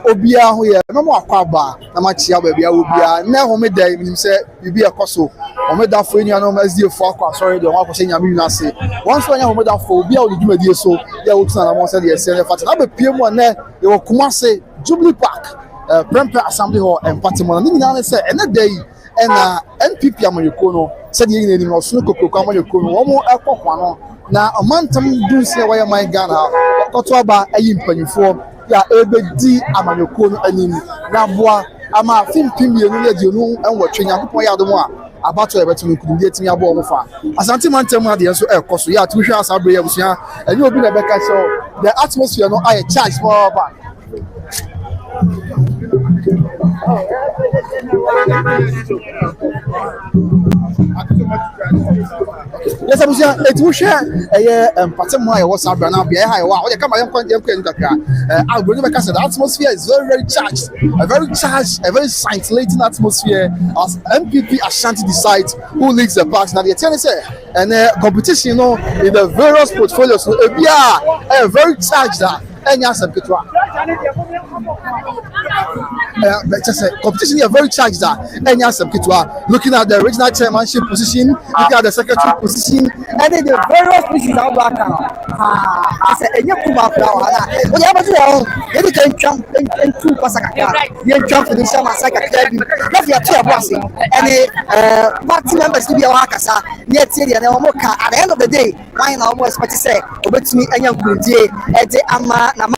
Obia who ye no more kwaba na machia baby obia na ho me dai minim se bibi ekoso o me da fo enu na ma zi fo akwa sorry de won akose nyame yu ase once anya ho me da fo obia o de dwumadi so ya wo tuna na mo se de se ne fata na be pie mu na ye wo Kumasi Jubilee Park Prempeh Assembly Hall and party mo na ni na se ene dai ena NPP amanyeko no se de yin ni no so kokoko amanyeko no wo mo ekokwa no na omantam dunse wa ya man Ghana koto aba ayi mpanyifo ya ebedi amanyoko no anim na boa ama fimpim ye no ye no enwotwe Nyankopon ya domo a abato ebetumi kudie timi abo o fa Asante mantem ade enso ekoso ya tuhwe asabre ya busua enye obi na beka so the atmosphere no aye charge for back. Yes, I was here. It was here. Patemwa was a brand. Wow, they come. I am quite young. I believe the atmosphere is very, very charged. A very scintillating atmosphere as MPP Ashanti decides who leads the party. Now the say and competition, you know, in the various portfolios. So a very charged that. Just say competition here very charged that looking at the regional chairmanship position, looking at the secretary position, and then the various positions out back now. I said, and you come up now. What you have to do, you can jump into Pasaka, you jump in the same Masaka, that's your chair bossing, and the party members to be a Wakasa, yet and at the end of the day, mine almost what to say, but me and young Kunti, at the Ama. Because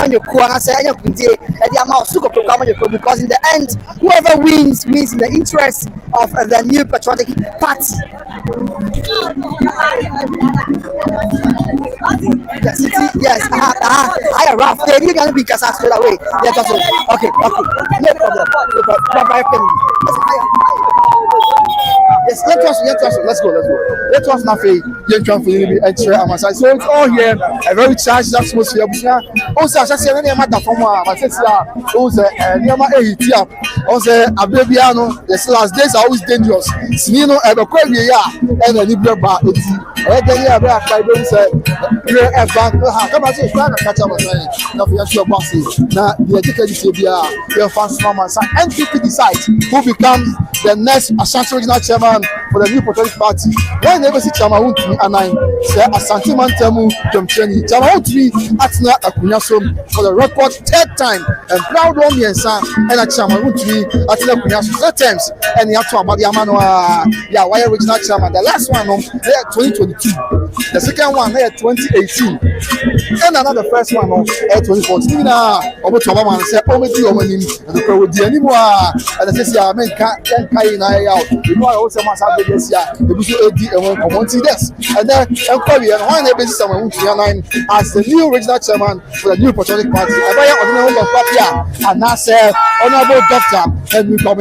in the end, whoever wins in the interest of the new patriotic party. Yes, I arrived. You're going to be cast straight away. Okay, no problem. Yes, let's go. Let us not fail. So it's all here, a very charged atmosphere. Also, I say, any matter from my sister, also, near my age, also, a babyano, the last days are always dangerous. Snino, and a query, and a liberal bar. I don't say, you're a bank. Come on, catch up with nothing your bosses. Now, the education your fast mama, NPP decides who becomes the next Ashanti regional chairman for the new patriotic party. Why never see Chairman Wuntumi Anine? Say Asante Mantemu Jomcheni. Chairman Wuntumi Atina Akunyasom for the record third time and proud one year son and a Chairman Wuntumi Atina Akunyasom third times and the actual Abadi Amanoa why original chairman. The last one on 2022. The second one there 2018. And another first one on 2014. Now over to Obama and say Omedi Omanim and the pro with the anymore and the say men can't out. You know I also must have this year. The Busu AD and community this. And then Kobe and one basis someone as the new regional chairman for the new patriotic party. I buy on the Papia and now say honorable doctor and we come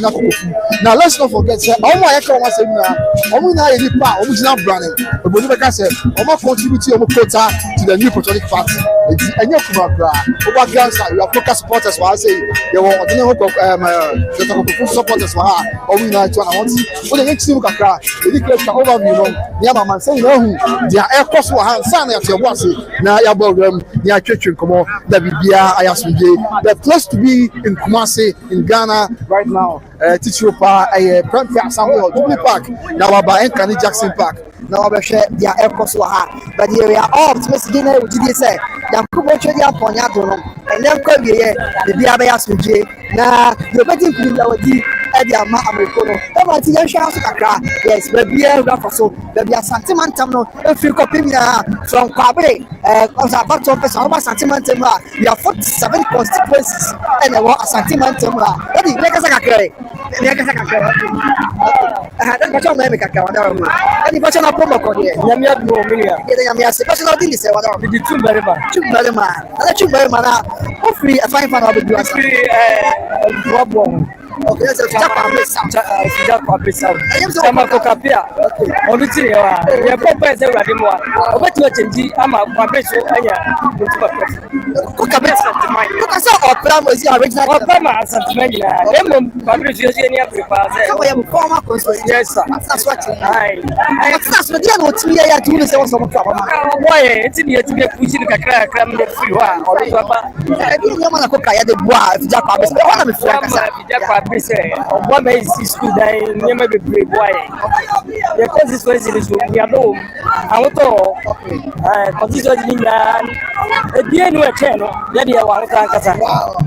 now let's not forget say oh my seminar. Omuna Edipa, Omuna Branding. But Bonibeka said, Oma contribute your quota to the new patriotic party. And you come up over Gansa, you have local supporters for I say they were the supporters for her. Or we know to announce when the next team Kaka, the declare overview. Yamaman say no, they are air cost for hand, son at your boss. Now your program, near church and come on, the Bibia, the place to be in Kumasi, in Ghana right now. Teacher a Prempeh Assembly Hall, Jubilee Park, now by Nkani Jackson Park. Now I share their air cost for her, but here we are all to Miss Dinner, which they say, Yakubo upon Yadono, and then come here, the Biabaya Suji. Now you're betting to our tea at the Ama Americano. Yes, baby, so baby, Santimantamno, if you copy me from Cabre, on the back of the Santimantamra, we have 47 constituencies and a Santimantamra. That is like a carry. I had a question to make a calendar. Any question of promo code here? Yamia, special thing is what did you do very much? Very much. I let you very much. Hopefully, a fine fan of the Okay, that's a Sama kokapia. Onutiri wa. Ya papa se radimo. Obetuma chenji ama kwabeso anya mutuba press. kokapia santimai. Kokasa opera mo is original. Opera santimai na. Emo kwabeso yesi ni prepare. Kama ya former consul. Yes sir. That's what. Ai. That's what dia no timi ya tumi se won kwa mama. Boy, etimi etimi pushi ni kakra mde free wa. Odo apa. Ebi nyama na koka ya de boa fija kwa bese. Wana me fia kasa. Fija kwa bese. Obo me is school dai nyama be boy. The consequence is we are no. Àwọn tó constitution ni na ebie nu eche no ya de wa nka nkasa.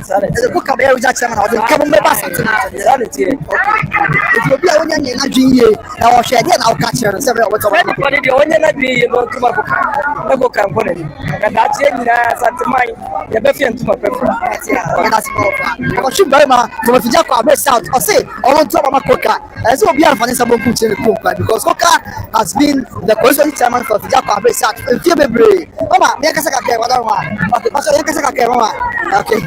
Sare. E ko ka be ya chairman o de ka mo be ba santimai. Sare tie. If you be a wonya na dwiye na wo hwe de na wo ka chere se be wo to. Everybody dey onye na dwiye no tuma ko ka. Na ko kan ko na ni. Ka da tie ni na santimai ya be fie ntuma pefra. That's all. Ko shim ma mo fija kwa be south. O say o won to mama koka. E se obi anfani sa bon kuche ko kwa because koka has been the constitution chairman for fija kwa be south. Fie bebre. Mama, me kasa ka ke wada ma. Okay, pastor me kasa ka ke mama. Okay.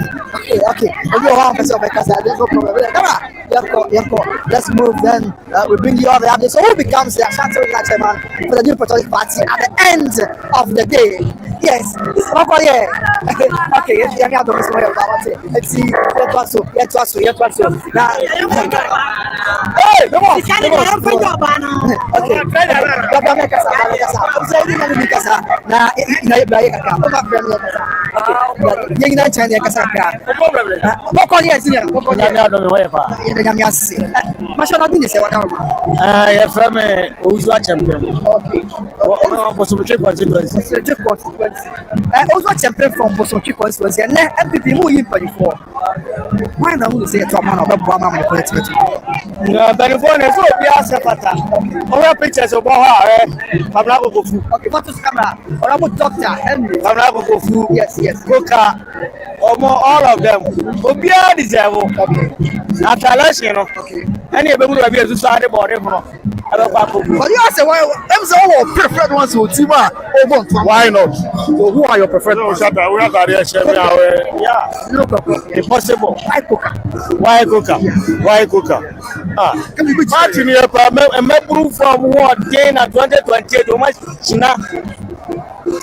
Obi o ha kasa be kasa. There's no problem. Let's move then. We bring you all the updates. So who becomes the Ashanti chairman for the new Patriotic Party at the end of the day? Yes. Okay, yes, I have to respond about it. Let's see. Yet. Now, hey, come on. Also champion from Bosonchi constituency and MPP who you pay for. Why not you say to a man of the Brahma and political? No, but if one is so be a sepata. Our pictures of Boha, Pablo Gofu. Okay, what is camera? Or about Dr. Henry Pablo Gofu. Yes. Coca, or more all of them. Obia deserve. After election, you know. Okay. Any of them will be able to start about it. But you ask why them all preferred ones who team over. Why not? So who are your preferred ones? We have yeah, No problem. Impossible. Why Coca? Why Coca? Can we be Martin here, a member from what gain at 2028, how much China?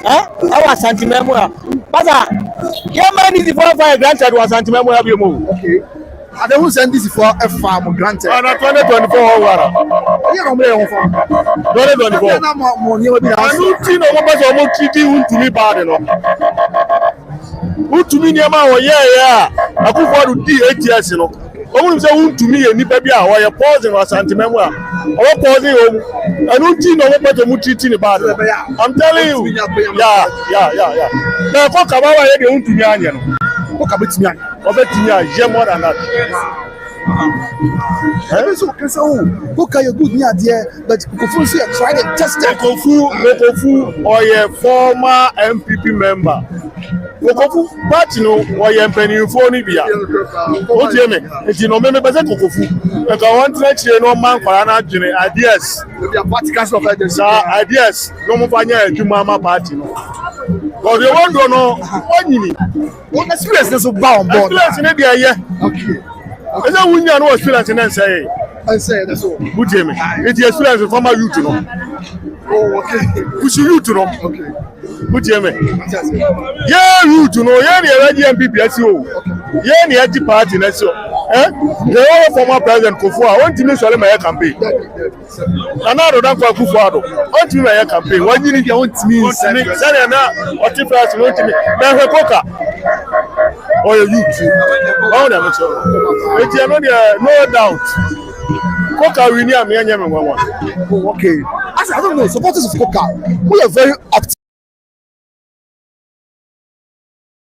Our Asante memoir. But yeah, man, is the 4-5 granted was Asante memoir. Okay. I don't send this for a farm granted. And 2024, You don't play on farm. 2024. I don't think no one was almost to me bad enough. Who to me near my yeah. I could want to do 8 years, you know. Who say to me and Nibia or your pausing or Asante memoir or pausing home. I don't think no one was almost treating bad. I'm telling you. Yeah. Now, fuck about what you to me. Look at me. Yeah, more than that. So, look at your good near there, but Kofu tried and tested. Kofu or a former MPP member. Kofu, but you know, or a penny for Nibia. What do you mean? If you know, maybe Kofu, and I want to let you know, man, for an ideas. Ideas. No more to Mama party. But you want to know what you need. What experience is bound? Experience in the okay. I don't win your experience and say. I say that's all. Good Jamie. It's the experience of former youth, you know. Oh, okay. Push you to know. Okay. Good Jamie. Yeah, you to know. Yeah, the MPPSO. Yeah, the party. That's all. The former president Kofu. I want to know so my campaign. And I don't for Kofu. I want to my campaign. What do you need? You want me? Say now. What if I want to me? Now Coca. Or your youth. Oh, no doubt. Coca we near me and okay. I don't know. Supporters of Coca, we are very optimistic.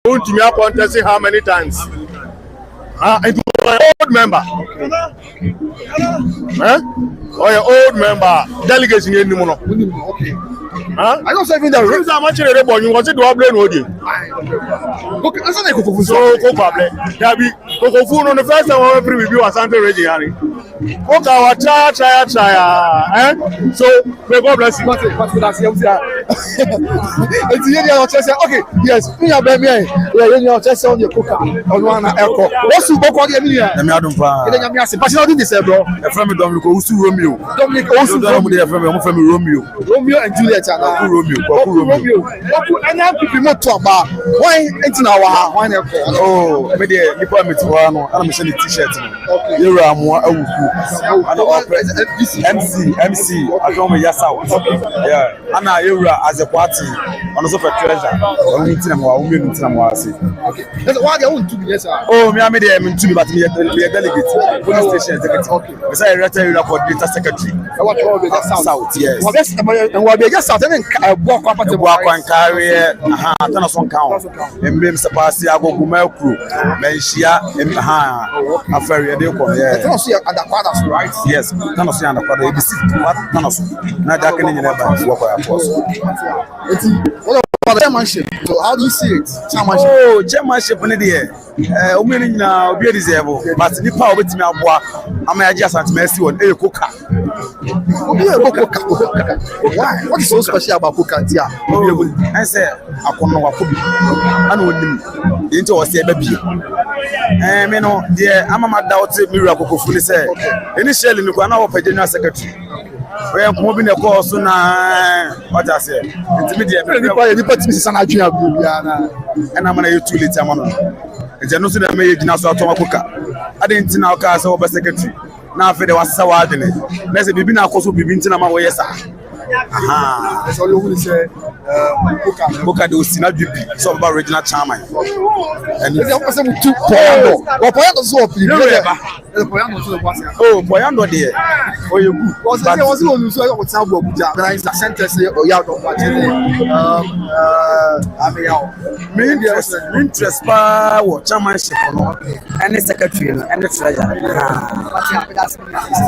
Going to me up on to see how many times. It was an old member. Or your old member delegation in the mono. Okay. I don't say even the rules are much better. You want to do a brain with you. Okay, that's not a Kofu. So, there be Kofu on the first time I review Asante region. Okay, try. So, may God bless you. It's the area of Chelsea. Okay, yes, we are baby. Yeah, you know, Chelsea on the cooker. On one echo. What's the book on the area? I'm not on fire. I'm asking, but you know this, bro. A friend of Dominic Osu Romeo. Dominic Osu Romeo. Romeo and Juliet. Romeo. And now people not talk about why ain't in our why never. Oh, maybe you put me to one. I'm sending t-shirt. Okay. You are more. MC. I don't know yes out. Yeah. And I as a party. On the super treasure. Okay. That's why they want to be yes. Oh, me I'm to be but me a delegate. Police station executive. Okay. Because I retired for data secretary. What you be just south. Yes. And what be just south and walk up to walk and carry turn us on count. And me Mr. Pasi I go Gumel Menshia affair they come. Yeah. Turn us at the quarters, right? Yes. Turn us at the quarter. ABC turn us. Now that can never walk by what chairmanship. So how do you see it? Chairmanship. Oh, chairmanship in the air. Omeni na obi deserve, but nipa obetimi aboa amayaji Asante Mercy on e koka. Why? What is so special about koka tia? I say akono wakobi. Ana onim. Yenti o se eba bi. Me no de amama doubt mira kokofu ni say. Initially ni kwa na wo general secretary. We ko bi na ko so na what I say. Intermediate nipa timi sisa na adwena bia na. And I'm going to too late. I'm not sure that may you not so Tomacoka. I didn't know car so over secretary. Now for the was so ordinary. Let's be been a course of being to my way. Aha, that's all you will say. Boka do Sinajupi, so about original chairman. And it's also two Poyando. Or Poyando so oh, Poyando dear. Oh, you was only so what's our book. Ghanaian Asante or Yado. Interest power, chairmanship, and the secretary and the treasurer.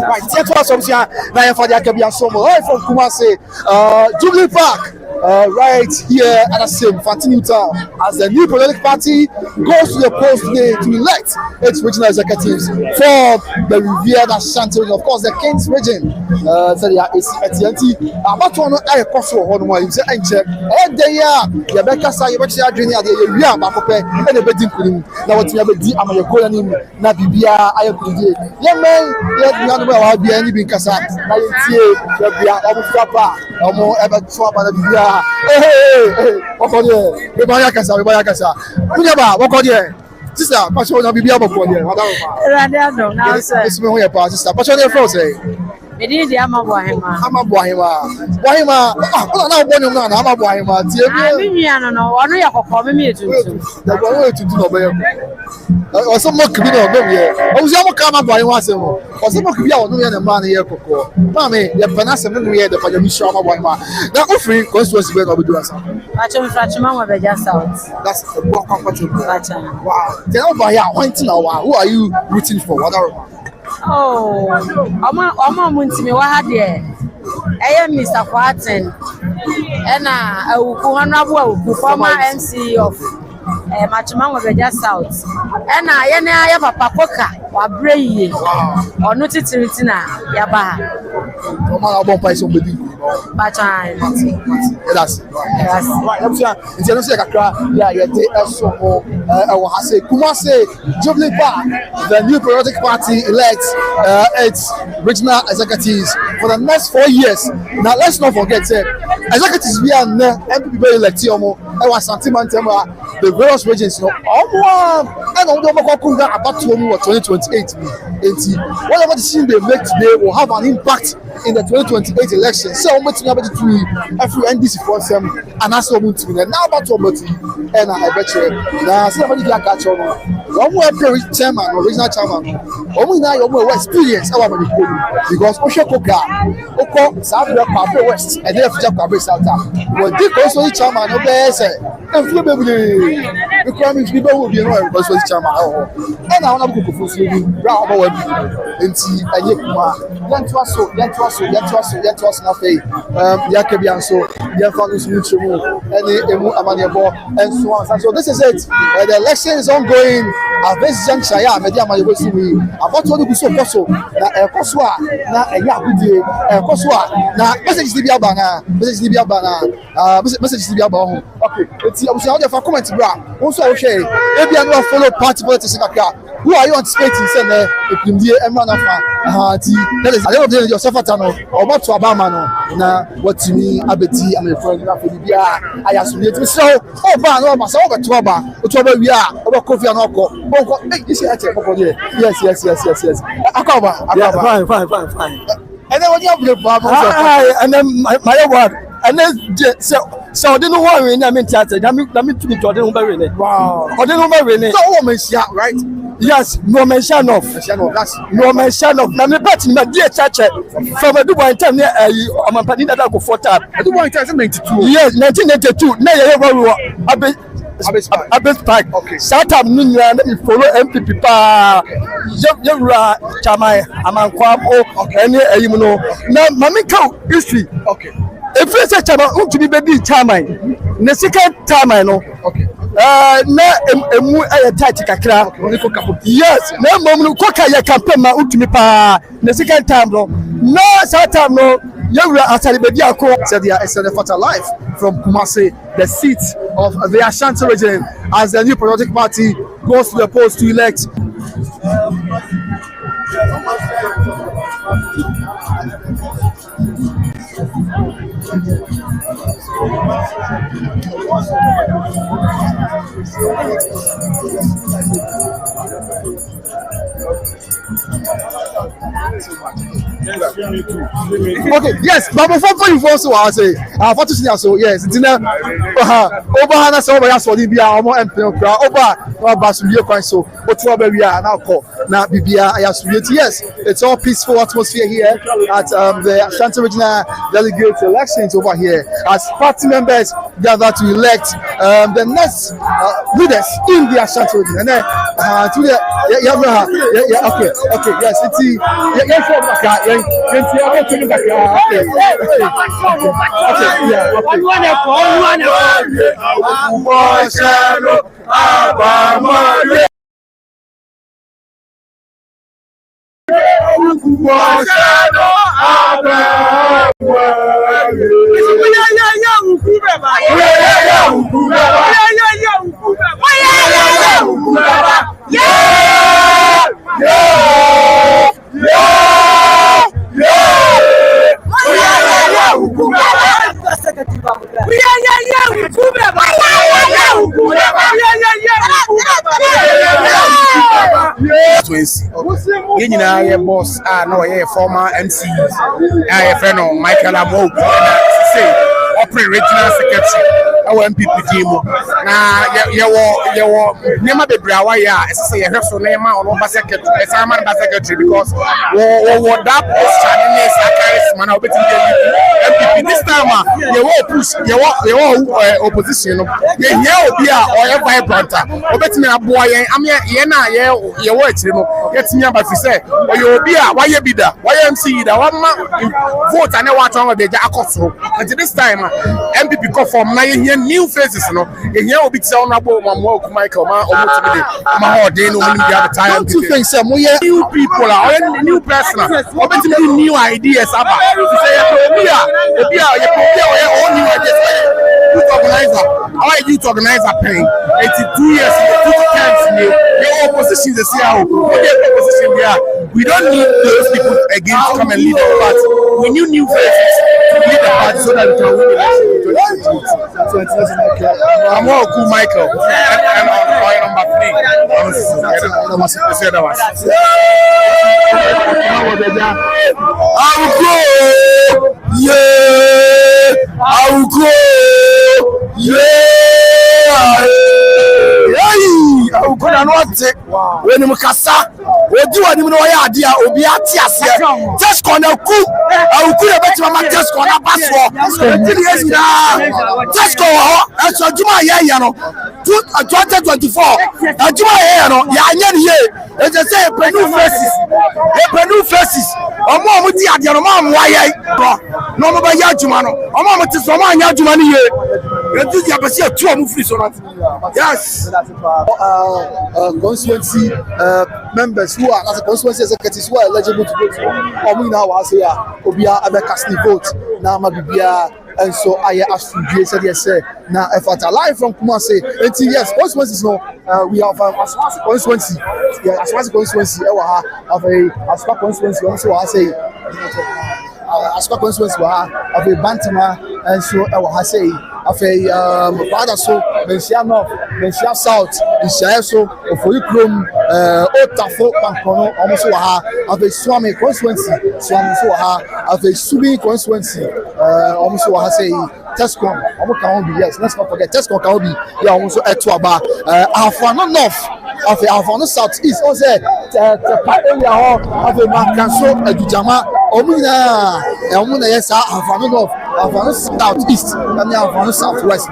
Right, that was something now for the Akabian Somo from Kumasi, Jubilee Park. Right here at the same Fantini Town as the new political party goes to the polls today to elect its regional executives for the revered Ashanti region, of course the King's region. So yeah, it's ATNT. About to know I cross for one more. You say I check. And they are the Becca say you better join the area back up and the bedding couldn't. Now what you have di am your calling him na bibia I could do. Yeah man, yeah you know where be any bin kasa. Na you tie the bia almost papa almost ever swap na bibia. Hey, what call you? We buy a casa. What call you? Sister, what's your name? Be able to call you. What Radiano, now, sir. This is my wife, sister. What's your name, Frosty? It is the Amabuahima. Wahima. Oh, now, born him now. Amabuahima. I know. What are you calling me to do? The way to do or some more criminal. I was never come up by one. Or some of you are doing the money here. Mammy, the Panasa, we had the Pajamishama Wahima. Now, offering constituency where we do us. Frachman of just out. That's the walk compatible. Wow. Tell me, who are you rooting for? What oh, Oma Muntimi, what had there? I am Mr. Quatten, and I will go former MC of Matchman of just out. And I have a papoka or bray or noted Yaba. But that's right. It's Kumasi Jubilee Park. The new Patriotic Party elects its regional executives for the next 4 years. Now let's not forget executives we are MPP elected Asante the various regions and about 2028. Whatever decision they make today will have an impact in the 2028 election. So I'm going to do every NDC for them and ask them to now about and I bet you now somebody can catch on one more chairman or regional chairman only now you more experience because Oshokoka Oko South West and then Future South well they also chairman no best and the crime people will be also chairman and I want to go for round and see a na fei ya kebian so ya fa no sunu chemu any emu amanebo and so on. So this is it. The election is ongoing at this juncture ya media amanebo sumi about to do so koso na ekoso a na eya agudie ekoso a na message di bia ba na message di bia ba ho. Okay, eti abusia o de fa comment bra won so hwe e bia no follow party politics kakra. Who are you anticipating say na epimdie emra na fa ti that is I don't your suffer no about to abama no na watimi abeti amefo na for bia ayasumi eti so o ba no ba so o beto ba wi a o ba kofi na oko bonko isi ache boko there yes akaba fine and then when you have the baba and then my word and then so they no worry na me theater na me to be Jordan Umberene wow Jordan Umberene so o mention right yes no mention of that's no mention of na me party na die church from Adubai time near amampani that go for tap Adubai time 92 yes 1992 na ye worry Abes Park. Okay. Satam Ninya, let me follow MPP pa. Yura Chamai, Amankwa, any Ayuno. Now, Mamika history. Okay. If you say Chama, to be baby Chamai, the second time I know. Okay. Na emu ayata kakra. Yes, na momu koka ya campaign ma utumi pa. The second time no. No, Satam no. Yura Asante said they are extended for life from Kumasi, the seat of the Ashanti region, as the new patriotic party goes to the polls to elect. Okay, yes, but before you also I say, for to see so yes, it's in over Hana so over so the bia omo employ over Basubia kwan so but we are now call na bibia yes, it's all peaceful atmosphere here at the Ashanti Regional Delegate elections over here as party members gather to elect the next leaders in the Ashanti region. And then to the okay yes Ghanaian boss no former MC friend of Michael Amo operate regional secretary our MPP team na nema bebrawa ya say you so nema on secretary secretary because what that post channel is man obeti MPP this time you push you opposition you hear obi a or vibrant obeti me aboa yen am ye na ye wo akire no get me aba fi say you obi a why be da why MC da wa vote and what on the akoso until this time MPP call for na ye new faces no ye obi tse on abo mamwo Michael ma omo to be ma ode no many the time two things say mo new people are new person obeti new ideas aba say obi a all new ideas youth organizer our youth organizer paying 82 years 2 times your opposition the CIO opposition there we don't need those people again to come and lead the party we need new faces to lead the party so that we can win the election in 2020. I'm cool Michael and number 3 when you kasa odu ani no ya ade a obi ati ase just corner ku awuku e beti mama just corner pass for just go ho eso juma ye no 2024 adwuma yɛ no ya anya ne ye e je say new faces omo di ade no ma mo ayɛ no mo ba ya adwuma no omo ti so mo anya adwuma ne ye e ti ya be say atu omo free so not yes constituency members who are as a constituency executives who are eligible to vote omo na wa say ya obia abeka vote na ma bibia. And so I asked you said yes now if I live from Kumasi until yes constituencies no we have Ashanti constituency Ashanti constituency of a constituency also I say Aspa constituency of a Bantama and so I say of a father so Bensia North Bensia South Ishaya so for you chrome Otafo Pankono almost of a Swami constituency Swami so of a Subi constituency almost I say Tescom almost can be yes let's not forget Tescom can be yeah almost at Tuaba Afano North of the Afano South East also the part area of a Makanso Adujama Omuna yes Afano North Afano South East and the Afano Southwest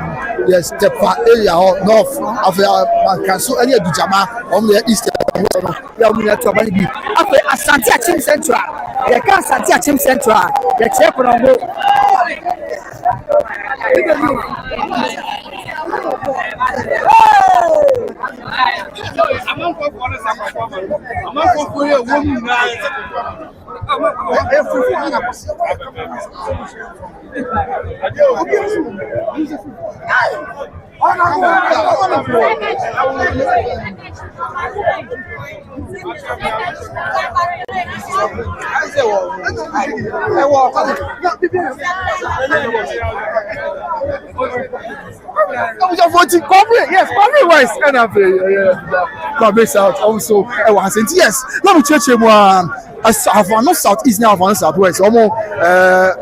yes the part area north of the Makanso area Adujama on the east yeah Omuna to Abani after Asante Achim Central the Asante Achim Central the check on yes, corporate wise, and corporate south also. Yes, let me check him. Havana South East now, Havana Southwest. Almost,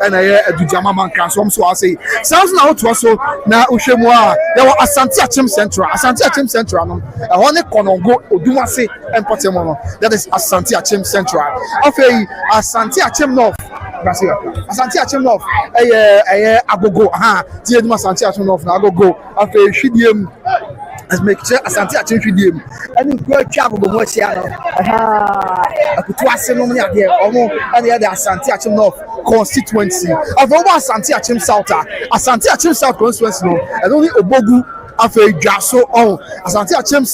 and I do Jamaman Council. So I say, sounds now to us. Now, Ushemwa, there was Asante Achim Central. Asante Achim Central. I want to go ADUMASA and Potemono. That is Asante Achim Central. Okay, Asante Achim North. Asante Achim North. Agogo. Tieduma Asante Achim North. Agogo. Okay, Shidium. As make sure Asante Achim Shidium. And in Great Travel, Mosiano. I put twice so many there. Almost and the other Asante Achim North constituency. I've over Asante Achim South. Asante Achim South constituency. And only Obogu. After Jaso on Asante Achim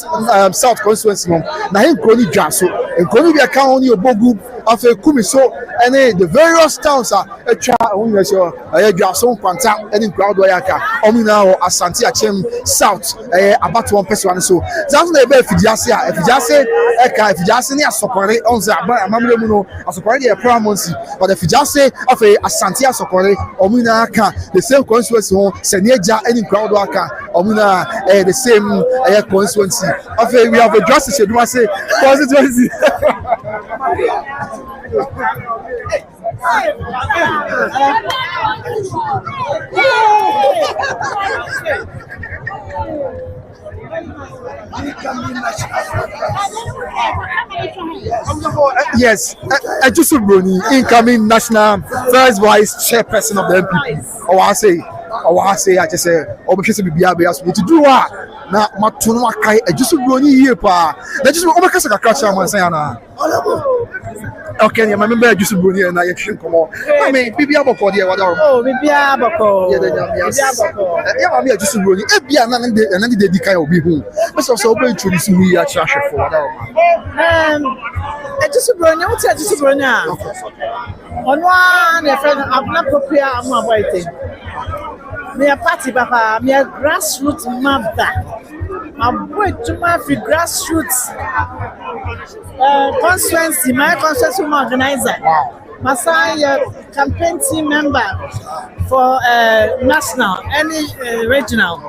South constituency. Now him Kroni Jaso. And Kroni be account only Obogu. After Kumiso and the various towns are a child only as your Jason Panta and in crowd Wayaka. Omina Asante Achim South about one person. So that's the best if you just say if you just say Sokore on the Amamuno as a Pramonsi, but if you just say of a Asante Sokore, Omina the same constituency, Seneja and in crowd Waka, Omina the same constituency. Okay, we have a justice, you must say constituency. Yes, Ejusu Bruni, incoming national first vice chairperson of the MPP. I just say, Obesha Bibiabe as we to do what now. Matuna Kai, Ejusu Bruni here, pa. That just Obekasa Kacha Masana. Okay, my member just Bruni and I should come on. I mean, Bibiabo for the other. Oh, Bibiabo. Yeah, I'm just Bruni. Ebia and then the Dika will be who. That's also going to this we are trash for. I just Bruni, what's that? Just Bruni. On one, friend, I'm not prepared. I'm not waiting. Me a party, Papa, me a grassroots mother. I'm going to my grassroots constituency, my constituency organizer. My son, campaign team member for national, any regional.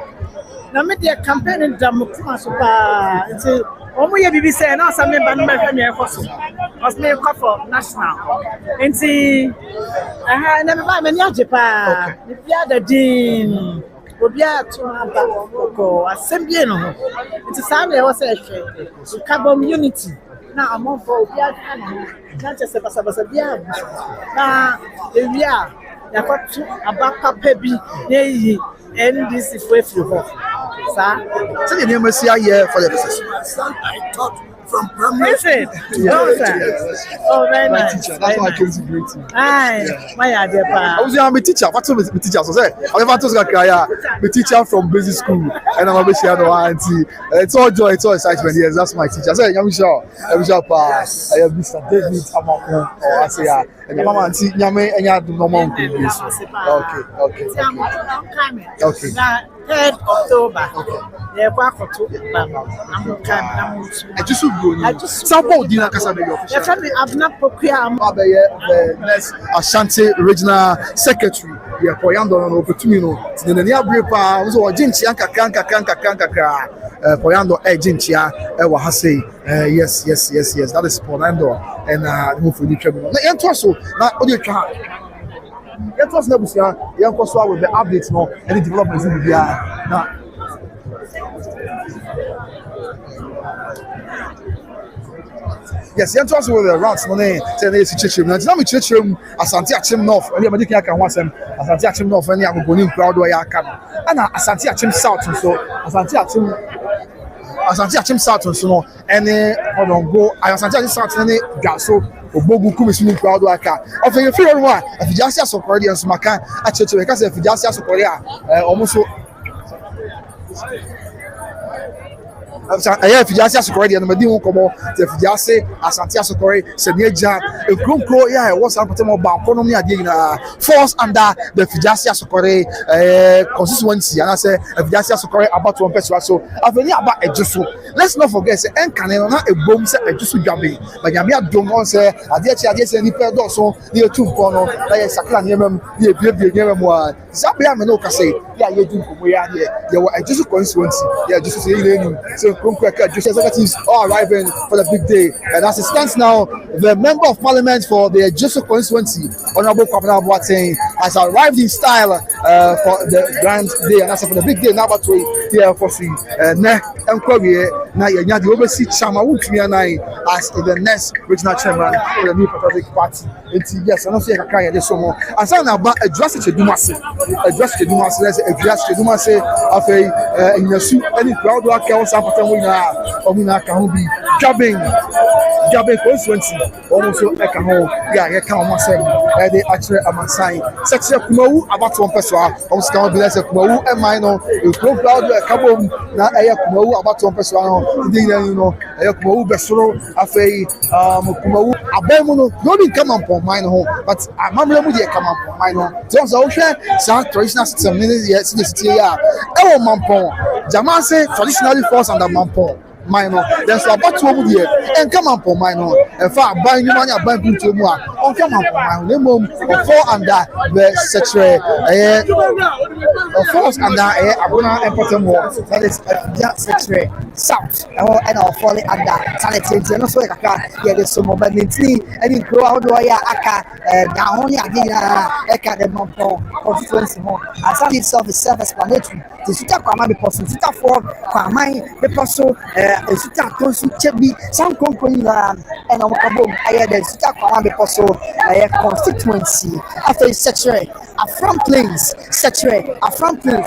Now, me the campaign in Kumasi. It's Omo ye bibi say na some member no me me ekoso. Was me for national. Enti na me ba me ni ajepa. Me bia da din. Obi atu aba ko assembly no. Enti sam e wo say hwe. Carbon unity. Na amon for obi atu na. Na chese basa bia. Na ewia ya kwatu aba papa bi na yi NDC for free. Sir, so the name is here for the business. I thought from primary listen. No, sir. Oh, very My nice. teacher, that's why I came to greet you. Aye, my idea. I was my teacher. What's my teacher? So say, I never told you, my teacher from basic school, and I'm always here no auntie. It's all joy, it's all excitement. Yes, that's my teacher. So I'm sure, I have Mr. David Amako, or I say, and your mama auntie, Yame, and you have normal. Okay. Okay. 3rd October. Yeah, I just go. Sample dinner Casabe official. I've not procure the next Ashanti regional secretary. Yeah, Poyando no opportunity. The near brepa was or Jinchia kanka. Poyando Jinchia Wahase. Yes. That is Poyando and move for the tribunal. And also, not audio car. Yet was never seen. Young Koswa with the updates no any developments in the now. Yes, yet was with the routes money. Say they see Chichim. Now me Chichim Asante Achim North. And you make can want them Asante Achim North. And you are going crowd where you can. And Asante Achim South so Asante Achim South so any hold go. Asante Achim South any gaso. Obogu kumisi crowd waka ofe you feel one if you just see support and smaka acheche because if you just see support almost if you just see support and medi won komo if you just see Asante support se neja e kronko ya what's happen mo ba kono ni ade na force under the Fijasi support constituency and I say if you just see support about one person so afeni about ejuso let's not forget say enkane na e bom say ejuso dwabe but yami adom on say ade say ni pedo so ni etu ko no na ye sakla ni emem ni ebie nyem a sabia me no ka say ya ye du ko ya ye wa ejuso constituency ya ejuso say ile ni so executives are arriving for the big day, and as it stands now, the member of parliament for the Jesu constituency, Honorable Kwabena Boateng, has arrived in style for the grand day, and as for the big day, now to here for see now the overseas chairman as the next regional chairman for the new Patriotic Party. Yes, I don't see a carry this more. And so now address it to Dumasi, in the suit, any crowd work else Omina can be Gabbing constituency almost like a home. Yeah, can't myself. They actually am sign. Such a Kumu about one person. Almost can't be less a Kumu and minor. You go out a couple now a Kumu about one person. You know, a Kumu Besoro, a Fay, Kumu, a Bemono, don't come up on mine home, but a Mamma would come up on mine home. Jones Ocean, some traditional system, yes, this year. Oh, Mampon. Jamase traditionally falls under Mampon. Minor, there's about 2 years, and come up on minor. In fact, buying you money, buying into more. On come up on my name, or 4 under the secretary, or 4 under Abuna important war. That is that secretary South, and our falling under Sanity, and also a car. Yeah, there's some mobility, and in crowd, Aka, down here, Eka, the Mampon, constituency home. As that itself is self explanatory. The Suta Kwama, the person, Suta for Kwama, the person, Suta Consul Chebi, some company, and our Kabum, I had the Suta Kwama, the person, constituency after the secretary, a front place, secretary, a front place.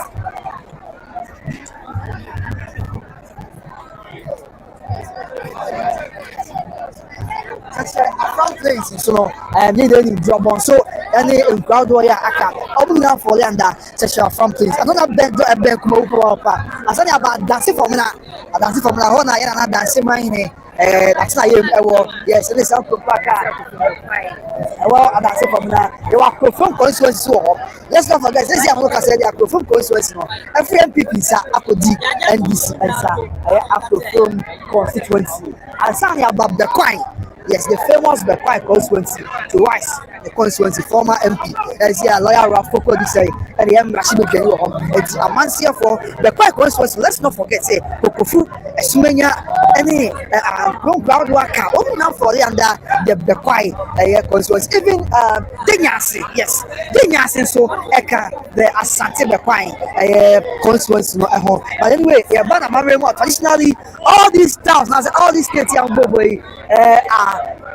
A front place, so need any job on so any crowd warrior aka open up for under sexual front place. I don't have beg do a beg come up. I said about dancing for me now. Dancing for me now. Na ya na dancing man that's not him. Yes, it is a propaganda. Well, dancing for me now. You are perform constituency. Let's not forget. This year, I said they are perform constituency. Every MPP is Akodi NDC and I perform constituency. And something about the coin. Yes, the famous Bekwai constituency to Rice, the constituency former MP. As a lawyer Rafoko say, and the M. Rashidu Genu, it's a man here for Bekwai constituency. Let's not forget, say, Kokofu, Esumenya, any ground worker, open up for under the Bekwai constituency. Even Denyasi, yes, Denyasi, so Eka, the Asante Bekwai constituency, no at home. But anyway, yeah, but I'm very much traditionally all these towns, all these states, young boy,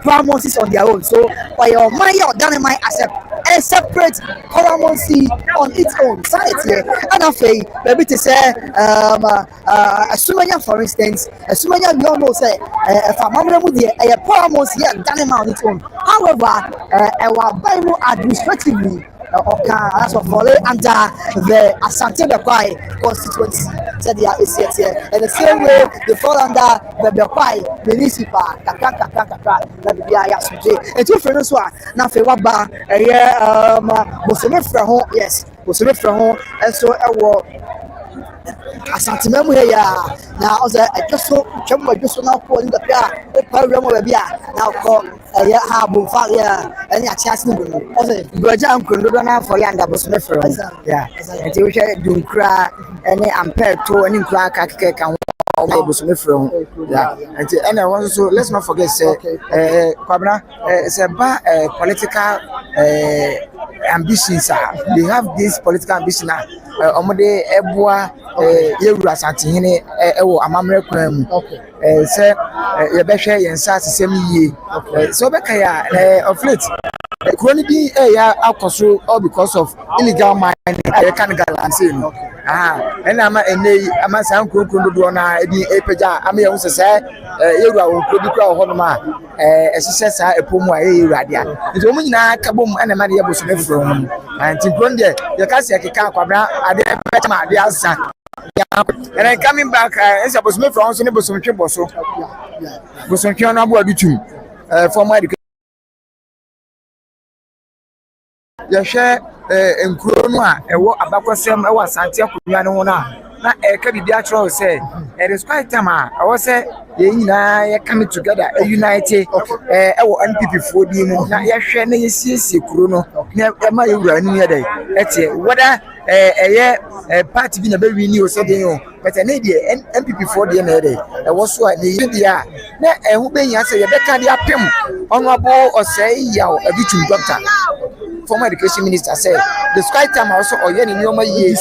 paramountcies on their own. So by your money or dynamite as a separate paramountcy on its own side here. And I say, maybe to say, a Sumania, for instance, a Sumania, we all know say, if I'm with a paramountcy and dynamite on its own. However, our Bible administratively. As of fall under the Asante constituency, said they are here, and the same way they fall under the Bekwai municipal. And two friends were now for Waba, a year, yes, was from home, and so I will. Asante memu ya na oza ekeso chemwa joso na ko ni da o program o bia na ko ya ha bu fa ya ani achas ni bu oza broja ankondo na for ya nda boso me fro ya enti o hwe dunkra ani ampere to ani nkra ka keke ka ho boso me fro ya enti ene won so let's not forget say kwabna it's about political ambitions. They have this political ambition omode ebua yewura Asante hene ewo amamre kwam say ye behwe yensa asesem yie so beka ya of late kroni bi ya akoso all because of illegal mining can galan say no and ama enei ama san kronkron do na edi epeja ama ye unse say yewura won krodi kwa ho no ma ehye sa epomu a yewura dia nti omu nyina kabom ana ma de yeboso me fro mu anti kron de ye ka se keka akwabra ade ma ade asa. And then coming back, it's a Bosman from Sonny Bosman Bosso. Bosman Abuadutum, former education. You share in Corona, a walk about Sam, I was Santiago Piano. Now, a cabinet say, it is quite time. I was say, you coming together, united, our NPP for the now, you're sharing a CC Corona, never you running here. That's it. Whether a party being a very new setting, but an idea NPP for the day. I was so at the India. Now, who being answer your better the appeal, honorable or say, yaw, a bit doctor. Former education minister said, the sky time also or any normal year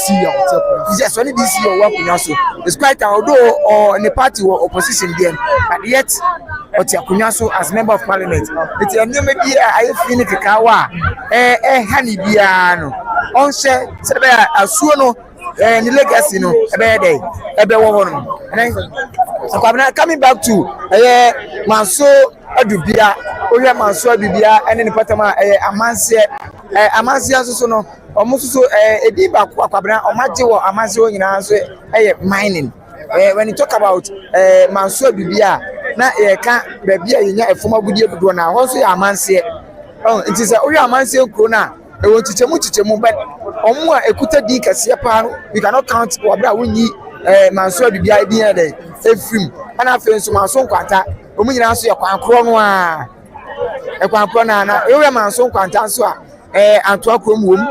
just only this year working also. The sky time, although or in the party or opposition then, but yet Otiakunyaso as member of parliament. It's a new maybe I feel it kawa honey biano. On share a suono and legacy no a bad day, a bad woman. And coming back to Manso Adubia, Oya Manso Adubia, and in the Patama Amansia so almost so a deep aquabra or Majo Amazo in answer mining. When you talk about Manso Adubia, now a can't be a former good year to now, also Amansia. Oh, it is a Oya Amansia Krona. I want to tell you, but Omwa Ekuta Di Kasiapa, we cannot count Wabra Winnie Manso Adubia idea day. Efrim ana fenso manso kwanta omunyina so yakwan kronwa ekwan krona na ewe manso kwanta so a antoa krom wom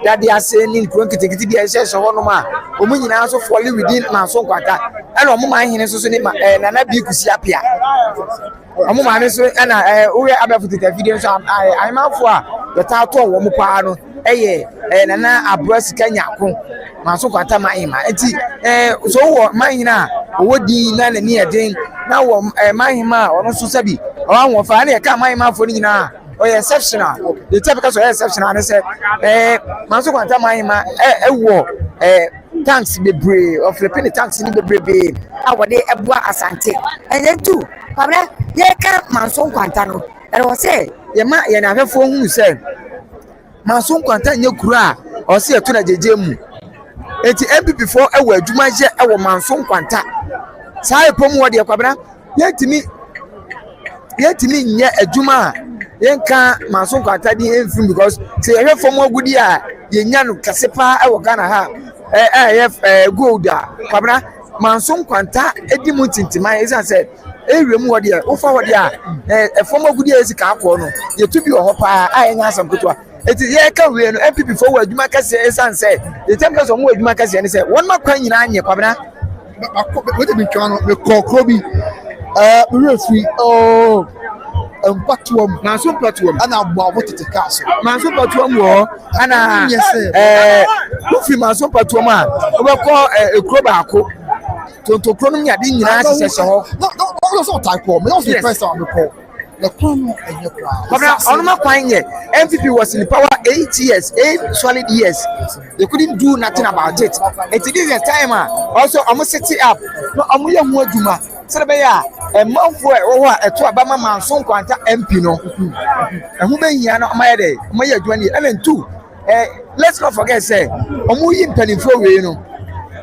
dade ase ni kron kitikiti bi ehye ho no ma omunyina so fall within manso kwanta ana omuma hene so ni nana bi kusi apia omuma ne so ana owe abafutita video so ai manfo a beta to wo mo pa no nana abrasika nyako manso kwanta mahima enti so wo mahina owodi na na ni eden na wo mahima ono so sabi o fa na e ka mahima fo ni nyina o exceptional the type because exceptional na say manso kwanta mahima wo tanks bebre of Philippine tanks ni bebre awode ebua Asante and then too pabra ye ka manso kwanta no e wo say ye ma ye na afefo hu say manso kwanta nye kura o se eto na jejemu enti MPP for ewo adwuma je ewo manso kwanta sai epom wo de kwabra yetimi nye adwuma yenka manso kwanta di enfim because say ye fom agudi a ye nya no kasepa ewo Ghana ha gold kwabra manso kwanta edi mu tintima is said ewem wo de ofa wo de a fom agudi a esika akọ no ye tubi wo pa a enya asam kotwa it is here can we no MPP for adwuma kase esan say the time case omo adwuma kase ne say won makwa nyina anye kwabena we dey twa no me kokro bi we refi empatuam na so empatuam ana agbo abotete kaso na so empatuam wo ana wo fi ma so empatuam a we ko ekro ba ko tonto kro no nya de nyina sese ho also type of me also first time call. The plan and your plan. On my point, MPP was in power 8 years, 8 solid years. They couldn't do nothing about it. And today is a time also I'm set it up. No, I'm willing more Juma. So a month for a to Obama man son quanta MP no. And who may you not my day, my 20 and then 2. Let's not forget, say, I'm penny for you know.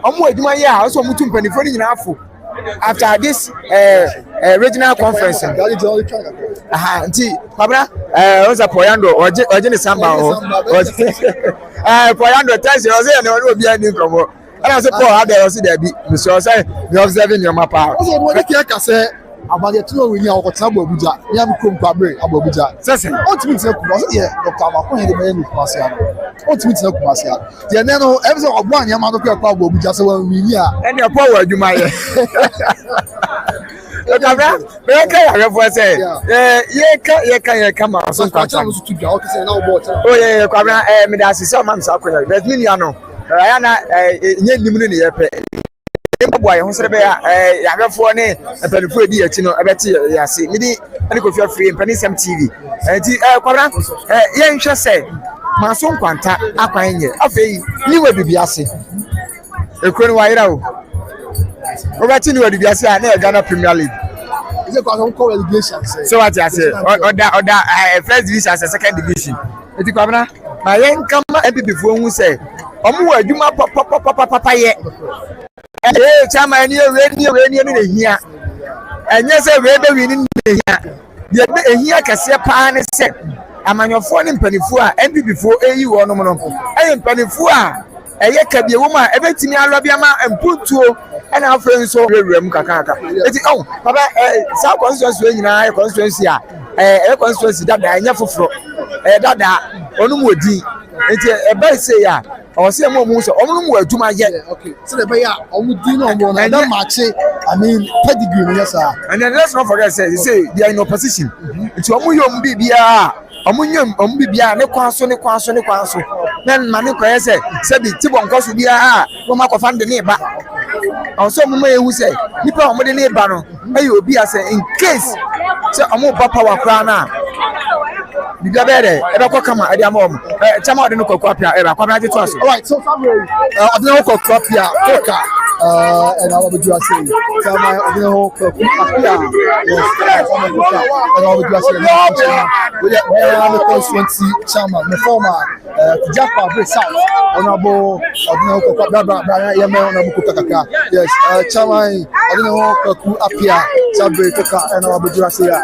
I'm with my year, also mutum penny for in half. After this regional conference, Pabra, was a Poyando or Jenny Samba or Poyando tells you, I will be a newcomer. And I said, Poor, there was there be Mr. Say, you're observing your map. What I say about the 2 we know what's about Buja, Yam Fabre, about Buja. Says, ultimately, Dr. Macon, the man with Marcia. Ultimately, Marcia. The Nano, episode of 1 Yamato Pabo, Buja, so we are. And your power, you might. I say, yeah, come on. So, oh, yeah, me that's so much. That's Miliano. Boy, who said, I have 4 names and penny for the Chino, I bet you see me and go for free and penny some TV. And yeah, shall say, my son contact up in here. Okay, you will be Biasi. A crown wide out. Over to you, Biasi, I never Ghana Premier League. Is it because call relegation? So what I say, or that first division as a second division. It's a my young come before who say, oh, you my papa yet. Hey, Chama, you ready here. And yes, I read the reading here. Yet here can see a pan set. I'm on your phone in Penifua, and before you on I am Penifua. A yet can be a woman, everything I love your man and put to and our friends so room Kakaka. Oh, Papa, South Constituency, I constituency, a constituency that I never for that Onumudi. It's a bad say, or say more moves or to my yet. Okay, so the Baya, Omudino, and that match, I mean, pedigree, yes, sir. And then let's not forget, say, they are in opposition. It's Omuyum Bibia, Omunium, Ombibia, no Quanso, no Quanso, no Quanso. Then Manuka said, the Tibon Cost will be a woman of the neighbor. Or some may who say, Nipa on the neighbor, may you be as in case, so I'm more papa wa crana. The better, ever come at your mom. Come out in the copia, ever come at it. All right, so family, I don't know copia, and I will be just saying, so my copia, yes, and I will be just saying, we are the constituency chairman, the former Japa Bray South, honorable, I don't know, yes, chairman, I don't know, Apia, Sabre, and I will be just saying,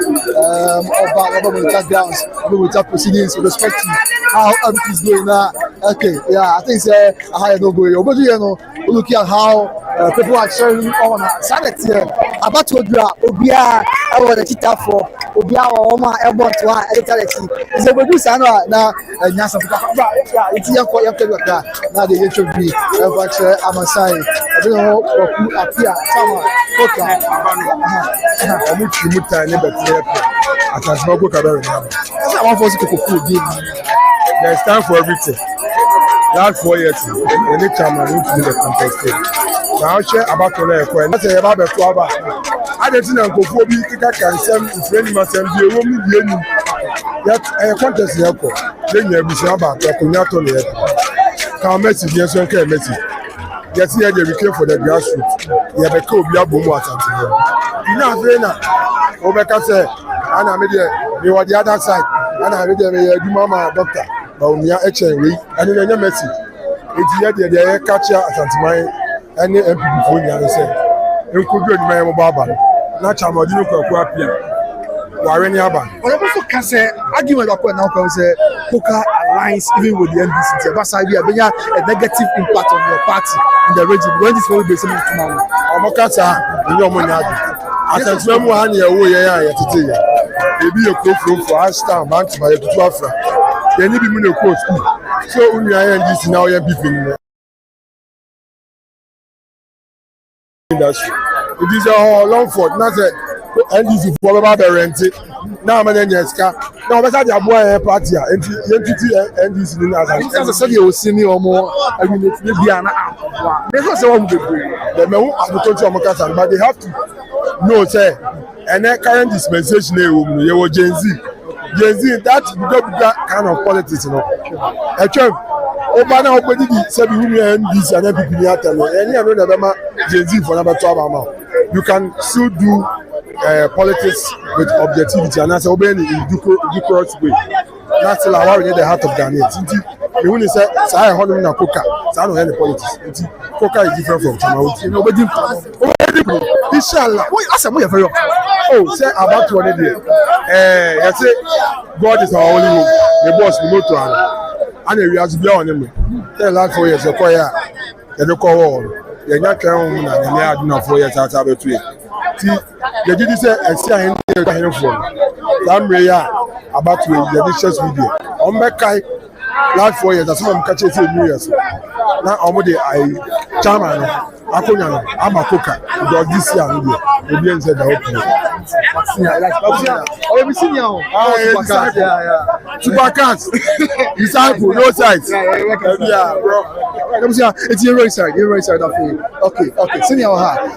about grounds. With our proceedings with respect to how everything is going now. Okay, yeah, I think it's a higher no going. But you know, looking at how people are sharing on sanity about to do Obia, I want to cheat for Obia or Oma Airborne to our editor. It's a good sign now, and Yasa, it's your call after that. Now the should be Amasai. I don't know who appear. Someone, I want to give. There's time for everything. Last 4 years, the next time I need to do the contest. Now, share about the record. That's about the 12 hours. I didn't know before we can send friendly myself. You will be in yet a contest. Then you will be about the Kunyato. Come, Messi, yes, and care Messi. Yes, here they care for the grassroots. You have a cool Yabu Asante. You know, Vena, Obeka said, and I made you are the other side, and I made a mama doctor. Near HNW, and in the Messi, it's yet the catcher at Santimai and the MP before you said, you could do my Baba, not Chamadino Kwapia, Warren Yaban. But I also can say, argument upon now can say, Poker aligns even with the NDC. That's why we have a negative impact on your party in the region. When this will be something tomorrow, Amokata, you know, as a small one year away, today, maybe a cook room for us, man, to my 12. They need to be in a court school. So when you are in this now, you are people. It is a long for not a NDC for about the rent. Now I'm an NSK. Now, but I have one party and NDC in as I said, you will see me or more. I mean, it's maybe an hour. There's not so one good. The men are the country of Makassar, but they have to know, say, and that current dispensation you were Gen Z. Gen Z, that kind of politics, you know. Obana opedi di sebi wumi NDC and people at and any other Gen Z for number 12 amount. You can still do politics with objectivity and that's obeying in due way. That's still our the heart of Ghanaians. The one is say honor na coca. I don't any politics. Coca is different from Chamauti. Nobody. Inshallah. Wait, I said we are very. Oh, say about 20 days. You say God is our only hope. The boss we go to and we have to be on him. Tell last 4 years, you call here. You call all. You not try on and you have done 4 years out of it. See, the did say and see him from. Some prayer about to the dishes video. On back last 4 years, that's what I'm catching New Year's. Now I'm with the chairman. I'm a cooker. Because this year, the being said the opening. Oh, we see now. Super cats. Disciple, no sides. Yeah, bro. It's your right side. Your right side of it. Okay. Senior,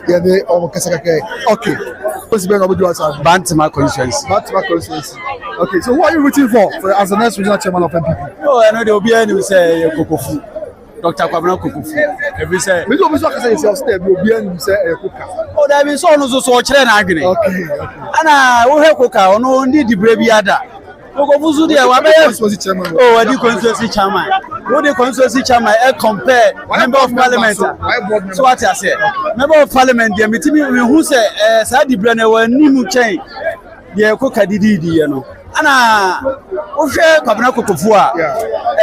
yeah, they almost okay. What's been over to us? Bantama constituency. Okay, so what are you rooting for as the next regional chairman of MPP? Oh, I know there will be any who say Kokofu. Dr. Kwabena Kokofu. Every say. We don't say yourself step. You will be any who say Koka. Oh, there is so much agony. Okay. And I will have Koka. Oh, no, indeed, the brave yada. Kokofu there. Oh, the constituency chairman. What the constituency chairman compare member of parliament. So what I say? Member of parliament. The meeting who say Sadi Brenner were new change. The Koka did you know. Ana ohwe Kwabena Kokofu a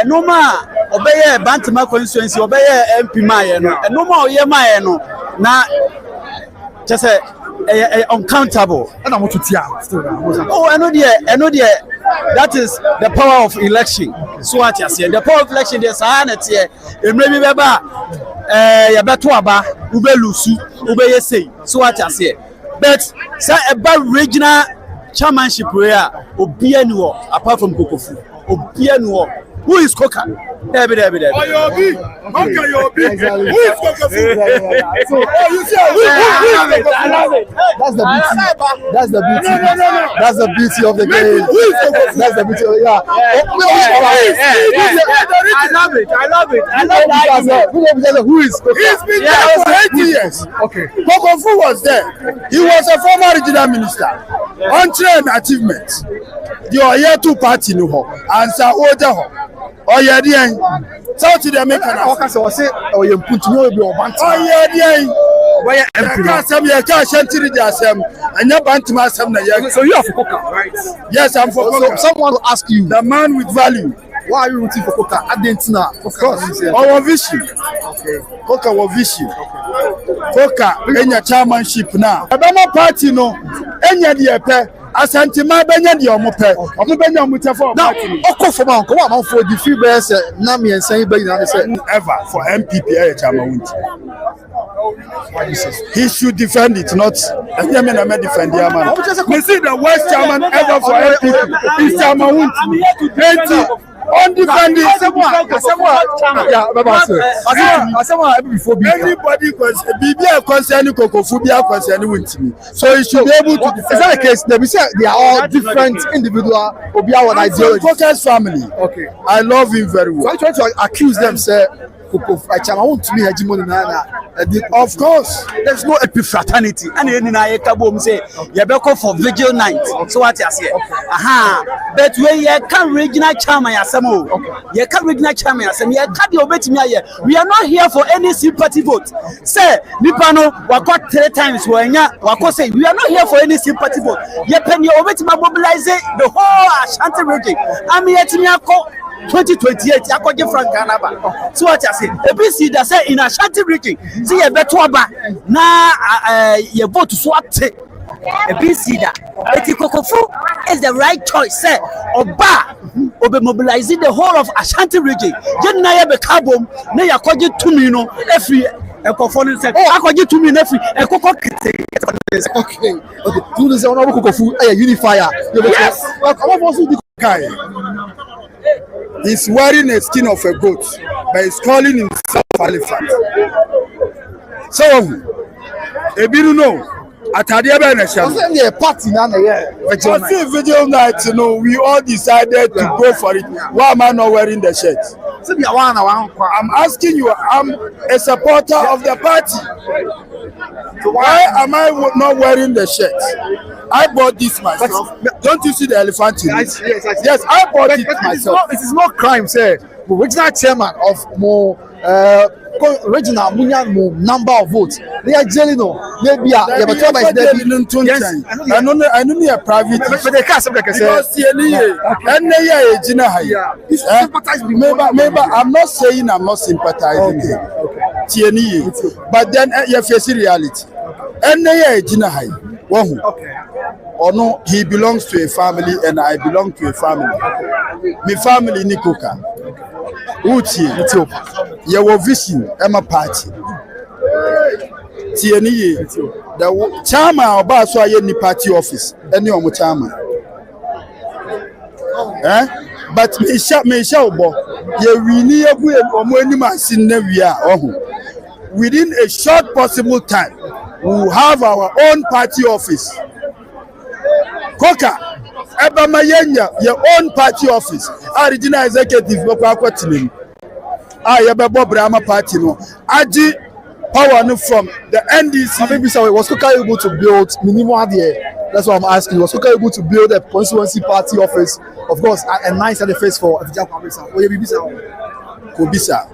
enoma obeye Bantama constituency obeye MP maye no enoma oye maye no na chese uncountable and I'm to tia oh I know there that is the power of election so what you say the power of election there sanity emre bi beba ya beto aba ube lusu ube yesei so what you say but say about regional chairmanship where Obianuo apart from Kokofu Obianuo who is Koka Debbie Oyobi Who is Kokofu so you see I love it that's the beauty of the game that's the beauty I love it who is Koka he's been there for 80 years okay Kokofu was there he was a former regional minister untrained achievement the Oyetu party no ho answer order ho Oyedien South the American say say Oyemput no be Obanta Oyedien where Asam ya ka Ashanti the Asam and your Bantama Asam na ya so you are for Koka right yes I'm for Koka someone will ask you the man with value why are you rooting for Koka Adentina of course our vision okay Koka our vision Koka enya chairmanship na Obama party no enya de epe Asante ma benya de omope benya omote for party okofo ma nko wa for the free bears na me ensan be na say ever for MPP chairman wunti he should defend it not any man may defend the man we see the worst chairman ever for MPP is chairman wunti undefended anybody concerning Kokofu concerning Wintimi so he should be able to defend. Is that the case? They are all different individual ideologies. Koka's family okay I love him very well so I try to accuse them say Kokofu of course there's no epifraternity and any na yekabo say you be call for vigil night so what you say but when you can regional chairman asem you can regional chairman asem you can the obetimi aye we are not here for any sympathy vote say nipa no wako 3 times wako say we are not here for any sympathy vote you pen your obetimi mobilize the whole Ashanti region am yetimi akọ 2028 akoje Frank Kanaba so what you say ebi see that say in Ashanti region see you beto aba na you vote so ate ebi see that but Kokofu is the right choice say oba obe mobilizing the whole of Ashanti region je na ye be kabom na yakoje tumi no efri ekofo ni say akoje tumi na efri ekoko kete okay do this on Kokofu unifier yes he's wearing a skin of a goat, but he's calling himself elephant. So, Ebiru no, Atade be na Was there a party now? Vigil night, we all decided to go for it. Why am I not wearing the shirt? I'm asking you, I'm a supporter of the party. Why am I not wearing the shirt? I bought this myself. Don't you see the elephant in it? Yes, I bought it myself. It is not crime, sir. The original chairman of more regional number of votes. They are jailing no. Maybe yes, I know a private. But they can't say I'm not saying I'm not sympathizing. Okay. But then you face reality. Or no, he belongs to a family and I belong to a family. My family Nikoka. Uti, your vision, Emma Party. TNE, the chairman of Baswa party office, any on chairman. But me shall within a short possible time, we will have our own party office. Koka, Ebamayenya, your own party office. Original executive, Yababo Brahma party. No, Aji power from the NDC. Maybe so was Koka able to build minimum here? That's what I'm asking. Was Koka able to build a constituency party office? Of course, a nice at the face for Vijay Kwabisa. Will you be Kobisa?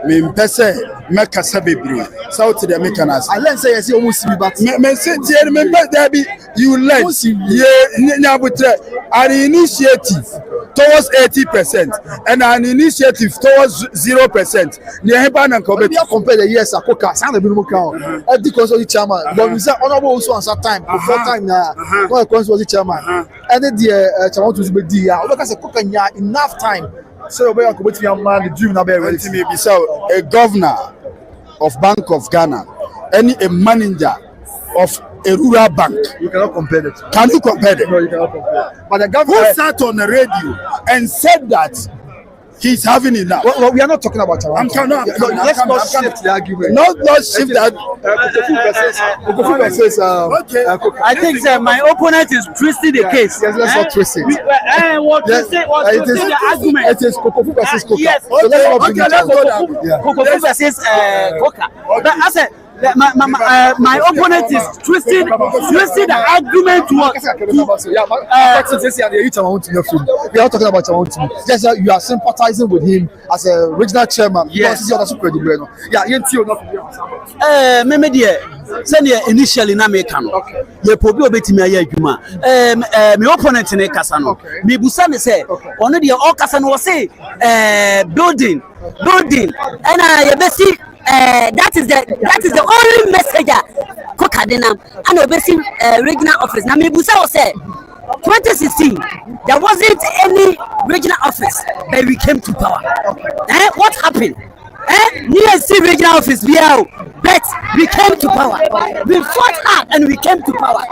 Me mpese meka sabebre south the mechanas I learn say yes you almost see but me say remember there be you learn nyabutre an initiative towards 80% and an initiative towards 0%. Ne heba na compare the years akoka san the minimum count every constituency chairman but we say honorable also answer time before time na no constituency chairman and the chairman to be dia oboka say koka nya enough time. So we are going to man the dream now. So a governor of Bank of Ghana, a manager of a rural bank. You cannot compare it. Can you compare it? No, you cannot compare. But the governor who sat on the radio and said that he's having enough. Well, we are not talking about let's not shift the argument. Not shift that. I think my opponent is twisting the case. Yes, let's not twist it. The argument? It is Kokofu versus Koka. Yes. So let's not bring it Kokofu versus Koka. But I said, my opponent is twisting the argument to we are talking about your own team. Yes, you are sympathizing with him as a regional chairman. Yes. Maybe initially na make no. Ye pobi obetimi aye adwuma. My opponent ne kasa no. Me busa me say, ono de all kasa no say building and ye besi that is the only message Koka denam and obesi regional office. Na me busa o say 2016 there wasn't any regional office but we came to power. What happened? NSC regional office but we came to power. We fought hard and we came to power.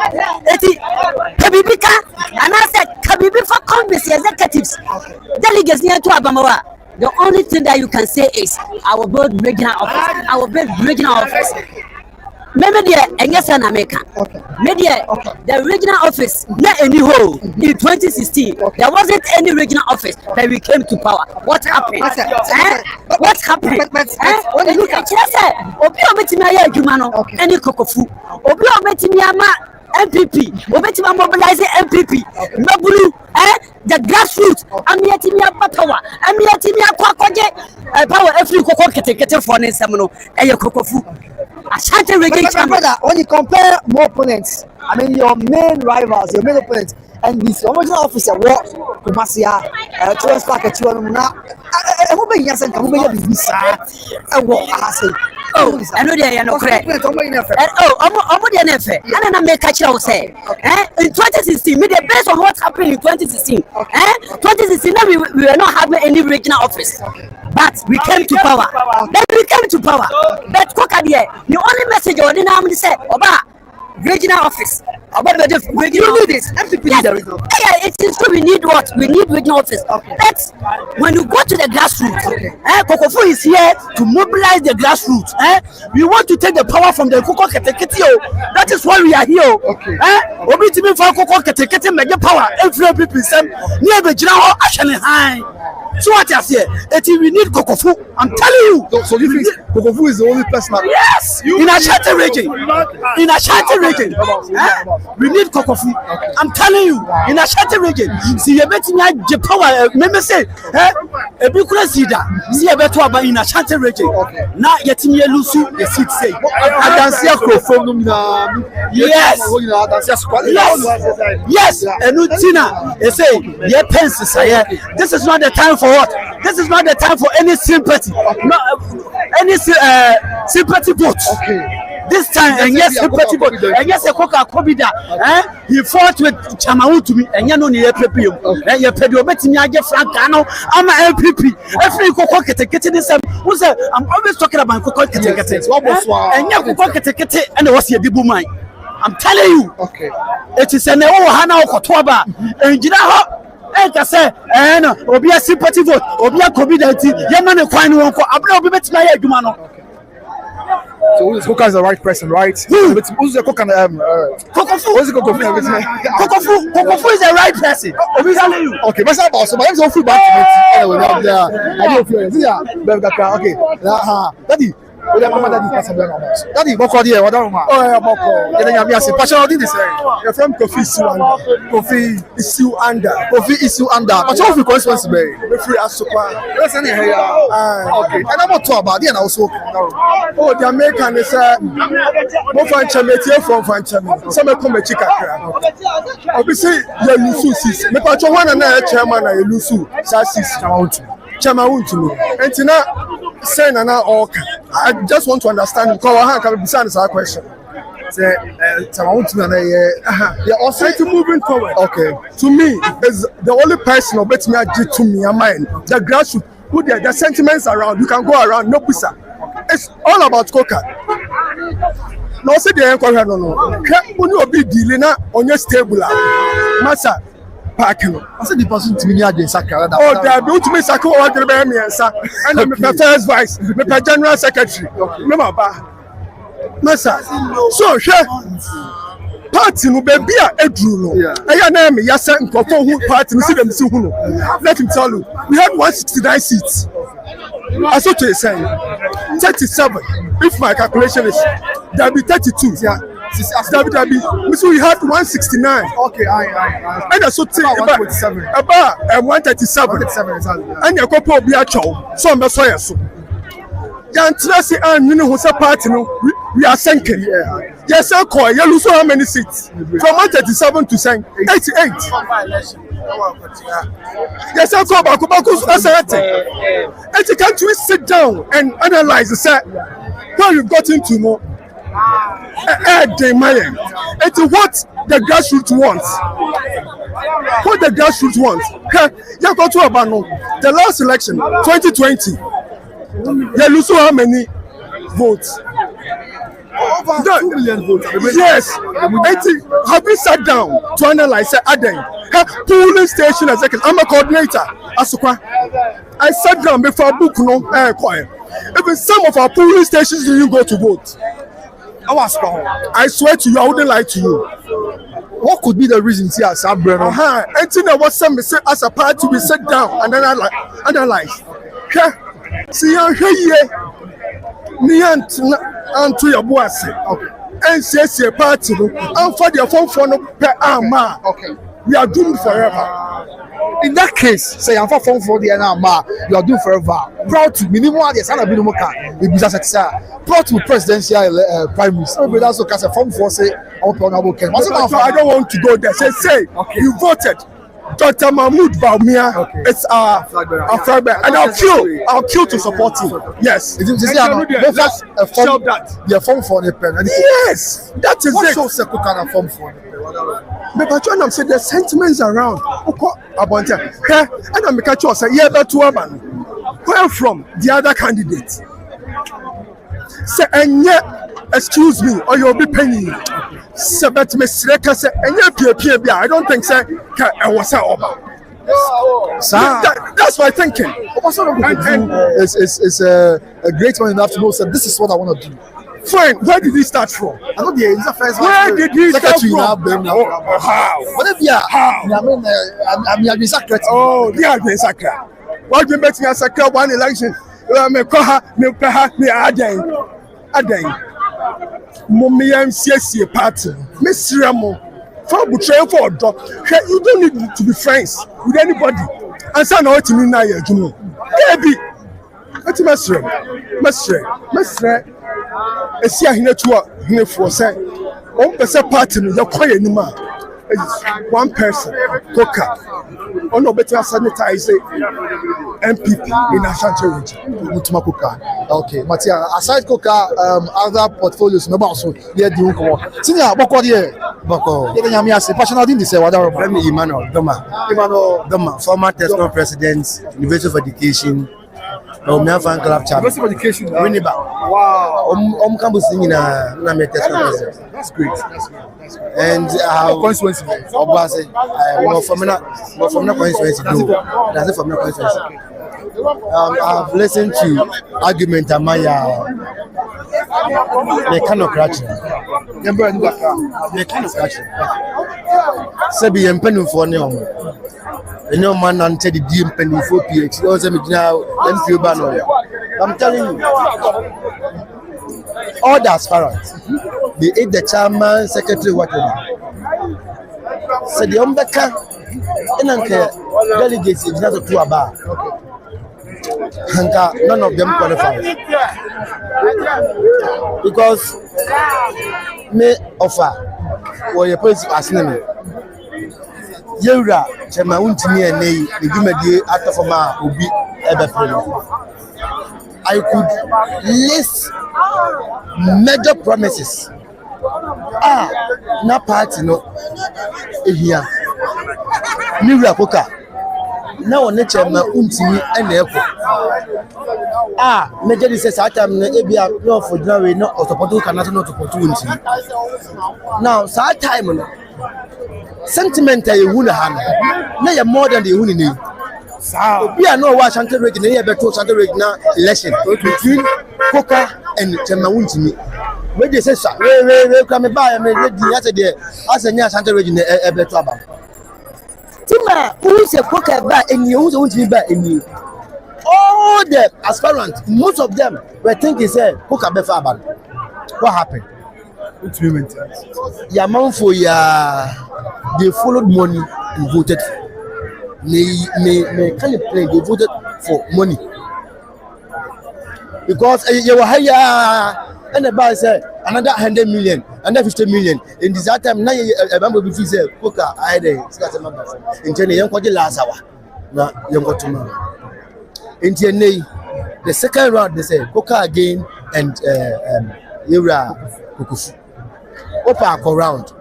Kabibika and I said Kabibi for Congress executives delegates near to Abamawa. The only thing that you can say is I will build regional office. I will build regional office. Maybe the regional office not any hole in 2016. There wasn't any regional office but we came to power. What happened? What happened? When you look at Obi Obetimaya Jumano, any Kokofu, Obi Obetimiyama MPP, Obetima mobilizing MPP, Nobulu, the grassroots, Amiatimia Patawa, Amiatimia Kwakoje, power every Koko Kete for Nesamano, and Kokofu. Ashanti region. Brother, when you compare more opponents, I mean your main rivals, your main opponents, and this original officer, what Kumasi, Tourist Park at Chuanuna, and what may yes and come over this and what I say. Oh, I know they are not correct. Oh, I'm and I make catch out say. In 2016, the based on what happened in 2016. 2016, we were not having any regional office. But we came to power. Then we came to power. But Koka the only message or the name said, Oba, regional office. About the regional. You need this. MPP need the regional. Yeah, it is true. We need what? We need regional office. Okay. That's when you go to the grassroots. Okay. Kokofu is here to mobilize the grassroots. We want to take the power from the Koko Keteketi. That is why we are here. Okay. Obi timi for Koko Keteketi make power. Every people say near the general Ashanti high. So what you say? We need Kokofu. I'm telling you. So you think Kokofu is the only person? Yes. In Ashanti region. In Ashanti region. We need Kokofu. Okay. I'm telling you. In Ashanti region. See you better the power. Remember say, a big sida. See you better about in Ashanti region. Now yet in Yelusu, the seat say. I can see a Kokofu. Yes. Yes. And Utina, they say, yeah, penses. This is not the time for what? This is not the time for any sympathy. No, any sympathy votes. Okay. This time, and yes, sympathy vote. And yes, a coca cobida. He fought with Chamau to me, and you know, you pay you. And you pay your betting, I get Francano. I'm a LPP. Every cocoa getting this. I'm always talking about cocoa getting. And you cocoa getting, and it was your dibu mine. I'm telling you. Okay. It is an Ohana Kotoba. And you know. I say, no, obi a sympathy vote, obi a COVID-19. Yemen kwani wonko. Abra obi betima ye adwuma no. So Koka is the right person, right? Who's the Koka? Kokofu. Who's the Kokofu? Kokofu is the right person. Obi telling you. Okay, but about so my name is Ofu Bantimenti. I don't feel it. Yeah, okay. Daddy. Daddy, Boko there, what am I? Oh, yeah, Boko. Then you have passion. Did this? Your friend Kofi Isu under. Kofi Isu under. But what if you consequence be? Free as super. Let's say here. Okay. And I'm not talking about it. Also. Oh, the American is no fan champion from fan champion. Some come a chicken. Obviously, you lose six. Me patch one and a chairman and you lose six. Chairman to me. And now. Say Nana Orca. I just want to understand because I can be answer that question. Say, they're also moving forward. Okay. To me, is the only person who bet me to me and mine. The grassroots, who the sentiments around. You can go around, no pizza. It's all about Coca. No, say the encourage no. When you be dealing on your stable, Massa. I said the person to me near the Sakara. Oh, they are going to me Sakura what the baby and the first vice, the general secretary. Remember, Massa. So, party no baby a Edruno. I name Yasan Koto who party no see them see who. Let him tell you, we had 169 seats. As what you say, 37. If my calculation is, there'll be 32. Yeah. So we had 169. Okay, and I so about 127. About 137. And you go for be a chow. So I'm so yes. Yantrasi and you know who's a party. We are sinking. Yes, I call you lose how many seats from 137 to 88. Yes, I call Bakubaku's Asante. And you can't we sit down and analyze the set how you got into more. It's what the grassroots wants. What the grassroots wants. You go to Abano. The last election, 2020, they lose how many votes? Over 2 million votes. Yes. Have we sat down to analyze Aden? Polling station executive. I'm a coordinator. Asukwa. I sat down before book no quiet. Even some of our polling stations didn't go to vote. I swear to you, I wouldn't lie to you. What could be the reasons here, Sam Brennan? Anything that was some say as a party, we sit down and analyze. See, I'm here. Me and to your boss. And say, party, and for the phone for no per arm. Okay. We are doomed forever. In that case, say I'm for phone for the NMA, you are doomed forever. Proud to minimum the son of Binumoka, it was a proud to presidential prime minister. But also, because a phone for say, I don't want to go there. Say, you voted. Dr. Mahmoud Baumia, it's our flag, and I'll kill to support him. Yes. The form for the pen. Yes, that is it. What shows kind of form for the pen? But I'm saying the sentiments around. And I'm making sure say, yeah, but to Urban. Where from the other candidates? Say, and yet, excuse me, or you'll be paying. Sabbat Mr. and your I don't think so. I was over. That's my thinking. What sort of is a great one enough to know that this is what I want to do. Fine, where did he start from? I know the first. Where did he start from? How? Whatever you are. How? I mean, sacred. Oh, yeah, the sacred. What do you make me a sacred one election? Me koha, me peha, me aden. Mommy MCSC party. Miss Ramo. For betrayal for dog. You don't need to be friends with anybody. And so now to me now you know. Baby. What's Mestre? Esi ahine tuwa hine for say. One person party no yakwa anima. One person coca. Ono better sanitize MPP in Ashanti region. Mutuma Coca. Okay, Matia. Aside Coca, other portfolios. No also. Yeah, do come on. Senior, bako there. Bako. Yeah, nyami ase. Passional din this. What are? Let me Emmanuel Doma, former Tesco president, University of Education. My fan club chapter. University of Education. Winneba. Wow. Campus in na me Tesco president. That's great. And constituency. Obase. From na constituency. That's it from na constituency. I've listened to argument amaya mechanocracy. Sebi yempenu for ne omo. Enyo man ante the DM pen for PhD. Also me now MP ban. I'm telling you, all the aspirants, they ate the chairman, secretary, whatever. So the umbeka enanke delegates is not to aba. None of them qualify because me offer or your policy as name. Yura, Chema Untini and Nay, the Dumadi after for ma will be ever. I could list major promises. Na party no here. Mira Coca. Now on nature ma Untini and Echo. Major says I am no for January, not or support cannot not to opportunity. Now, sad time. Sentiment a wuna hana. Na ya more than the wuni ni. We are no Ashanti region. Na ya beto Ashanti region na election between Coca and Chemawuntini. When they say so, we come by me ready yesterday. As a Ashanti region e beto aba. Tima who say Coca ba eni who say Wuntini ba eni. All the aspirants, most of them were thinking say Coca be fa aba. What happened? Yaman for they followed money and voted. They kind of play. They voted for money because you were higher. And the bar said another 100 million, another 50 million. In this time, now I remember before said, "Coca, I had a certain number." In China, young got the last hour. Now young got tomorrow. In China, the second round they said Coca again and Yura Kukufu. Opa go round.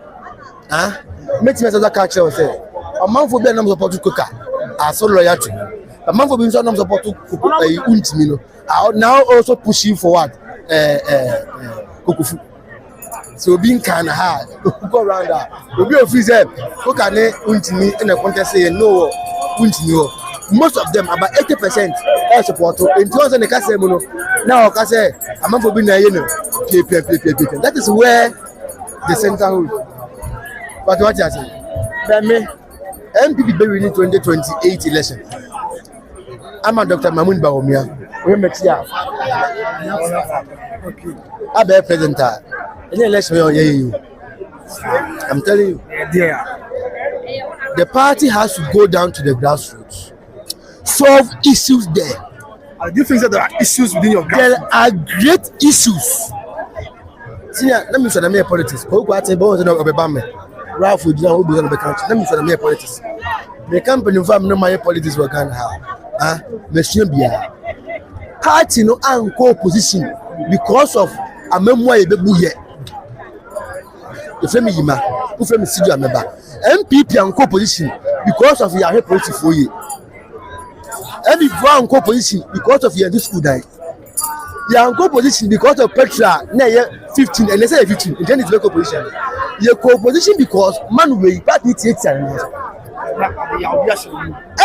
Make me another culture say. A man for being number support to Coca. I so loyal to. A man for being some number support to Untimi. Now also pushing forward. Kukufu. So being kind of hard. Go around that. We be official. Coca ne Untimi in a contest say no Untimi. Most of them about 80% are support. In 2000 now I say a man for being play. That is where the center hold. But what you say? That me MPP be winning 2028 election. I'm a Dr. Mamun Baumia. We make here. Okay. I be president. Any election you. I'm telling you. The party has to go down to the grassroots. Solve issues there. Do you think that there are issues within your grassroots? There are great issues. See, let me show them politics. Who got a bones and Obama? Ralph would know who be on the country. Let me show them politics. The company farm no my politics we can have. Machine Bia. Party no anchor position because of a memoir bebu here. The family Yima, who family Siju Ameba. MPP anchor position because of your politics for you. Every anchor position because of your school die. you go position because of petrol na 15 and they say 15 and then it's make opposition you go position because man wey party take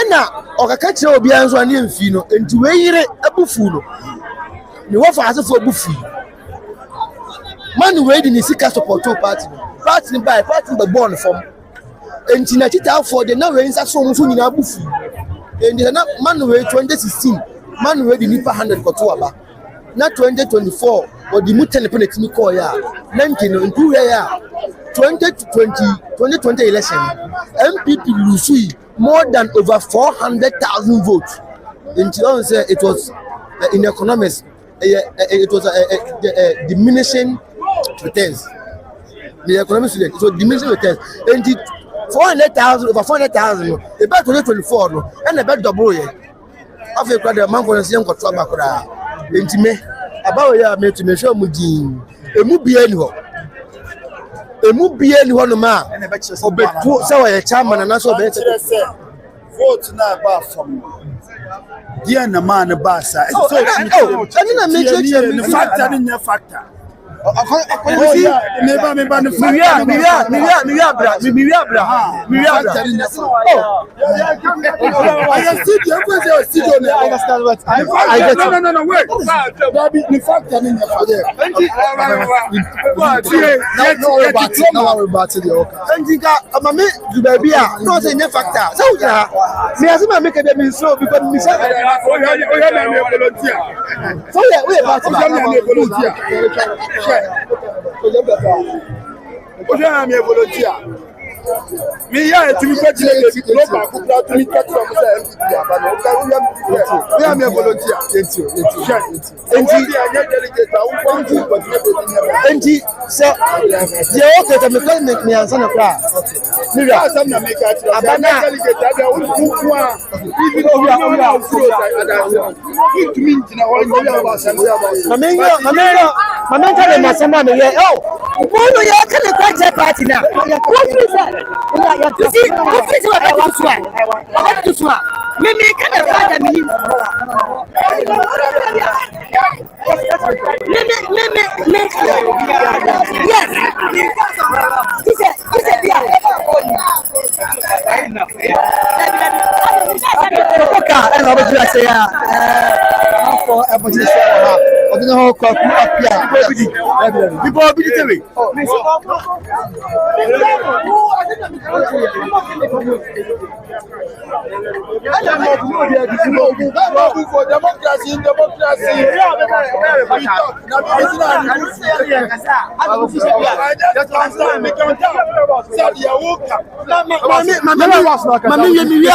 na okaka kire obi anso ane mfi no enti we yire abufu no ni wo fa asefo abufu man wey di sika support party by born from enti na tita for the na we nsa so mu so nyina abufu enti na man wey 2016 man wey di nipa 100 koto aba na 2024 or the mutene penetimi call ya nankino into ya 2020 election MPP lose more than over 400,000 votes. Until say it was in economics it was a diminishing returns. The economic student it was diminishing returns. And 400,000 over 400,000 about 2024 no and about double here. After the man for the same control back intime about ya me to me show mudin emu bia ni ho no ma obetu say we chairman na so be vote na ba from dia na man ba sa so na make sure factor I volunteer. Me ya etimi kwetile le global kupla to me catch from say we am a volunteer. Enti so ye okay to me answer na pra me ya some na make catch abana delegate ada unku a even we are it means na all Mamenga le masema me ye Bono ya kale kwa party na. What is that? You see, what is what I want to say? I want to say. Me kana father me. Me. Yes. He said yeah. Okay, and I was say for opposition. Ọdún náà kọ kú apia bíbọ bíbí tẹ̀wé. Mami yẹ mi rí a.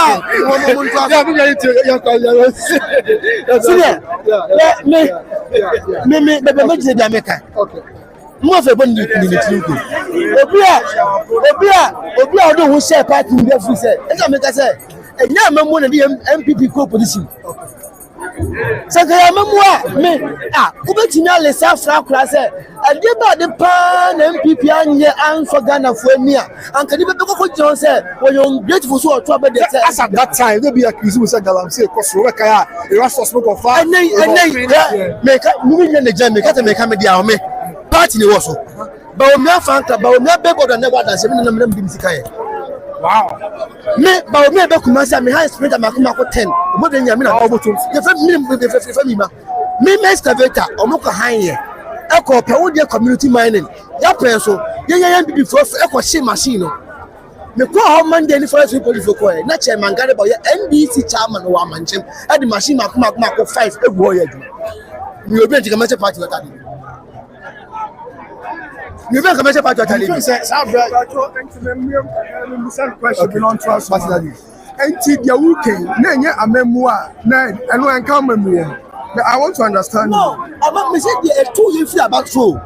Me bebe je di America. Okay. Mo fe bon ni tinko. Obi a do hu share party ndi afu say. E ka me ka say, enya amamu na di MPP co position. Saka ya amamu a me ubetimi ale sa fra kura say, ade ba de pa na MPP anye anso Ghana fu ani a. Anka ni bebe kokko jon say, we you grateful so to be dey say. As at that time, no be accuse me say galam say kosoro we kaya e was smoke of fire. And me ka mu nya ne jam me ka te me ka me dia o me. Party ni wo so. Ba o me afanka ba o me bebo da ne wada se me na me bi misika ye. Wow. Me ba o me be Kumasi me high sprint makuma ko 10. Mo de nya me na obotum. Ye fa mi ma. Me excavator o mo ko han ye. E ko pe wo de community mining. Ya pe so ye MPP for e ko she machine no. Me ko how Monday ni forest police ko e na chairman gare ba ye NDC chairman wa manchem. E di machine makuma ko 5 egu o ye adu. Me obi anti commercial party wata di. You don't commercial party wata di. Question belong to us personally. Enti dia weekend na enye amemu a na eno enka amemu. I want to understand. No, about me say there are 2 years about so.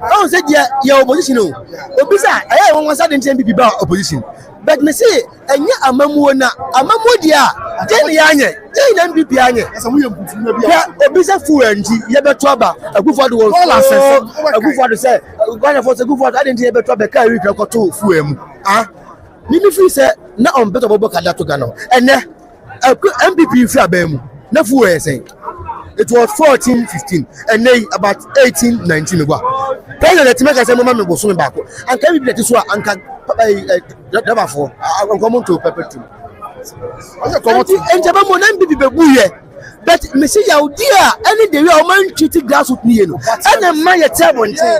I don't say your opposition. Obisa, I want to say MPP about opposition. But me say enye amamu na amamu dia. Then yanye, then MPP yanye. Obisa fu enji ye beto aba. Agufo do all access. Agufo do say, Ghana for Agufo I didn't hear beto aba ka wi ko to fu emu. Ah. Ni fi say na on beto bobo kada to Ghana. Ene MPP fi aba emu. Na fu e say. it was 14-15 and now about 18-19 president make say mama me go so me back and can be let so anka never for I'm coming to perpetuate and jaba mo na be buye but me say ya dia any day o man treat grassroots ni no and man ya tell one thing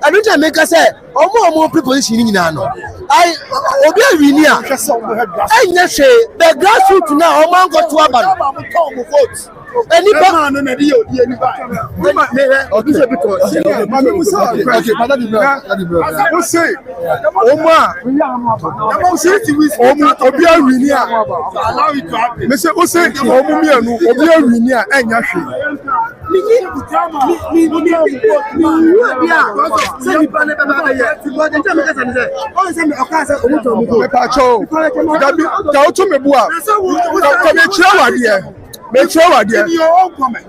I don't make us say more preposition in no I obi awini a enya hwe the grassroots na o man go to aba no any man no na dey odi any buy okay we say Oma obi awini a allow it to happen me say we say omo mienu obi awini a enya hwe say ni pa na baba ye because dem make sense say o say me okasa omo to me pa cho da o to me bu a ko me kire wa de make sure what in your own comment.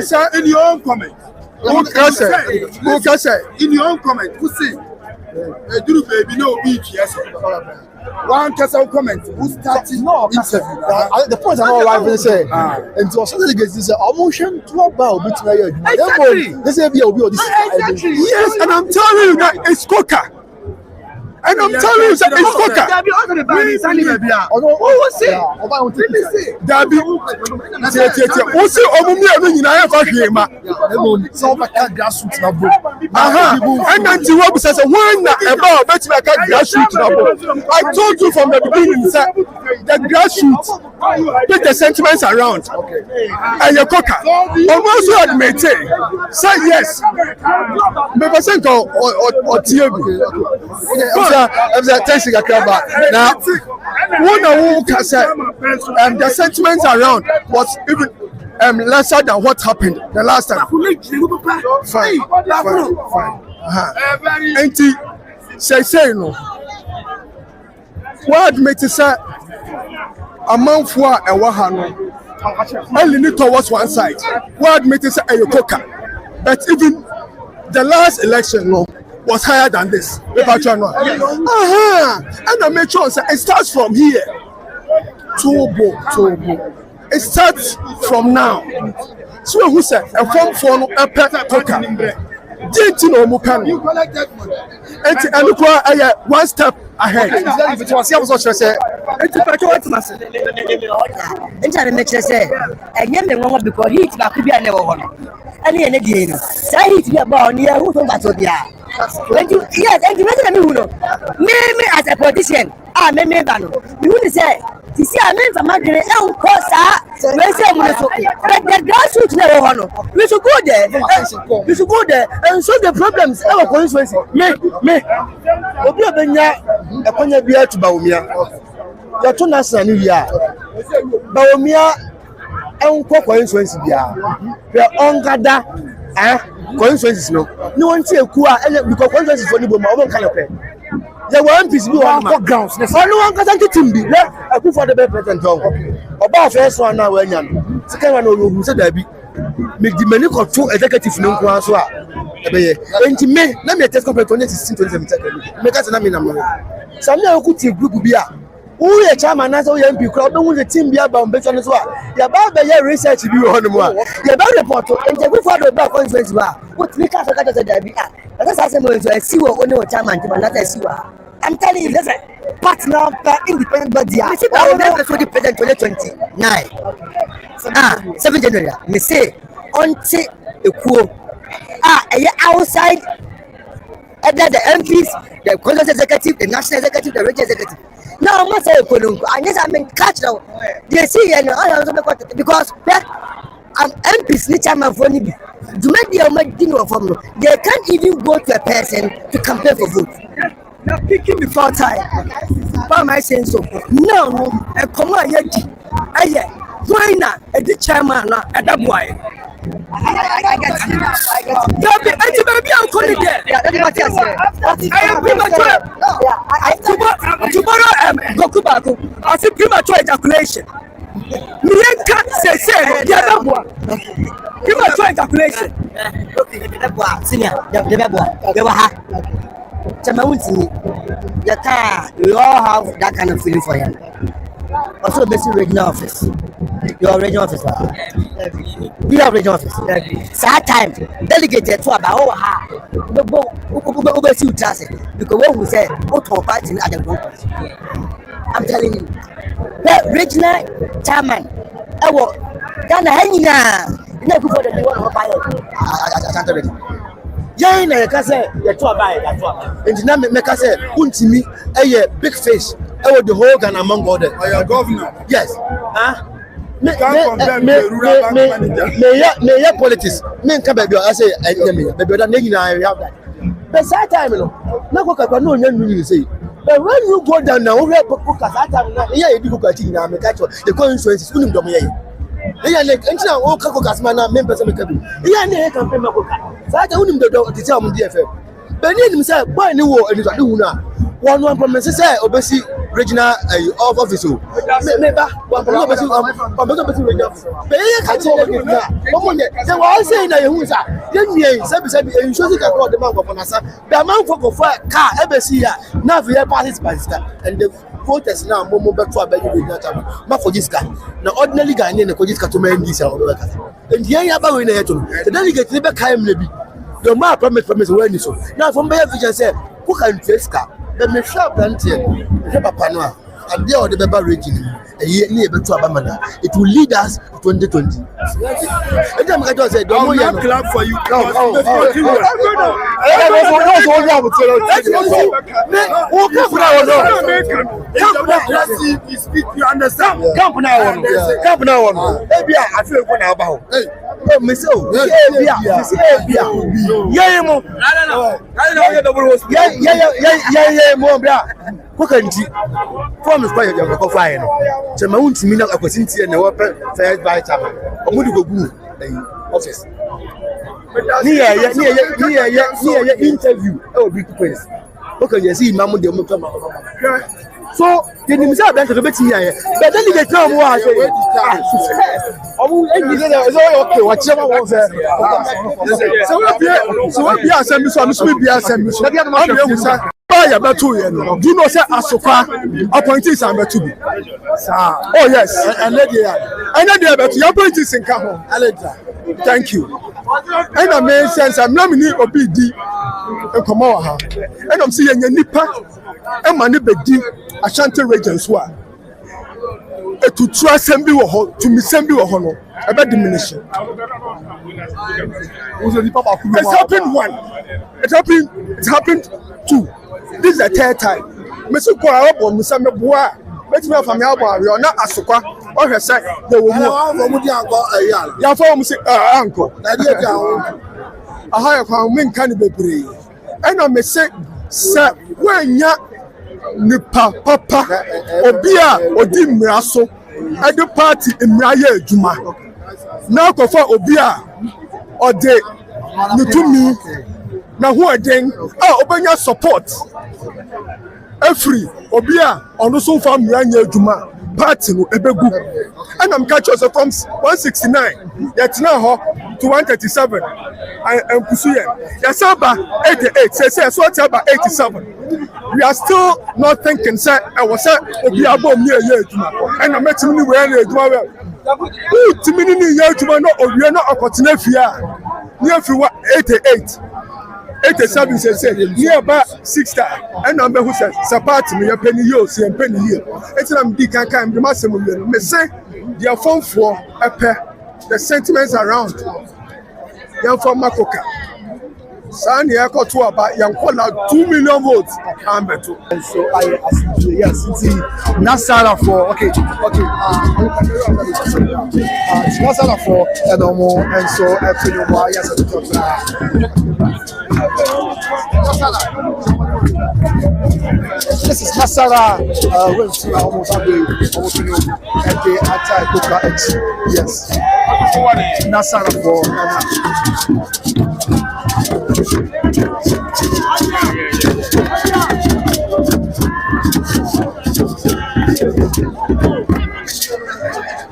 Sir, in your own comment. Who can say? In your own comment. Who say? Do baby no beach yes. One person comment. Who started? No, the point I'm all right say. And to also get this emotion to about between you. Exactly. This will be this. Yes, and I'm telling you that it's coca. And I'm telling you, it's coca. I told you from the beginning, sir, the grassroots put the sentiments around. And your coca. Almost you admit it. Say yes. Maybe say go or TB. Thanks, now, one can say the sentiments around was even lesser than what happened the last time. Fine. And say no. What makes it say a month for a wahano? Only need towards one side. What makes it say a coca? But even the last election, no. Was higher than this. And I make sure it starts from here. Turbo. It starts from now. So who said a form for a pet coca? Didn't you know Mukan? You collect that money. And one step ahead. It was also say. It's a make say. And you because he could be a never one. And again, say it be about near who don't that. Yes, and you know, me as a politician, me you will say, you see, I mean, from my but the grassroots never honor. We should go there. We should go there and solve the problems. Our constituency. Me. Obi a konya bia to Baumia. Ya to national new year. Baumia enko constituency bia. We ongada constituencies no one see a kuwa because constituencies for Nibo ma o kan pe there were MPs be on grounds no one can team be na aku for the president oba first one na we nya no second one no say da bi me di mani control executive no nko aso a ebe ye enti me na me test compare 2016-2017 me ka say na me na mo some na ku ti group bi a who ye chairman na so ye MP crowd don the team bi aba mbetwa so a ya ba be ye research bi ho no mo a ya ba report enti ku for the back conference ba what me ka say that bi a that's say mo so see wo only chairman ti na see wa I'm telling you that's a partner independent body I see that we for the president 2029 7 January me say until ekuo outside either the MPs the congress executive the national executive the regional executive. Now I'm not saying I guess I mean catch now. They see and because MPs need chairman for Nibi. Do make the from they can't even go to a person to campaign for vote. Now picking before time. Why am I saying so? No, a command yet. Why not at the chairman at that boy? I get it. Baby, I'm calling there. I am premature. Tomorrow, Gokubaku. I see premature ejaculation. Say, premature ejaculation. We all have that kind of feeling for him. Also, basic regional office. Your regional officer. You have regional office. That time, delegated to about over two classes because when we say auto party at the group, I'm telling you, the regional chairman, I will Ghana hanging now. Never for the one of my Asante. Yeah, I can say the two about that one. And now make us say, Untimi, a big fish. I want the whole Ghana among others. Are you a governor? Yes. May politics. Men come back. I say, baby, I have that. But that time, no say. But when you go down now, we have that time. Yeah, you do catching now. Me catch the constituencies. Unim domiye. Yeah, like entina o kako kasmana members me kabi. Yeah, ne campaign makoka. That unim do the tell me DFM. But ni say boy ni wo eni so de hu na. One promise say obesi regional office o. Me ba one promise obesi regional. Be ye ka ti o na. Omo ye say wa say na ye hu sa. Ye nwie sabi insurance ka ko de man ko na sa. Be man for car ebesi ya. Na fi pass and the voters now momo beto abegi regional chairman. Ma for this guy. Na ordinary Ghanaian ko this ka to men this ya o be ka. And ye ya ba we na ye to. The delegate be kai me bi. The man promise when you so. Now from be vision say who can face car. The Michelle Plantier, Papa Noir, and the other Baba region, a year near to Abamana. It will lead us to 2020. And then I say, don't clap for you. You understand? Camp now. Maybe I feel going about. Oh, Miss O, who can see? Promise by your fire. So, my own to me, I was in here and the weapon fair by time. I would go good office. Near interview. Oh, big place. Okay, you see, Mamma, the Mukama. So, the himself went to the bit here, but then they come was okay, whatever was there. So, what be assembly, so I'm supposed to be assembly. Do you know, say Asoka appointees are better to be? Oh, yes, and lady, but your appointees in Kaho. Thank you. And I may sense I'm nominee of BD and Kamoha, and I'm seeing a nipper and my neighbor Ashanti regions were to trust and be to miss and be a honor about diminishing. It's happened one, it happened two. This is the third time. Mr. Kora or Mr. Bois, but you from Yaba, you are not Asuka or her side. They will uncle. A higher man can be brave. And I may say, sir, when ya nipa papa Obia or Dim Rasso at the party in Raya Juma. Now, for Obia or de Nutumi. Now who are then? Open your support. Every Obia on the sofa Muranya Juma party no ebegu. And I'm catching us from 169 yet now to 137. I am Kusuya. Yasaba 88. Say so about 87. We are still not thinking, sir. I was said Obia bomb near Juma. And I met him anywhere Juma. Who to me near Juma no Obia no opportunity near 88. 87 says nearby 60 and number who says support me a penny years and penny here. It's a big kind the maximum. May say they are formed for a pair the sentiments around. They are from Makoka. San Yako to about young call out 2 million votes. And so I yes, it's Nasara for okay. It's Nasara for Edomo and so everyone yes. This is Masara almost and they attack yes. Nasara for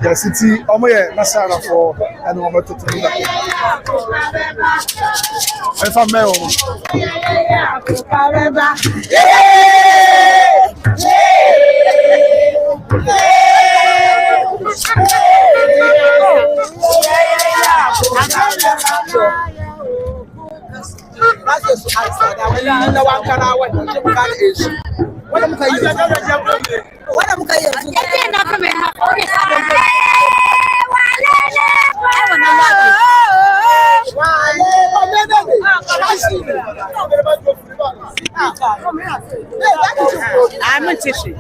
the city Omoye Nasara for and Omo to if I'm male. so answer that when you know one can I want to can issue. What am I saying? What am I saying? I'm a tissue.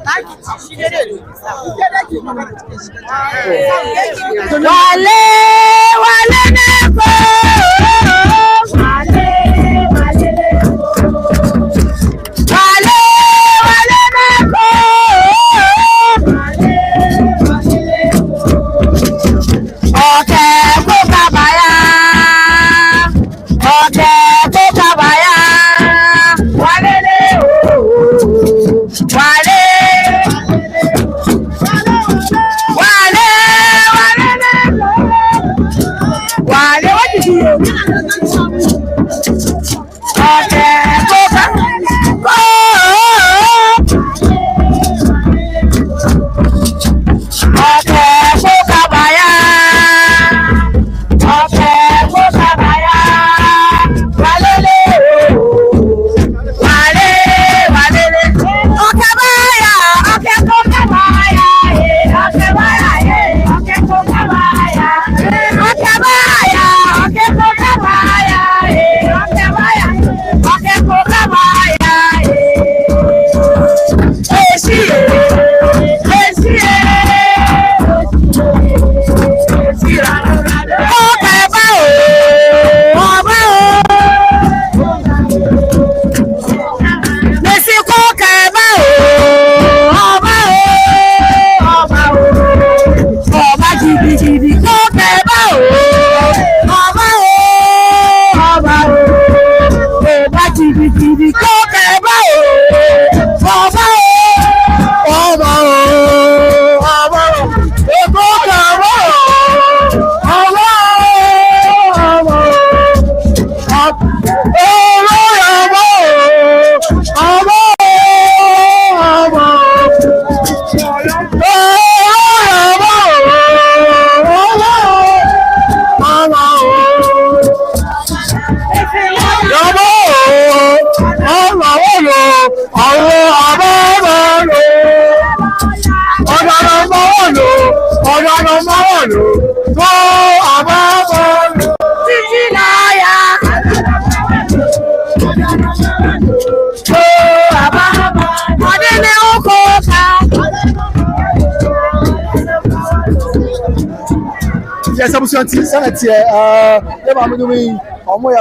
Yes, I'm Ashanti. Senate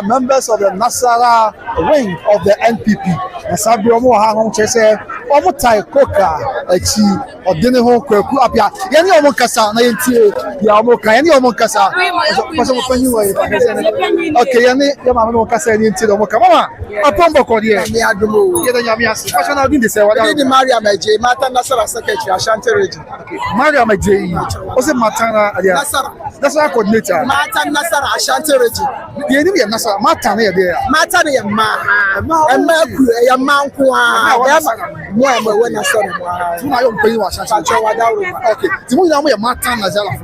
members of the Nasara wing of the NPP. And Sabi Omo Hang Chese, Omo Tai Koka, Echi, or Diniho Kweku Apia. Any Omo Kasa, Nainti, Yamoka, any Omo Kasa. Okay, any Yamano Kasa into the Mokama. A Pombo Kodia, Yamias, Fashion in the Sewa, Maria Maji, Mata Nasara Secretary, Ashanti region. Maria Maji, was it Matana? That's our coordinator. Mata Nasara Ashanti region. The enemy of Nasara, Matana there. Matana, and Mankua, when I saw my own pay was okay.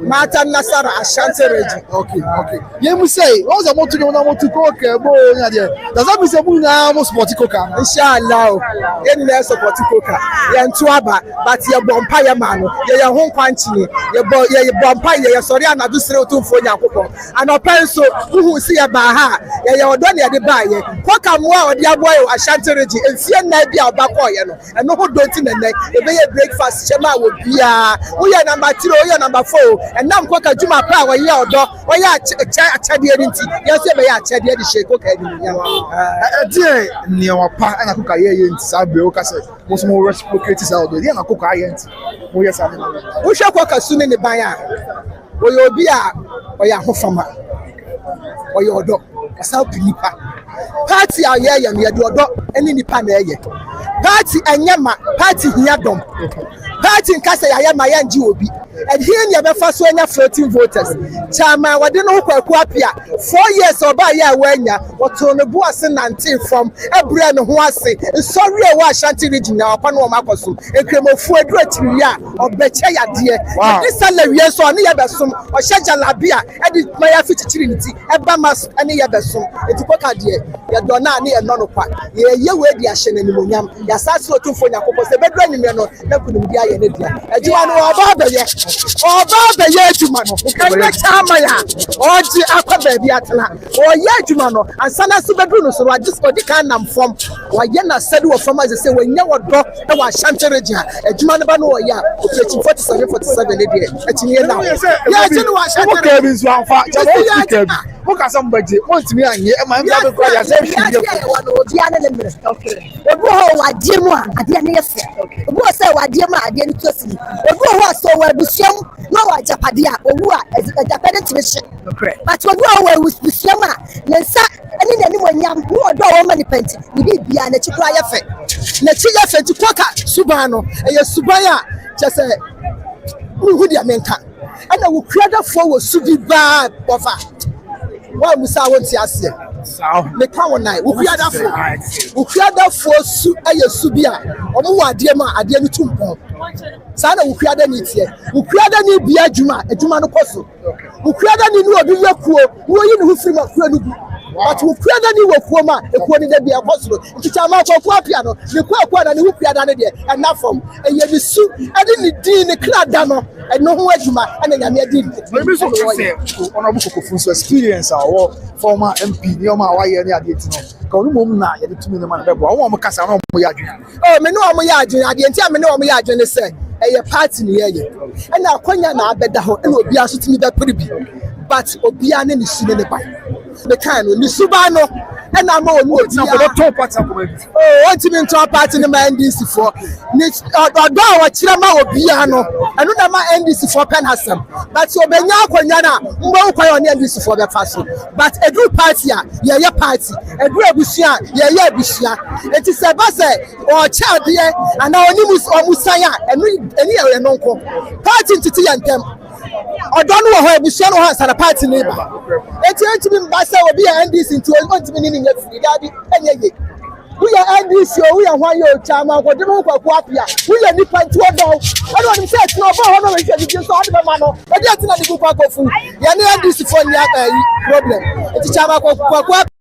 Mata Nasara Ashanti region. Okay. You will say, what's the motor you want to cook? Does that mean we now almost Porticoca? Inshallah, any less of Porticoca. Yantuaba, but your Bompire man, your home country, your Bompire, your Soriana, do zero to for Yapo, and a pencil who see a Baha, your Donia de Baye, Quacamwa, dear boy, Ashanti region, and see a night be our Bacoyan, and no one don't in the neck, the way a breakfast, Shema would be we are number 2, we are number 4, and now Quaka Juma Power, your dog, or ya Chadianity, yes, you may have Chadian shake, okay. Dear Niawapa and a Cookay in Sabio Castle, most more reciprocators out there, and a Cookayant. We are Sam. We shall walk as soon in the Baya, or your beer, or your Hofama, or your dog, a South Pinipa. Party are here, and your dog, and in the Panaya. Party and Yama, party Yadom. party in Casa Yamaya and GOB. And here you have a first floating voters. Chama, what didn't know 4 years or by ya when ya, what on the boss and from a brand who was saying, sorry, I was Ashanti region now, Panama Cosu, a cream of food ya or Betchaya dear. This salary, so any other sum or Shaja Labia, and it may have Trinity, and Bamas, any other sum. It's a dear, ya donna near Nonopa, ye wear the Ashen and Munyam, Yasaso to for Yakopos, the bedroom, you know, that couldn't be a Nidia. And you are about the year to Mano, Kamaya, or the upper baby atana, or Yajumano, and Sana Subadruno, so I just got the kind of from Wayana said from as I say, when you were dropped, I was Ashanti region, a Jumanabano, yeah, 47, 47 a year now. Yeah, you know, Ashanti is one for look at somebody, wants me and my mother cry as if she okay. The boy, I dear one, I didn't say, the boy said, I dear man, I didn't trust me. The boy was so well, no, I Japadia, or what as a Japanese mission. But when you were with Yama, then sat and in anyone young who are no money penty, you need be an Echikaya effect. Nachiya effect to Poka, Subano, and your Subaya just a Mudia Menka. And I will create a forward Subi bad offer. Why we saw what you say? The power night. We create that for Subia, or more Diema, a dear Tumpo. Sana we create any here. We create any Bia Juma, a Juma no Posso. We create any new Bia Kuo, who you know from a friend. But we create any work woman, a quantity be a possible. It's a matter of piano, the quite and who create and not from a Yebisu, and then the dean, the clad damo, and no more Juma, and then I did. Maybe so honorable experience our former MP, Yoma, why any idea to know. Mumna, you to me the man, I want to cast on Moyaju. Oh, Menoyaju, I didn't tell me no Moyaju, and say, a party near you. And now, Konya, I bet the whole, and will be asked to me that pretty big. But Obiane is seen in the Bible. The kind of Nisubano, and I'm all what's not top parts of it. Oh, what's in top parts in the NDC for Nick Chirama Obiano, and not my NDC for Penhasam. But so Benya Konyana, no pioneer NDC for the fast. But a group party, yeah, party, a group Busia, yeah, Busia. It is a basse or child here, and our Nimus or Musaya, and we any other non party to tea and them. I don't know how Busiano has a party neighbor. It's going to be Bassa will be an NDC into a meaning of Daddy and we are NDC, we are one year Chama, what the Wapia, we are Nipan to a dog. I don't say no more, just on the man, but that's not the good part of food. You're not NDC for the problem. It's Chama,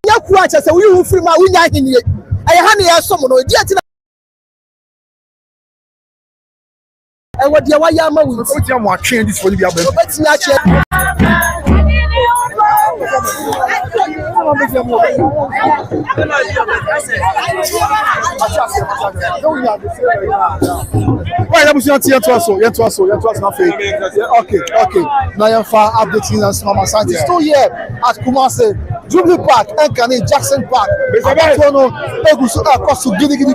Yakuach, so we will free my winner in it. I honey has someone, yet. And what the Wayama will put your more changes for the other. Let's not check. Why am I not here to us? Yet was nothing. Okay. Now you're far updating us from Ashanti. Still here at Kumasi, Jubilee Park, Enkani, Jackson Park. Abatono, Egusu, Akosu, Gidi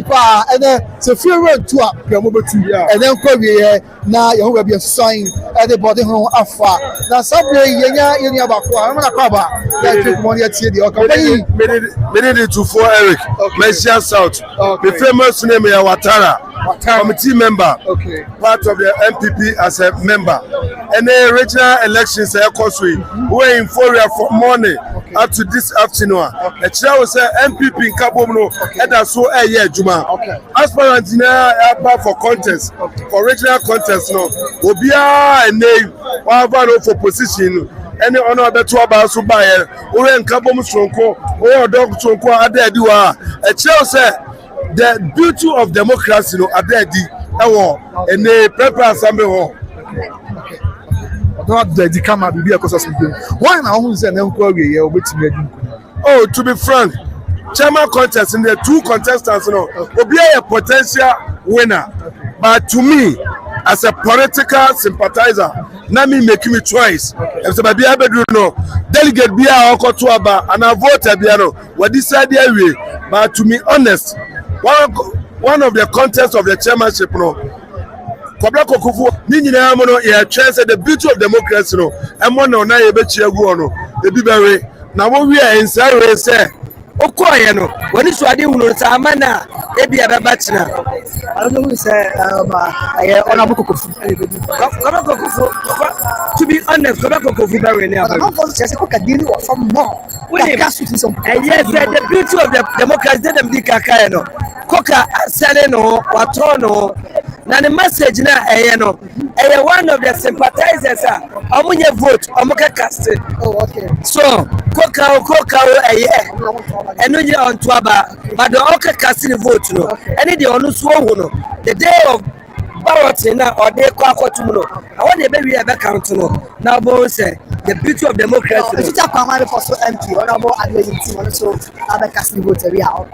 Pa, and then it's a few road to up, and then come here. Now you will be a sign at the body home afar. Now, somewhere, I'm going to cover. Minute to 4 Eric, Messiah South. The famous name is Watara, committee member, part of the MPP as a member. And the regional elections are costly. We're in Foria for morning up to this afternoon. The chair was MPP in Kabono, and that's so a year, Juma. Aspirants for contest, for regional contest, no, will be a name, for position. Any honor that to about so by or in Kabom Stronko or Dog Stronko Adediwa. A child said the beauty of democracy, no Adedi, and the paper assembly. Not the camera be because of why now who's an inquiry with me? Oh, to be frank, chairman contest in the two contestants, will be a potential winner. But to me, as a political sympathizer, Nami making me choice. If somebody able to know, delegate be a to aba and I vote a piano. What this idea way, but to be honest, one of the contests of the chairmanship, no. Kobla Kokufu, Nini Amono, a chance at the beauty of democracy, no. And one on I bet you go no. The Bibery. Now we are inside, we say, okoye no woni so ade hunu sa amana e bia beba china I don't know who say honorable Kokofu. to be honest Kokofu ba we ne aba I'm going to say Koka dealing with from more. yes the beauty of the democracy them di kaka no Koka sele no watono na the message na no one of the sympathizers omunye vote omuka cast. Oh, okay. So Koka eno ye on toaba but the oka cast the vote no any the onu so wo no the day of ballot na or dey kwakotum no I want the baby ebe count no now bo say the beauty of democracy If you talk about for MP honorable Adweyinti also abekasi vote we are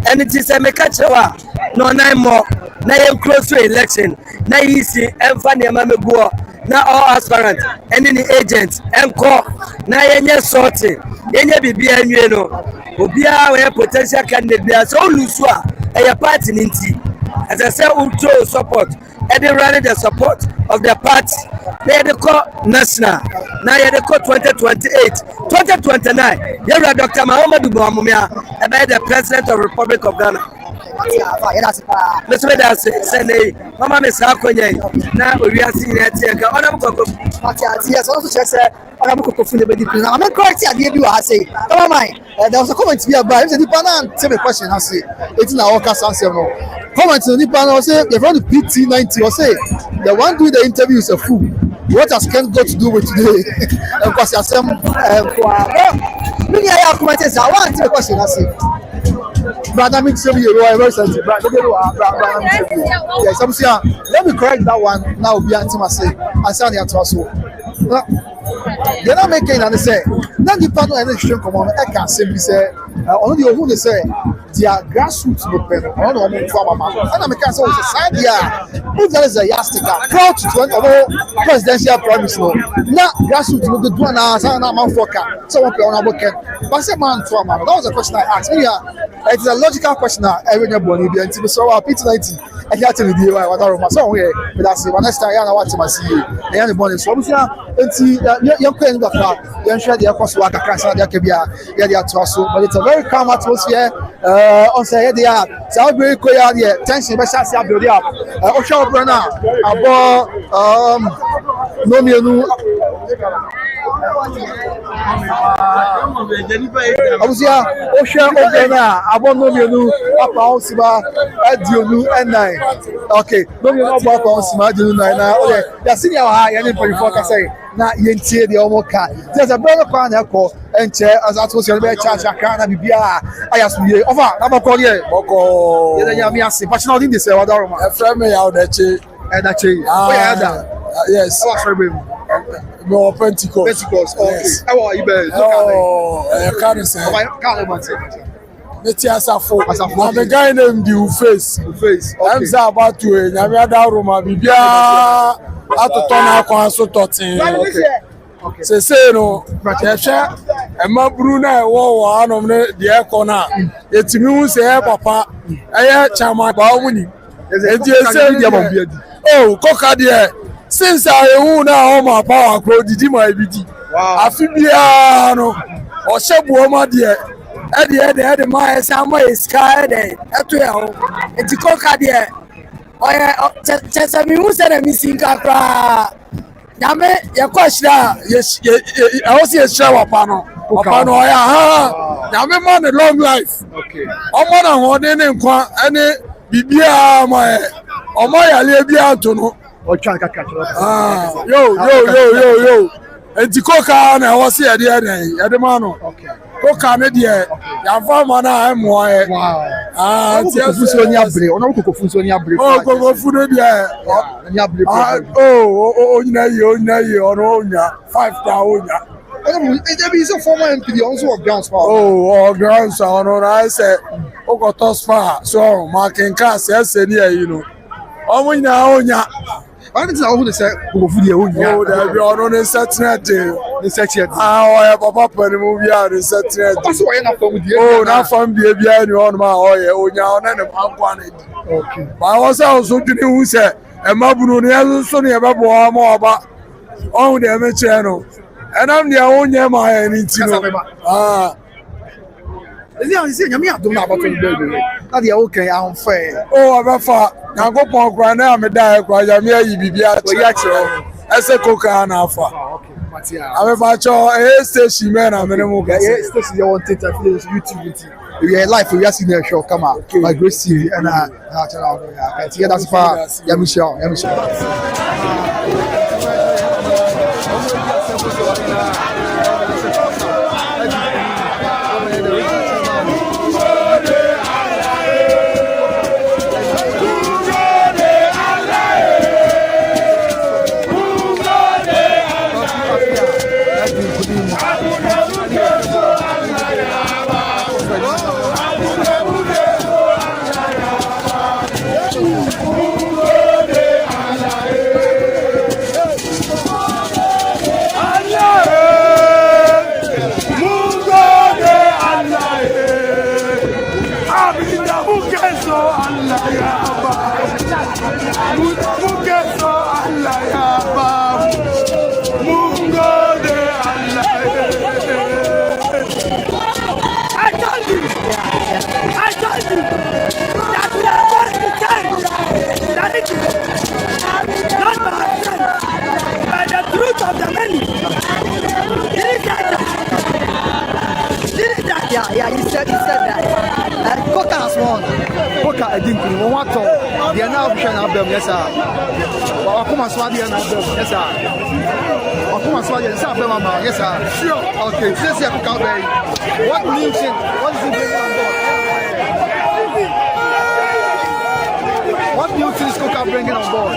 and it is a mekachewa no 9 more na yem close to election na yisi emfa ne ma meguo na all aspirant and the agent enko na yenye sorting yenye bibia anwie no obia we potential candidate bia so lose a party ninti as I say ultra support and they rally the support of the party they call national now they call 2029 here are Dr. Muhammadu Buhari about the president of Republic of Ghana. Mr. That's say mama me sa akonya na owiase ina tie ka ona mukoko yes also check say honorable Kokofu the bedi president I'm correct idea bi wa say come on there was a comment here about the panel Say the question I say. It's in our cast answer no. Comment to the panel say they run the PT90 or say the one doing the interview is a fool. What has Ken got to do with today? Because I say many are commenting I want the question I say brother me say you are very sensitive. Brother yes, I'm saying let me correct that one now be anti say I say the answer so. They're not making and say then the panel election come on I can simply say only the who they say their grassroots movement I don't know from mama and I can say it's side if there is a yastika proud to presidential promise no now grassroots no do na say na man for car so one honorable Ken but say man to mama that was a question I asked me it is a logical question everybody be until so PT90 I can't tell you why what so we but that's one next time I want to see and the bonus so we say you can go for you share the course work across the Kebia yeah but it's a very calm atmosphere on say there so very quiet there tension be shall see build up o show brother abo no me no abusia o share o brother abo no me no apa o siba adionu n9 okay no me no apa o siba adionu 9 na o ya senior ha ya ni for ka say na yentie de omoka there's a brother kwa na ko enche as atmosphere be charge aka na bibia ayasuye over na boko ye boko ye nya mi ase but now this say wadaro ma friend me ya odachi oh yeah that yes our friend no Pentecost okay how are you be can say Asafo. Now the guy named you face I'm say about to nyame adaroma bibia atoto akwa so totin say no pressure ema bru na ewo anom ne de ekona etimi hu say papa eye chama ba omuni enti say dia bombiadi oh Koka de since I hu na o ma power kro didi ma bidi afi bia no o shebu o ma de ede ma esa ma iska ede eto ya o enti Koka de oya chesa mi hu say na mi sinka kra nyame ye kwashira ye awose ye share wapano oya ha nyame man long life okay omo na ho de ne nkwa ene bibia ma omo yale bia to no o try ka catch yo enti Koka na awose ye de ma no okay Koka ne de ya fa ma na emo e ti Kokofu ni abre ona Kokofu ni abre Kokofu ne de ni abre onya ono onya 5,000 onya there is a former MP also of grounds for grounds on I say ogotos fa so marking cast yes you know onya I don't know who they say Kokofu dey onya there be ono ne setnet oya papa pani mu bia ne setnet so why na from dey na from dey bia ni ono ma onya ona ne ankwa na okay ba was also dini hu say emabunu ne yaso ne yebebo ma oba on dey me che no enam dia onya ma ya ni ti no is it me adom na abato baby na dey okay am fair oh abafa na go pon kra na me die kra ya me ayi bibia che ya che ese koka na afa okay abafa cho station me na me mu ga station you want to YouTube we are live we are seeing the show come on my great TV and that's far ya Michelle Yeah, he said that. Coca has won. Coca, I didn't know what to. They are now pushing album, yes, sir. Akuma Swadi and album, yes, sir. Akuma Swadi and album, yes, sir. Sure. Okay, this is Coca Bay. What new thing? What is it bringing on board? What new things Coca bringing on board?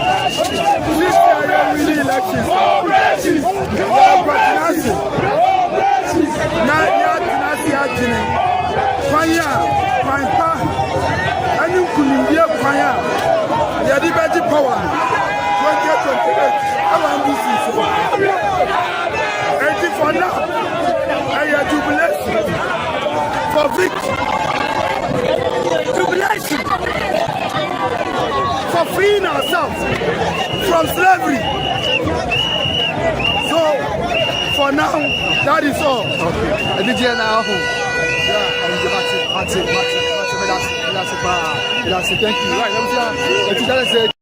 This year, really elections. Kwanya, kwanya, ani kunindia kwanya. Ya di beji power. 2028. Around this is. And for now, I jubilation for victory. Jubilation for freeing ourselves from slavery. So, for now, that is all. Okay. And did you now? That's it. Thank you. Right, let me see.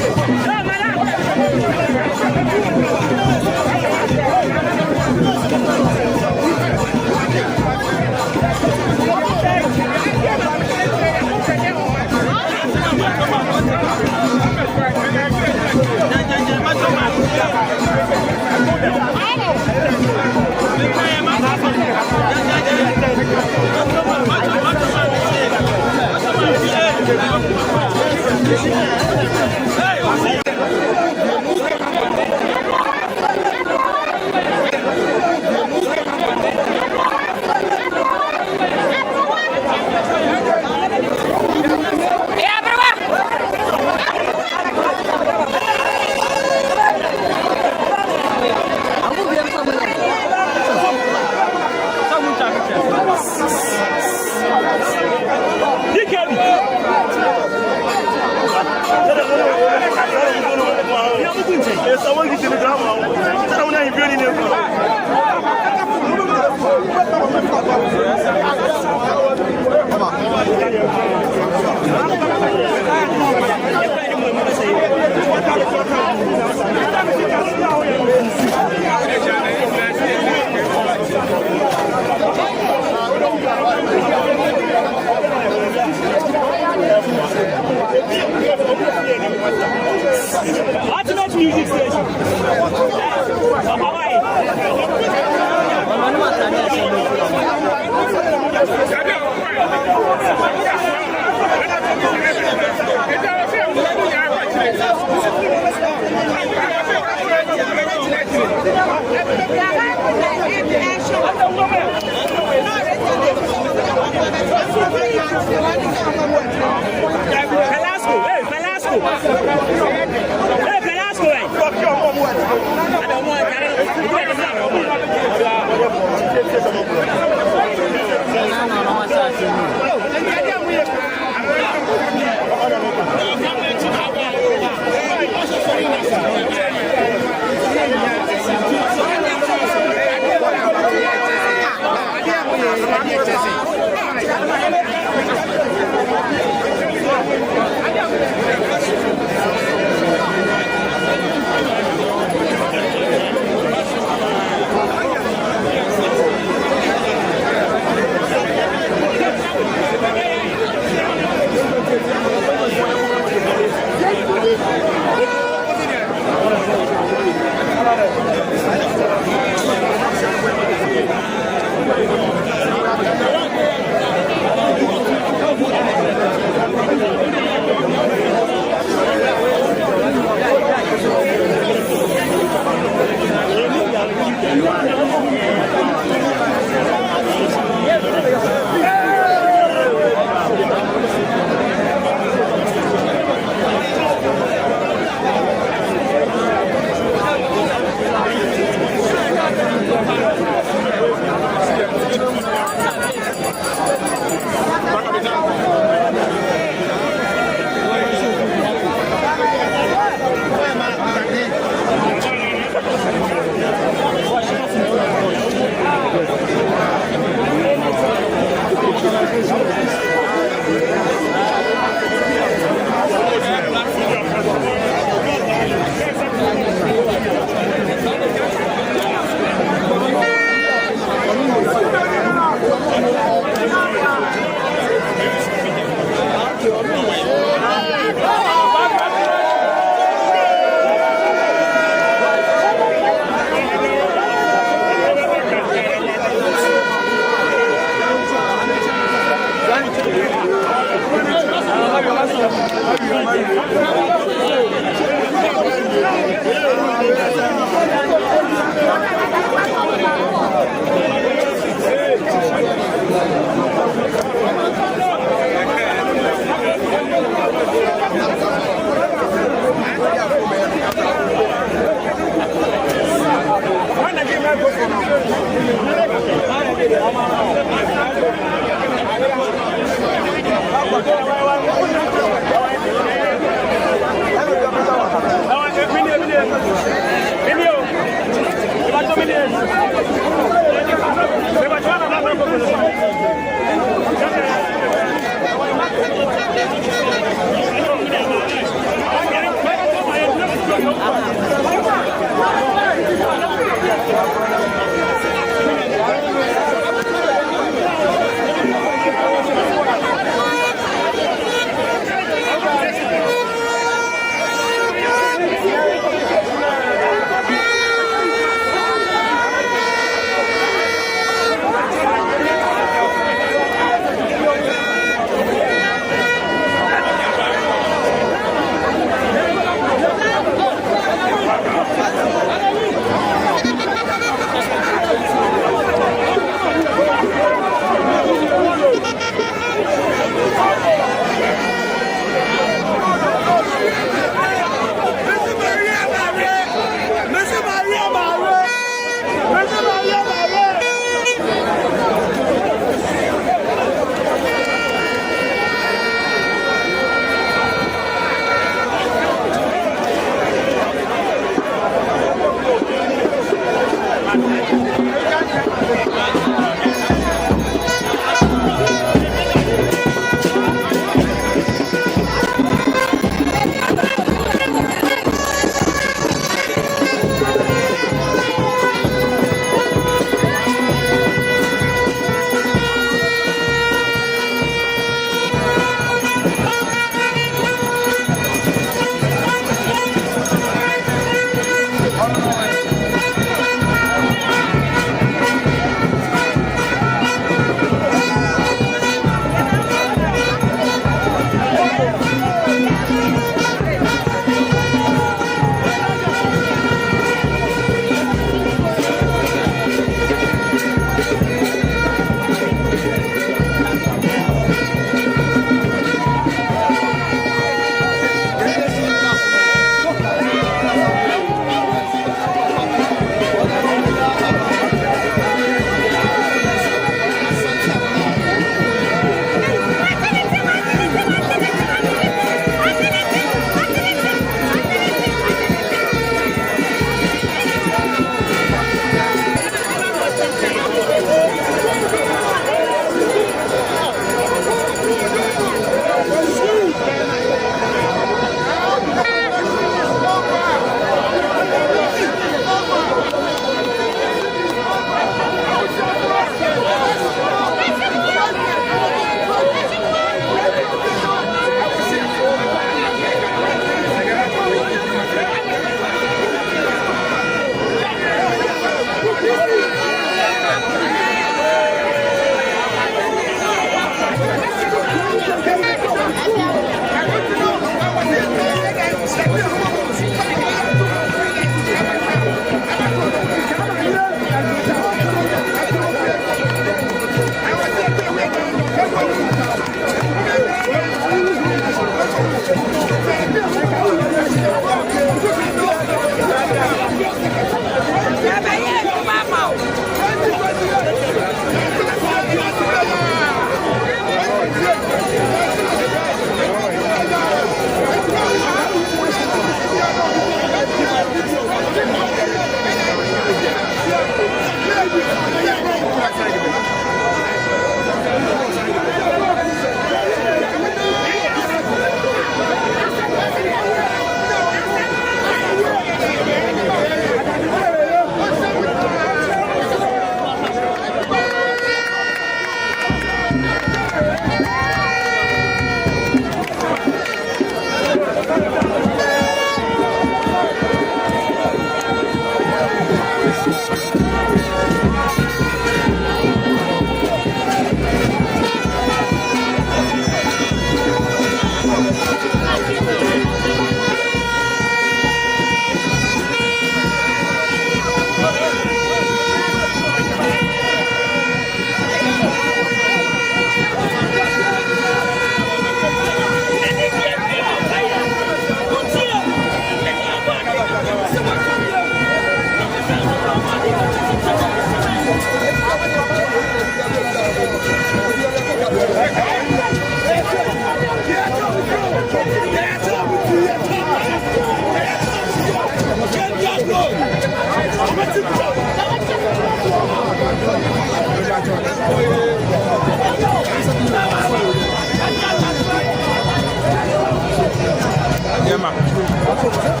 Yeah, man.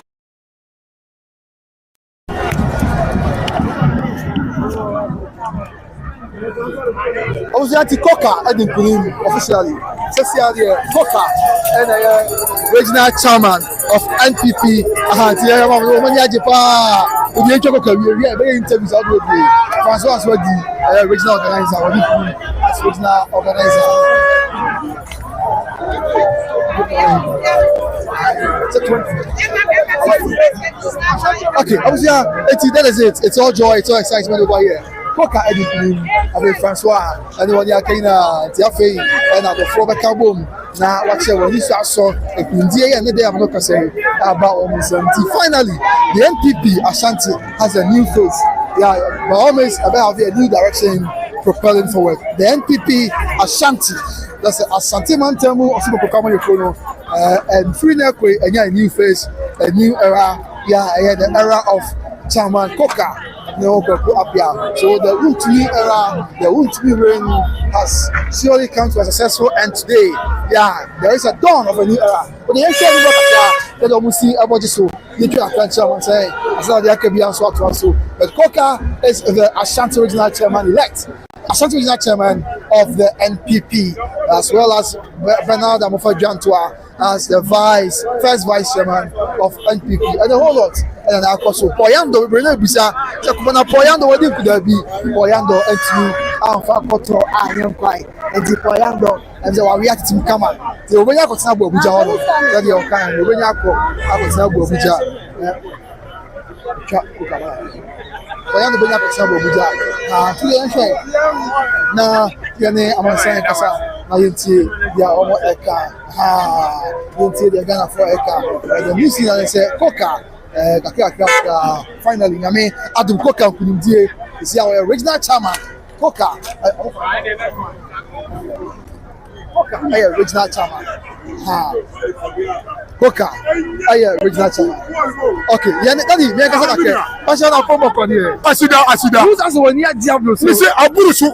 Obviously, Anti-Coca, I didn't officially. Coca, and regional chairman of NPP. Ashanti, interviews out with the Francois regional organizer, regional organizer. Okay, obviously, that is it. It's all joy, it's all excitement over here. Coca editing avec Francois, and when you are Tiafe, and the Flora Cabum. Now, what's your when you saw a India and the day I'm not saying about Ashanti. Finally, the NPP Ashanti has a new face. Yeah, by all means, about a new direction propelling forward. The NPP Ashanti, that's the Ashanti Mantemu, also Pokama Yokono, and Free Nekwe, and a new face, a new era. Yeah, the era of Chairman Coca. So the Wontumi era, the Wontumi reign has surely come to a successful end today. Yeah, there is a dawn of a new era. But the ancient that almost see about this so you can say as long as there can be answer to us. But Coca is the Ashanti regional chairman elect. Ashanti regional chairman of the NPP, as well as Bernard Amofa Jantua as the first vice chairman of NPP, and the whole lot. And then also Poyando, Brene Bisa, Sakuna Poyando, what could there be? Poyando, and to Alpha Cotro, I am quite, and the Poyando, and the react to come out. The Obenyako Snabo Buja, that you're kind, the Obenyako, I was Snabo Buja. Poyando Benyako Snabo Buja. To the end, now, Yane, I'm saying, Kasa, Nayanti, they are almost Eka, Yunti, the Ghana for Eka, and the music, and say, Coca. Finally, I mean, Adum Coca is our original chairman. Coca, original chairman. Coca, original chairman. Okay, Daddy, me can say that. Passion of Pomo Kanye. Asida. Who's as one year Diablo? Me say Aburusu.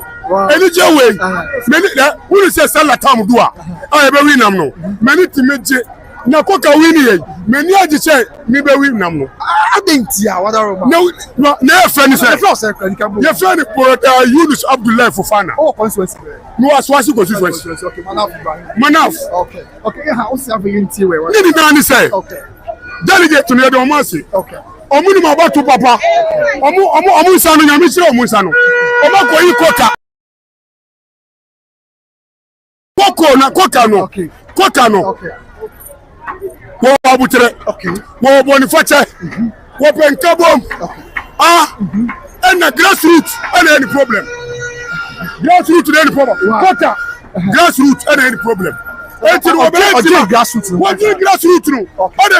Elijah way. Many who say Salatam Dua. I be win am no. Many timeje. Na Coca win many aji say me be win nam no adentia wadaro no na friend say your friend Yunus Abdullah Fofana oh constituency no aswasi constituency okay manaf okay ha o say afi nti we ni na say okay delegate to the Kumasi okay omuni ma ba to papa omu sanu nyame chire omu sanu o ma ko yi Coca no okay wo abutere wo boniface wo penkabom and the grassroots and any problem Coca grassroots and any problem enti wo be grassroots what grassroots no on the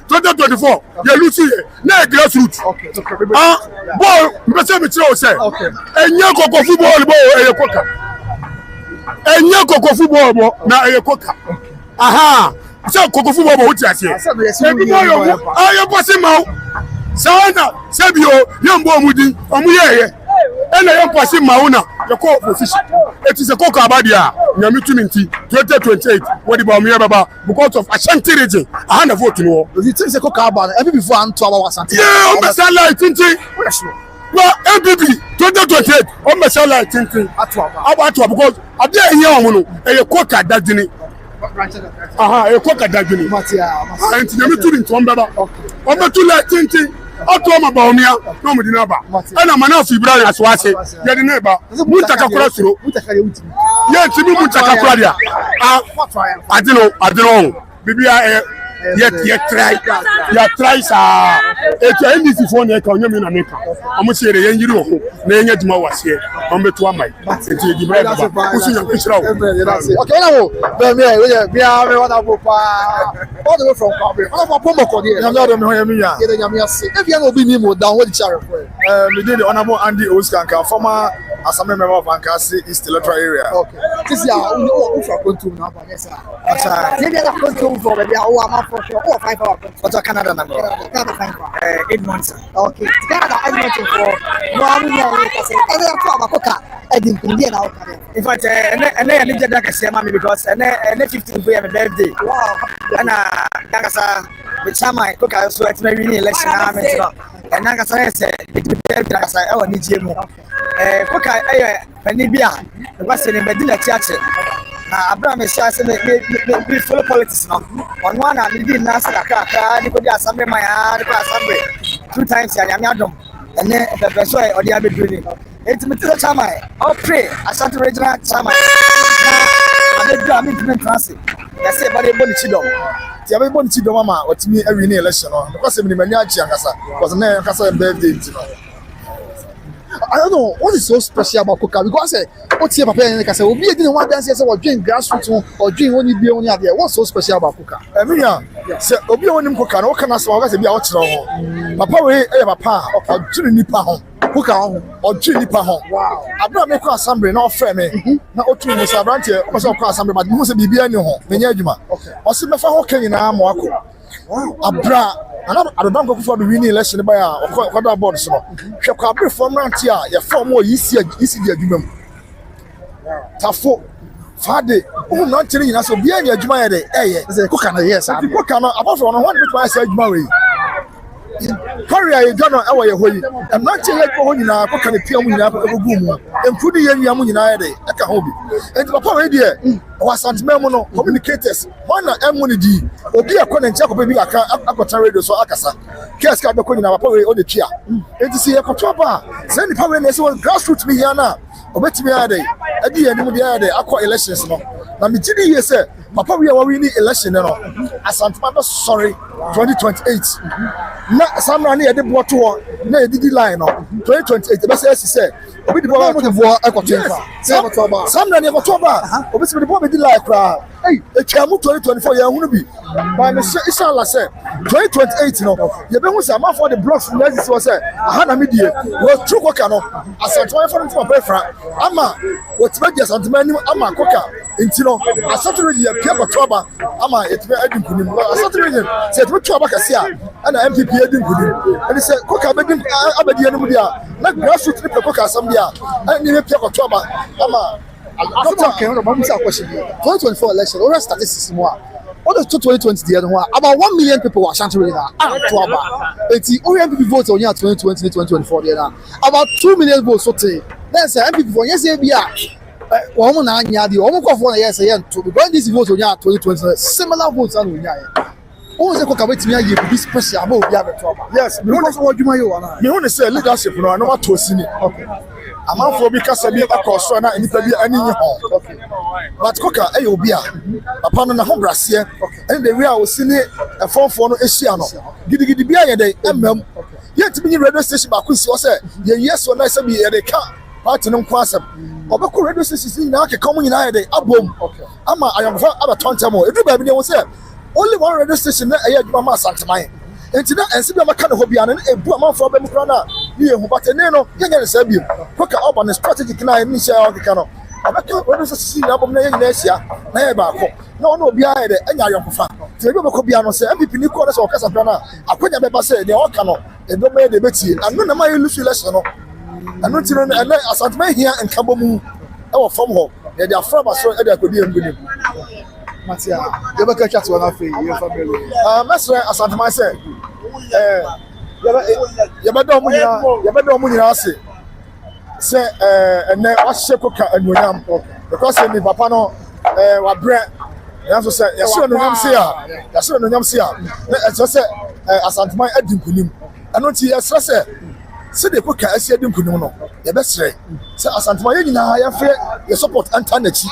2024 you lose here na grassroots boy mbese me kire o say enye koko football bo eye Coca enye koko football bo na eye Coca aha so koko football bo wuti ase ebi mo yo ayo pose mawo sawana sebio yembo omudi omuyeye ena yem pose mawo na ye ko opposition it is a Coca abadia nyame tumi nti 2028 wodi ba omuye baba because of Ashanti region ahanda vote no you think say Coca abana ebi before anto aba Ashanti yeah o mesala tinti well MPP 2028 o mesala tinti atu because ade ehe omo no eye Coca dadini e Coca dadini anti nyame tumi nti ombaba ometu la tinti oto ma ba omia no mudi na ba ana mana fi Ibrahim aswase ye de na ba mutaka kura suro ye ntimi mutaka kura dia adino bibia ye try sa eto NDC phone e ka onyame na meka amusere ye nyiri wo na enya djuma wase ombeto amai enti e Ibrahim ba usunya kishira wo okay na wo be me we bia me wana bo pa all the way from Kabe all of Pomo ko dey na do me ho ya me ya ye de nyame ase e bia na obi ni mo down what the chare for me dey the honorable Andy Oskanka former Assembly member of Ankasi East Electoral area okay this year who from Kontum na ba yes sir asa dey na Kontum for be o ama for sure or 5 hours but Canada na Canada 8 months okay Canada 8 months for no I mean and I talk about Coca edin kunde na Coca in fact and I need that say mama because and 15 for my birthday wow and Nakasa with Chama Coca so it's my winning election and Nakasa say Nakasa e woni jemu koka pani bi a ba se ne bedi na tiache na Abraham Sia se me follow politics no on one and di na sa kaka ni ko di assembly man ya ni ko assembly 2 times ya me adom ene the so e odi abedru ni intimate chama o pray Ashanti regional chama na abedru am intimate transit ya se ba de boni chidom ti abe boni chidom ama otimi awi ni election no because me ni mani achi ankasa because na ankasa birthday ti no. I don't know what is so special about Koka because what's your papa and say obi didn't want dance say or drink grassroots or drink only be only there. What's so special about Koka? Say obi woni Koka no kana so say bia o kire ho. Papa we papa o dwiri nipa ho. Koka ho o dwiri nipa ho. Wow. Abra me ko assembly na ofre me na o tunu so abrante o so ko assembly but mo say bibia ni ho. Menya adwuma. O se me fa ho kanyina mo ako. Abra I don't go for the winning election by a quarter board. So, she can be from Rantia, your form more easy the argument. Tafo, Fade, who not telling us, so be any Jumaya, eh, cook and yes, I cannot about one bit by said Murray. Hurry, I don't know how you're holding. I'm not telling you now, cook and appear when you have a boom, and put the young Yamunade, I can hold it. And Papa, idea was anti-memono communicators. One M1D, or be a con and check baby, I can't radio so Akasa. Casca, the Coin, our power on the chair. And to see a Cotoba, send the power and grassroots me here now. Or bet me a day, a dear, and the aqua elections. Now, me today, yes, sir. Papa, we are winning election. Asante, sorry, 2028. Na some rani ede bo to na edidi line no 2028 the best say obi di bo ekwotemfa some rani ekwotoba obi se di bo be di line kra eh etwamu 2024 ya hunu bi ba me say inshallah say 2028 no ye be hu say am for the blocks na this was say aha na medie we tru koka no Asante for the papa ama otiba di Asante mani ama koka enti no Asante ready ya pia kotoba ama etbe adinkunim Asante ready say etbe toba kase a na MPP and he said, Cook Abedi Abedia, not grassroots Coca Assembly, and you have Piacotoba. I'm not question. 2024 election, or statistics more. What is 2020 the other one? About 1 million people are Ashanti right now. It's the only MPP votes on 2020 2024 the other. About 2 million votes. So let's say MPP for yes, woman and the Omoko for yes, to be going this vote on 2020, similar votes on oh, the Coca with me, you be special about the trouble. Yes, because what you may want. You want to say leadership, no, I know what to see. Okay. I'm out for because I be across so any home. Okay. But Coca, Ayobia, upon the home brass here, and the real was in it a form for no Asiano. Did the beer day, yet to be radio station, but Quincy was said, yes, when I said be a car, Martin Quasam. Obako radio station now can come in a day, a boom. Okay. I am about 20 more. Everybody was there. Only one radio station na eya djuma ma santeman enti na ense bi ma ka ne ho bia na ebu ama fo ba mu kra na ye hu batene no yenya ne sabiem koka urban strategic na ni sha o kika no abaka radio station na bom na yenya asia na ye ba ko na ono obi aye de enya ayonkofa ti ebi bako bia no se MPP ni ko na so okasa kra na akonya be ba se de o ka no e do me de beti anu na ma ye lusu election no anu ti no na Asante man hia nkabo mu e wo fam ho ye de afra ba so e de akodi embunim Matia, you better catch one of your family. Master Asante man say, you better money say, and then I shake Coca and you am because me papa no wa bread. You have to say, yes, no name say, yes, no name say. Just say Asante man edim kunim. I don't see yes say. Say the Coca esi edim kunim no. You better say Asante man you na ya fe you support antanechi.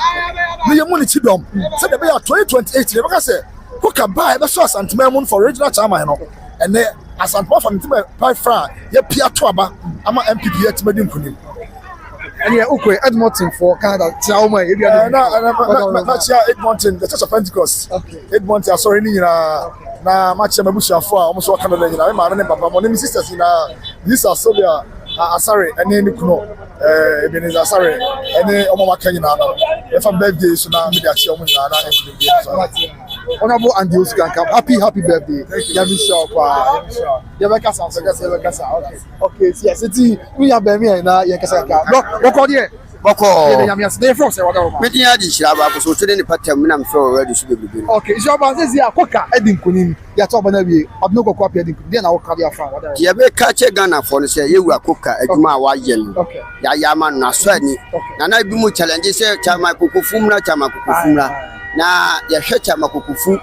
Me your money chidom. Say the be 2028. They say Coca buy be so Asante man for regional chairman no. And then Asante man from the by far ye pia to aba ama MPP yet medim kunim. And yeah, okay, Edmonton for Canada. Na Edmonton, the Church of Pentecost. Okay. Edmonton, sorry, na match Mabusia for almost what Canada. My name is sisters in this are so sorry, and then Kuno, Ebenezer, sorry, and then Omama Kenya. If I'm birthday, so now maybe I see Honorable Andy Oscar, happy birthday. Yavi Shop, okay, yes, it's we have been here now. No, what call here? Boko. They from say what? Meeting at the Shaba, so today the pattern when I'm so ready to be. Okay, Shaba says ya koka edin kunim. Ya to bana bi. Odno ko kwapia edin kunim. Then I will carry a fan. Ya be catch Ghana for say you are cooker eduma wa yen. Okay. Ya yaman na swani. Na na bi mu challenge say chama kokofumna chama kokofumna. Na ya hwe chama kokofu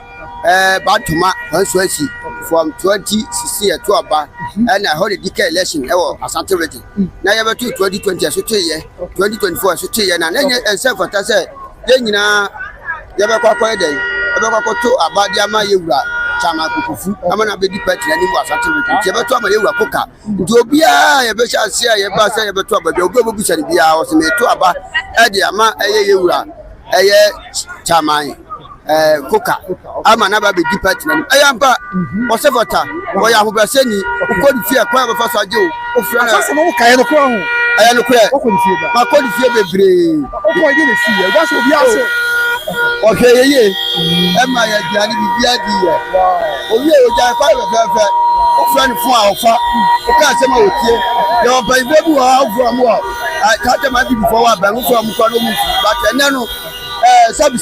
Batuma constituency from 2016 to aba and I hold a decade election Asante region. Now you have 2020 so 2 year 2024 so 2 year na self for say then nyina you have kwa dey e be to abadi ama yewura chama kukufu ama na be depart na ni Asante region you be to ama yewura koka nti obia you be sha say you be say you be to abadi ogo be busa ni bia o se me to aba e dey ama yewura chama koka ama na ba be depart na ayamba o se vota o ya hobaseni o kodi fie kwa ba fa so aje o fie na so no kai no kwa hu aya no kwa o kodi fie ba ma kodi fie bebre o ko ye ne fie e gwa so bi aso o hwe ye e ma ya diani bibia di ye o wie o ja kwa be fe o fie ni fun a o fa o ka se ma o tie ye o ba ibebu wa o fu amu o ka te ma bi before wa ba mu fu amu kwa no mu ba te ne no sabi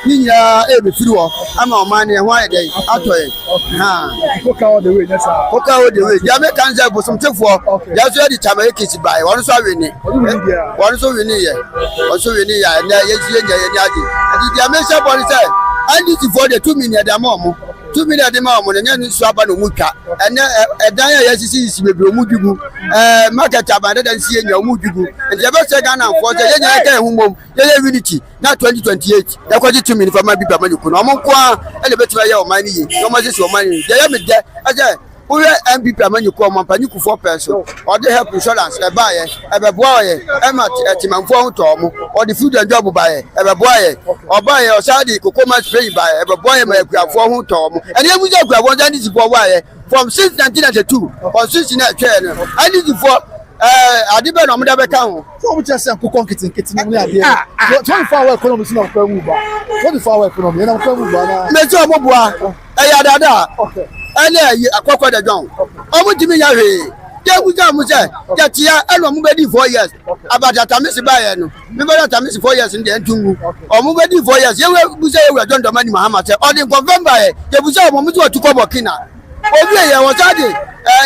ninya be firi wo ama o man e ho ayede atoye ha koka all the way yes sir koka all the way ya me kan say bosum tefo ya so di chama ekiti bai won so awe ni won so we ni ye won so we ni ya na ye ji nya ye ni ade adi ya me say body say andi ti for the 2 million da mo 2 million de ma mo nya ni so aba no mu twa ene edan ya sisi bebre mu dugu market abande dan si nya mu dugu e je be say Ghana for say ye nya ka hu mom ye unity na 2028 ya kwaji 2 million for ma bipa manyuku no mo kwa ele betima ye o man ni no ma sisi o man ni ye me de aje we MPP amanyuku o mampanyuku 4 person or dey help insurance e ba ye e be boa ye e ma timanfo ho to mo or the food and job ba ye e be boa ye o ba ye o sadi kokoma spray ba ye e be boa ye ma akuafo ho to mo ene ebuja akuafo dan di bo wa ye from since 1992 or since na twa no I need for adibe no mo da be kan ho so mo chese kokon kitin mo ni ade 24 hour economy so na ko mu ba 24 hour economy na ko mu ba na me so mo bua ya dada okay ene akokwa da jon omo timi ya hwe ya buja mu se ya tia eno mo be di 4 years abata tamisi ba ye no me be tamisi 4 years ndi entungu omo be di 4 years ye we buja ye we don do mani Muhammad se odi November ye buja mo mu ti otukọ Burkina obi ye wo sade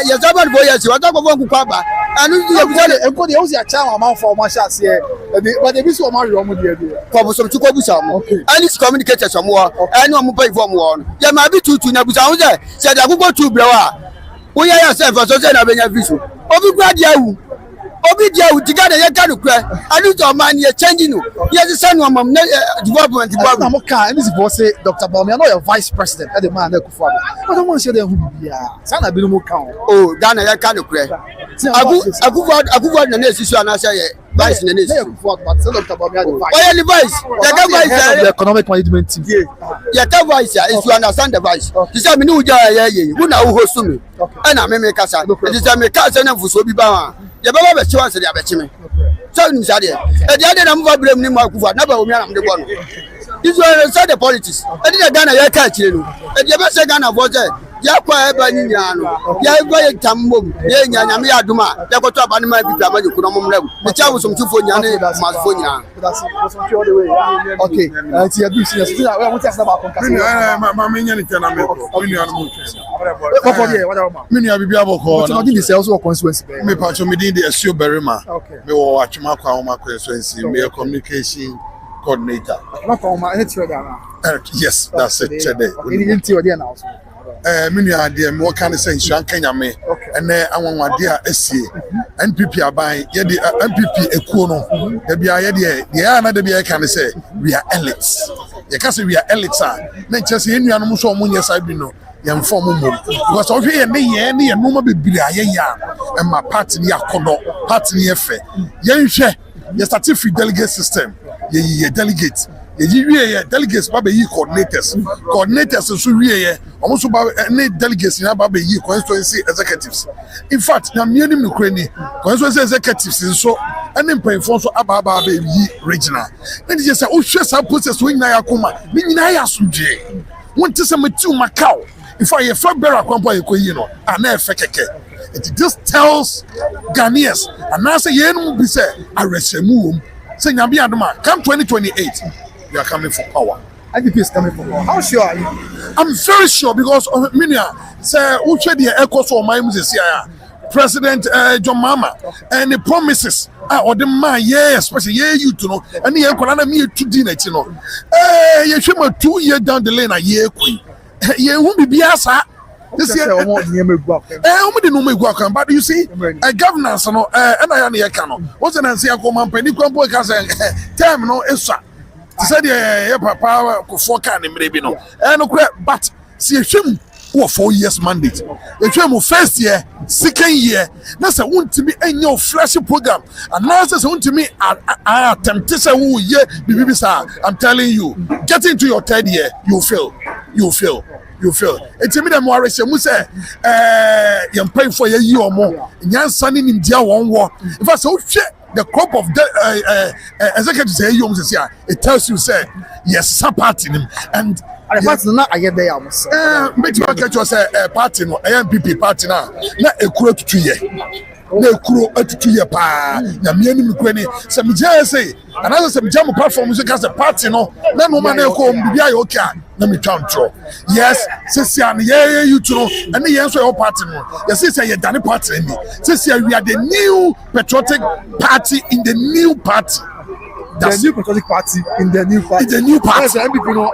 ye saban 4 years wa ta ko fon ku ba anu ti ye buja e ko de o si a cha ma for ma sha se but e bi so ma ro mo de ko bo so ti ko busa mo ani communicate so mo ani o mo pay for mo ye ma bi tutu na busa wo se da gugu tu bre wa wo ya yourself so say na benya visu obi gwa dia wu obi dia wu tiga de ye ka no kra ani to man ye change no ye se sanu amam na development ba na mo ka any for say Dr. Bawumia no your vice president e the man na kufu aba but I want to say dem hu bia sa na bi no mo ka o Ghana ye ka no kra agu na na esisu ana say ye vice na na esisu but say Dr. Bawumia the vice oya the vice ye ka vice the economic management team ye ka vice is you understand the vice you say me ni uja ye wu na wo host me e na me kasa you say me kasa na fuso bi ba wa ye ba ba chiwa se dia be chime so ni say there e dia na move blame ni ma kufa na ba Bawumia na me de go no this one say the politics e dia Ghana ye ka chire no e dia be say Ghana for say ya kwa eba ni nya no ya gwa ye tammom ye nya nya me aduma ya ko to abane ma bi drama ku no momram me cha wo som tufo nya ne masfo nya okay ti ya bi serious ti we want to say about concassation ma me nya ni tana me mi ni anu mo ko for there what about mi ni abi abo ko no din dey also constituency me pa cho me din dey asio berima me wo atwema kwa wo ma constituency me communication coordinator yes that's it today mini ade me wo kan say nsuan kanya me ene anwanwade a esie NPP aban ye de NPP ekuo no da bia ye de ye na da bia ye kan say we are elites ye ka say we are elites na nche say enuanom so omunye side bi no ye mfom mom because of ye ne no ma bebiri aye ya e ma party ni akodo party ni efe ye nhwe ye start free delegate system ye delegate ye wie delegates ba be yi coordinators so wie ye omo so ba ne delegates na ba be yi constituency executives in fact na mianim no krani constituency executives so ene mpanyfo so aba be yi regional na dey say o hwe sa process we nyina yakoma ni nyina ya suje won te se metiu makao in fact ye fa bera kwampo ye koyi no ana efe keke This tells Ghanaians, and now say, you be say, I resemu. Say, Nyambi Aduma, come 2028, you are coming for power. IPP is coming for power. How sure are you? I'm very sure because Minia say, who said the echoes of my music President John Mama and the promises or the man, yeah, especially you to know, and the Equalana me to dinner, you know. You should 2 years down the lane a year, queen. You won't be biasa. This year, but you see, a governance, and I am here. What's an answer? Come Penny Combo has a term no extra. Said, yeah, papa, for can maybe no, and but see him. 4 years mandate. The term of first year, second year, that's a want to be in your flashy program. And now that's want to me I attempt to say, oh, yeah, baby, sir, I'm telling you, get into your third year, you fail. It's a minimum more you say, you're paying for a year or more. Yan son in India 1 war. If I so shit, the crop of the executive say, it tells you, say, yes, some part in him. And the party na aye dey am say make you catch us party no MPP party na e kuro tutu ye na e kuro atutu ye pa na me anim kwani se me je say another se me jam platform so cast party no na no man e ko bibia ye okay na me twantro yes sisia na ye you to and ye so your party no ye say ye dane party ni sisia we are the new patriotic party in the new party. The new patriotic party in the new party. The new party. Yes, MPP no.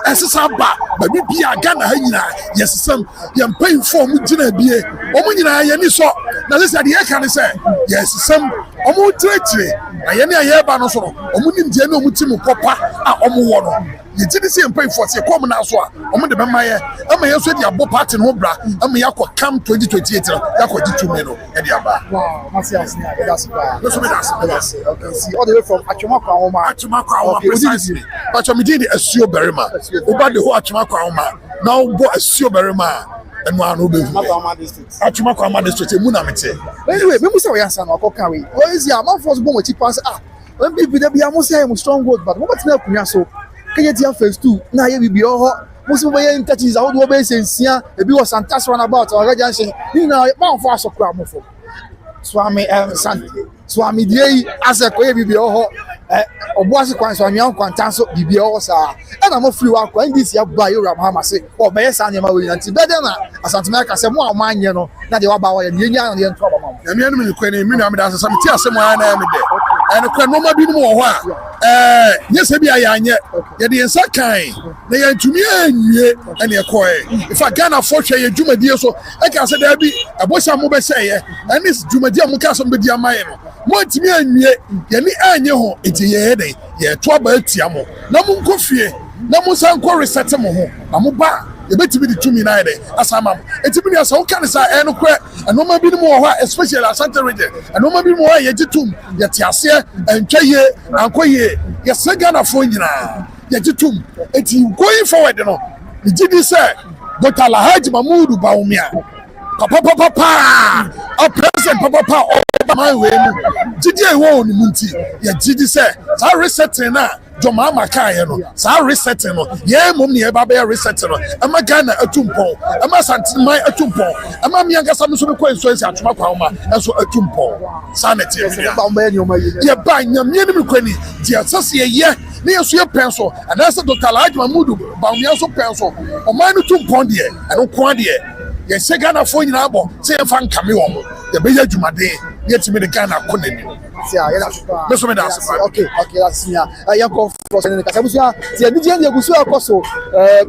Esisaba. But we be Ghana hanyina. Yes, some yam paying for mu gina bie. Omo nyina ye ni so. Na say the can say. Yes, some omo tretre. Na ye ni aye ba no so no. Omo nim je na omo ti mu popa a omo wo no. Ye ti dey say pay for say come na so a omo de be maye. Ama ye so de abo party no bra. Ama ya ko come 2028 ya ko di 2 me no. E de aba. Wow, Masias ni that's bad. No so me that's. Okay, see all the way from Achimaka Oma precisely. But I'm doing the Asio Berima. Over the whole Achimaka Oma. Now, what Asio Berima and one who be Achimaka Oma district. Munamite. Anyway, we must say, yes, and I'll carry. What is your man for bomb? Cheap pass. When people be almost say I'm strong word, but what's not Kunyaso? Can you tell first too? Now you be all. Most of the touches out of base and see a bit was fantastic about or radiation. You know, man for us of crowd for Swami Swami Day as a quay be all. Obuasi kwan so anyan kwantan so bibia o sa e na mo free wa kwan this ya ba yo Abraham say o be yes anya ma we nanti be dey na Asante America say mo amanye no na de wa ba wa ye nya na ye nto ba ma na me anu me kwani me na me da asam ti asem ya na me de en kwan no ma bi no wo ho a nyese bi ayanye ye de ensa kan na ye ntumi anwie ene e koe if Ghana for hwe ye dwumadie so e ka say da bi abosa mo be say ye ene dwumadie mo ka so be di amaye no mo ntumi anwie ye ni anye ho ye dey ye to aba atia mo na mo nkofie na mo san ko reset mo ho na mo ba ye betimi di tumi na dey asama etimi ni asa wo kan sa e no kra anoma bi no mo ho especially Asante region anoma bi mo ho ye gitum ye tiase entwa ye ankoye ye segana fo nyina ye gitum eti going forward no ni gidi say Dr. Alhaji Mahmoud Bawumia papa a president papa my way gidi e wo ni munti ye gidi say sa resetting na Joma Maka no sa resetting no ye mom ni e ba be resetting no e ma Ghana atumpon e ma Asante man atumpon e ma mianga sa so be ko enso esi atuma kwa ma enso atumpon sa na tie ye ba nyamye ni kwani dia sase ye ni enso ye penso and that's Dr. Alhaji Mahmoud Bawumia so penso o man no tumpon de e no kwa de ye se Ghana fo nyina abo se ye fa nkame wo mo ye be adwumade ye timi de Ghana ko nani okay that's me ya go for se ka sabusia ti ni je ni egusu akoso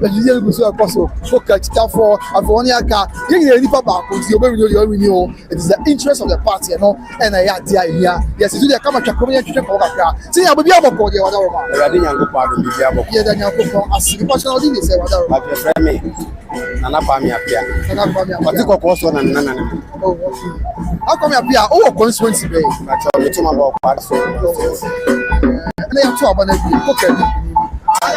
ni egusu akoso foka chita for avoni aka ye ni nipa ba ko ti obe wini o it is the interest of the party no and ya dia here yes you dey come twakro ya twetwe ko kakra ti ya bobi aboko de wada ro ma Ewade nyango pa do bibi aboko ye da nyango ko asiri personal di se wada ro ma be frame nana pa mi apia oti kokko so na nana oh how come you apia oh constituency be na cho me tuma ba kwa so na ya to abana bi ko kedi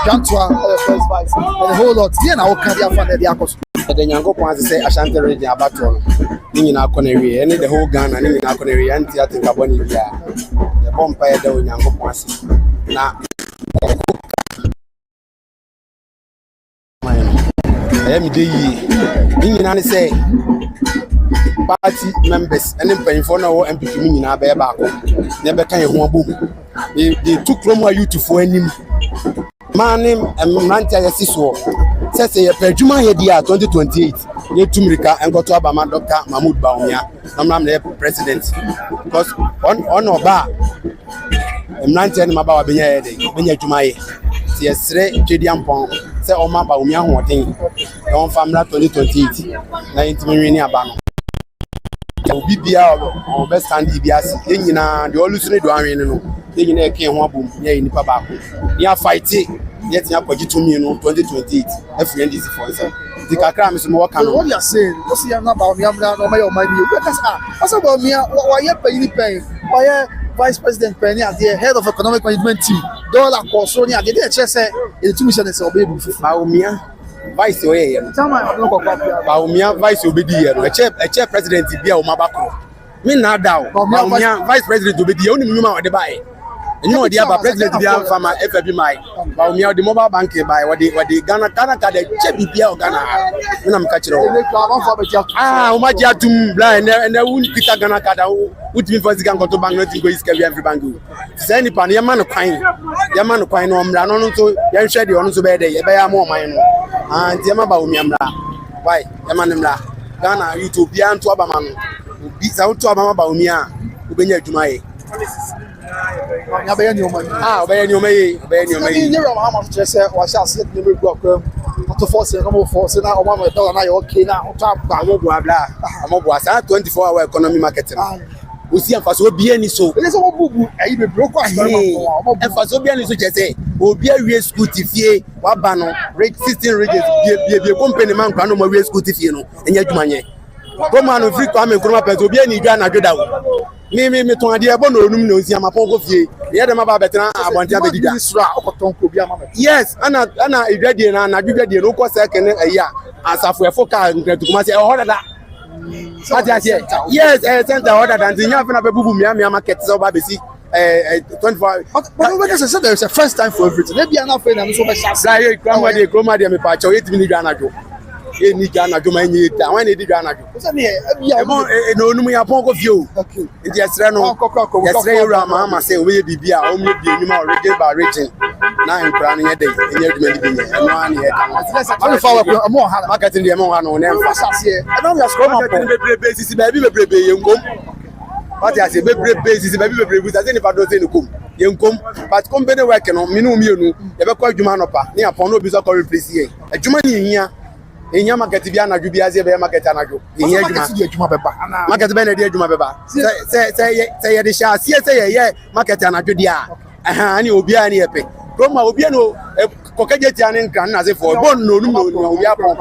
Jantua first vice and the whole lot here na o kan dia fa na dia akoso the nyango kwa say Ashanti region abato ni nyina akọ na wi any the whole Ghana ni nyina akọ na wi anti atinka boni bia the bompa ya da nyango kwa ase na mi de yi ni nyina ne say party members and then for now MPP in our back. Never can you want boom. They took from my youth for any man name and Mantia Siso. Says a Pejuma Hedia 2028. Near Tumrika and got to Abama Dr. Mahmoud Baumia. I'm the president. Because on or bar. Mantia and Maba Benya Jumai. Yes, Jadiam Pong. Say Oma Baumia wanting. On Famla 2028. 90 million Abano. BBR or best stand DBS. You know, the always need to know. You know, came one boom. Yeah, in the Papa. You are fighting. Yet you are going to me, 2028. Every end is for us. The Kakram is more kind of what you are saying. What's the about me? I'm not my money. What's about me? Why you paying? Why Vice President Penny at the head of economic management team? Dollar Corsonia, the chess in 2 missions of baby. Baumia, Vice away. Baumia, Vice obedient. A chair president, Bia Mabako. Me not down. Baumia, Vice President to be the only woman at the buy. You know, the other president, the farmer, FFB, my Baumia, the mobile banking by what the Ghana, the Chebia Ghana. When I'm catching Umajatum blind and I wouldn't pick a Ghana card. Would be for the Gango to Bango to go carry every bango. Send the pan, your man of pine, on Rano, so young shady on so bad, you buy more mine. And Yamaba Umiamla. Why, Yamanamla, Ghana, you to be to Abaman. Beats out to Abama Baumia, who been here to my. Obey your money. Obey your may. How much just said, or shall sit the book to force and come force and now $1 and I okay now. Top blah blah blah. I'm over 24-hour economy marketing. We see and for be any so. There's a boo. I even broke and for so be any so just say, will be a real school TV, Wabano, rate 16 regions, be a company man, Grandma real school TV, and yet money. Come on, free come and come up and be any Ghana good out. Me to idea bono no see am apon kofie ye dem aba betena abontia bedida yes ana edwadie na adwadie no ko se kene ayi asafo efo ka nkretu Kumasi e hodada yes center order than the nya na bebubu mia market so ba besi 24 but when I said there is a first time for everything maybe na fe na so be sha like grandma dey me pa cho 8 minutes Ghana jo ni Ghana jo ma nyi ta when e di Ghana jo so me e mo no nu ya pon ko fio okay e di esre no esre yura ma say we bibia o me bi enuma region by region na nkra no ye dey enye aduma di bi no an ye ka no fa wa mo ha marketing dey mo ha no na emphasize e no ya scroll up bebrebe sisi ba bi bebrebe ye nkom what you say bebrebe sisi ba bi bebrebe say ni pa do say ni kom ye nkom but company work no me no mienu ye be kwa aduma no pa ni apon no bi so ko replace ye aduma ni hia enya market bi anadwo bi azie be market anadwo enya adwuma beba market be na de adwuma beba say ye de sha say ye market anadwo dia ani obi ani epe roma obi no kokeje ti ani nkran na se for bon no no obi apon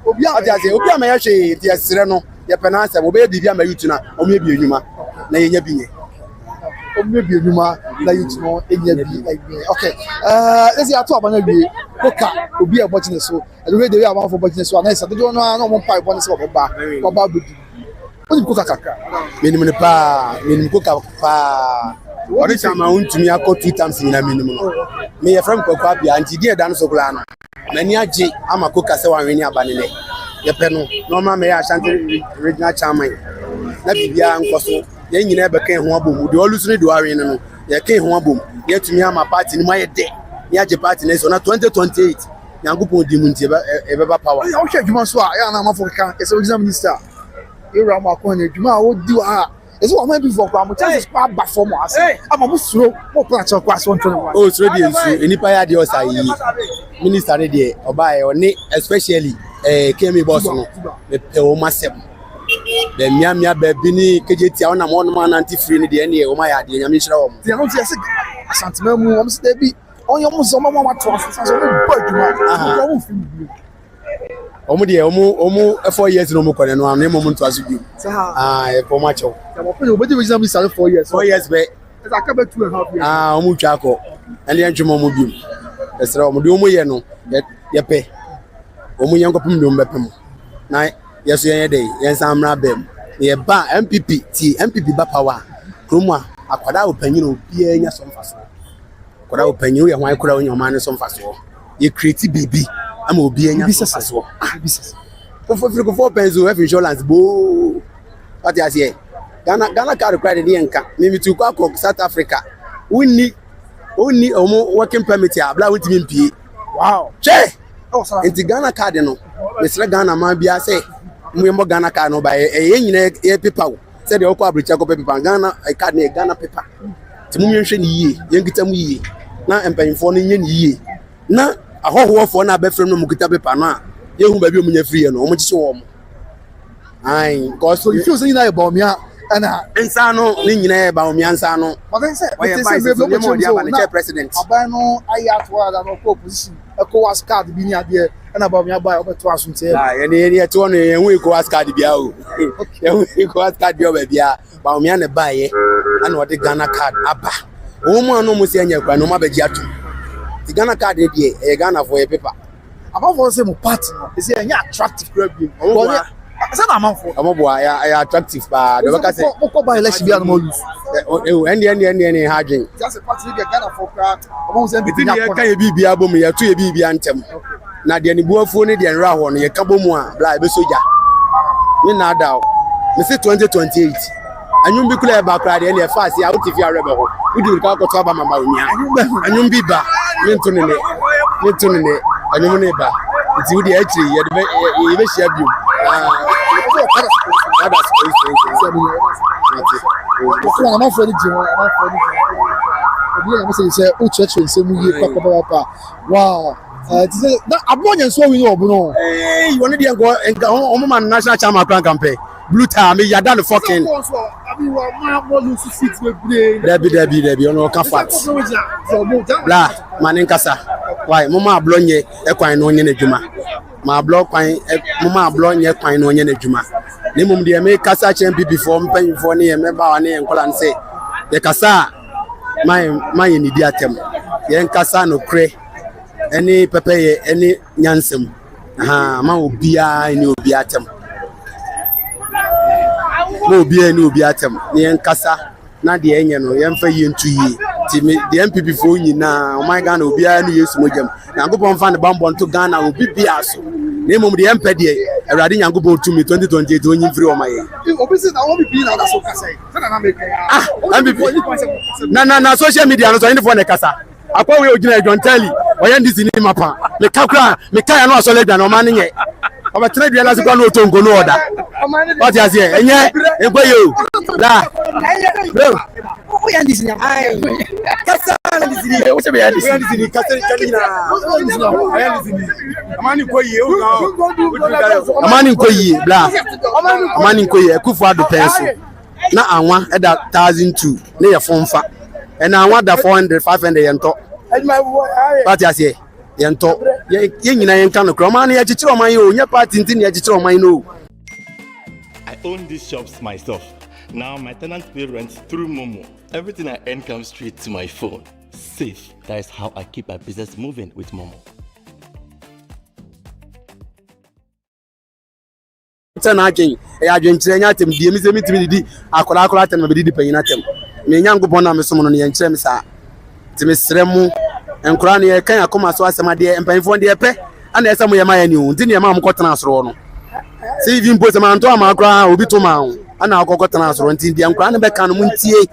obi azie obi ama ya hwe ti esere no ye pe na se obi bi ama yutu na o me bi adwuma na yenya bi nye o me bi adwuma na yutu no enya bi okay let's see ato abanya bi koka obi e bochine so the way they are for bochine so na se do no mo pipe on se oba budu oni koka kaka minimum koka pa ori chama untumi akọ 2 times na minimum me ye from koka bia anti die dan so kula no mani age ama koka se wanwe ni abanele ye pe no normal me Ashanti regional chairman na bibia nkoso ye nyina be kan ho abom de olusune do awe no ye kan ho abom ye tumi ama party ni maye de ye age party na so na 2028 nyankopon di muntie e be ba power ya wo hwe adwuma so a ya na amafo kan e se regional minister e ra ma ko na adwuma wo di wa ese wo ma bi for kwa mo chances kwa ba for mo ase ama mo suro mo plan cha kwa so 21 oh suro di ensu enipa ya de osayi minister de oba e oni especially kemi boss no e o masem the miamia baby ni kejeti a na mo no anti free ni de ne o ma ya de nyame hira wo de no ti ase asante mamu wo se bi onyo mo so mama wa to ase so mo ba adwuma wo fi bi omo de omo 4 years no mo kone no am mo nto aso bi e ko ma chew ya mo pe obedi we exam 4 years be esa ka be 2.5 years omo twa ko ele antwemo mo bi esra omo de omo ye no ye pe omo ye nkopum de omo bepem na yeso ye dey ye samra bem ye ba MPP ba power kromwa akwada opanyin obi anya so mfaso akwada opanyin ye hwan kura onyo man so mfaso ye create bibi ama obi anya so mfaso for penzo have insurance bo What you say? Ghana card cry the nka. Me to go South Africa. We need working permit here. Bla with me pay. Wow. Che. Enti Ghana card no. Me sre Ghana man bia say we mo Ghana card no by nyina e paper. Say the okwa abricha ko paper Ghana card na Ghana paper. Ti mu nhwe ni yie. Yen kita mu yie. Na empanyfo no nye ni yie. Na ahohofo na abefrem no mu kita paper no a ye hu ba bi mu nya free no mo chiche wo mo. Ai, because so you feel say na about me and Insano ni nyina ba o mi ansano. But then say we vice president. Aban no ayat wa da no opposition. ECOWAS card bi ni ade and about me abai obeto asunte. Ah, ye to no ye hu ECOWAS card bia o. Ye hu ECOWAS card bia ba bia ba o mi an ba ye and what the Ghana card aba. O mu anu mu se anya kwa no ma ba gi atu. The Ghana card dey e Ghana for a paper. About for say mo party no. Is say anya attractive crowd bi. I said I'm for. I attractive pa. The worker say Oko by election bi no lose. Any harding. Just a party get Ghana for crowd. About say bitin ya kan ye bibia bom ya to ye bibia ntem. Na de ni buafo ni de nra ho no ye ka bom a bla be soja. Me na da o. Me say 2028. Anyum bi kula e ba kra de e fast ya uti fi arebe ho. Udi ka ko to aba mama onya. Anyum bi ba. Me nto ne. Anyum ne ba. Nti udi e chiri ye be share bi. Wow. You want to go and national chairman campaign. Blue time, me yada the fucking. Debbie, on no blah, maninkasa. Why, Mama Blonye, equine no yen juma. My block pine, Mama Blonye pine no yen juma. Nimum de make Casa champion before paying for near member and call and say, the Casa, my idiatem. Yen Casa no cray, any pepe, any nyansem. Ah, ma ubia in ubiatem. No be any ubiatem, near Casa, not the engine, yen for you 2 years. The MPP for you now, my Ghana will be a new use Mojam. Now go on find the bomb on to Ghana will be Piasso. Name of the MPD, a riding and go to me 2028 when you free on my head. No, social media, no, so for the Casa. I probably will get John Telly, or this in Mapa. The Capra, the Kaya so late than no money. I'm a trade realize go no to go no order. What is here? And yet, and for you. Na anwa e da 1002 na ye fonfa e na anwa da 400 500 yento party ase yento ye nyina yen kan no kroma na ye chichire oman ye o nya party ntin ye chichire oman no. I own these shops myself. Now my tenants pay rent through Momo. Everything I earn comes straight to my phone. Safe. That is how I keep my business moving with Momo. Na agin e adwenkyere nya atem die mi se mitimi di akora atem me di panyin atem me nya ngobon na me somo no ye nkyere me sa timi sremu enkora ne ye kan akoma so asema de empanfo de pe ana esem ye ma ya ni o ndi ne ma mkotena asoro no se even post ma nto ama akora obi to ma ho ana akokotena asoro ndi de enkora ne be kan no muntie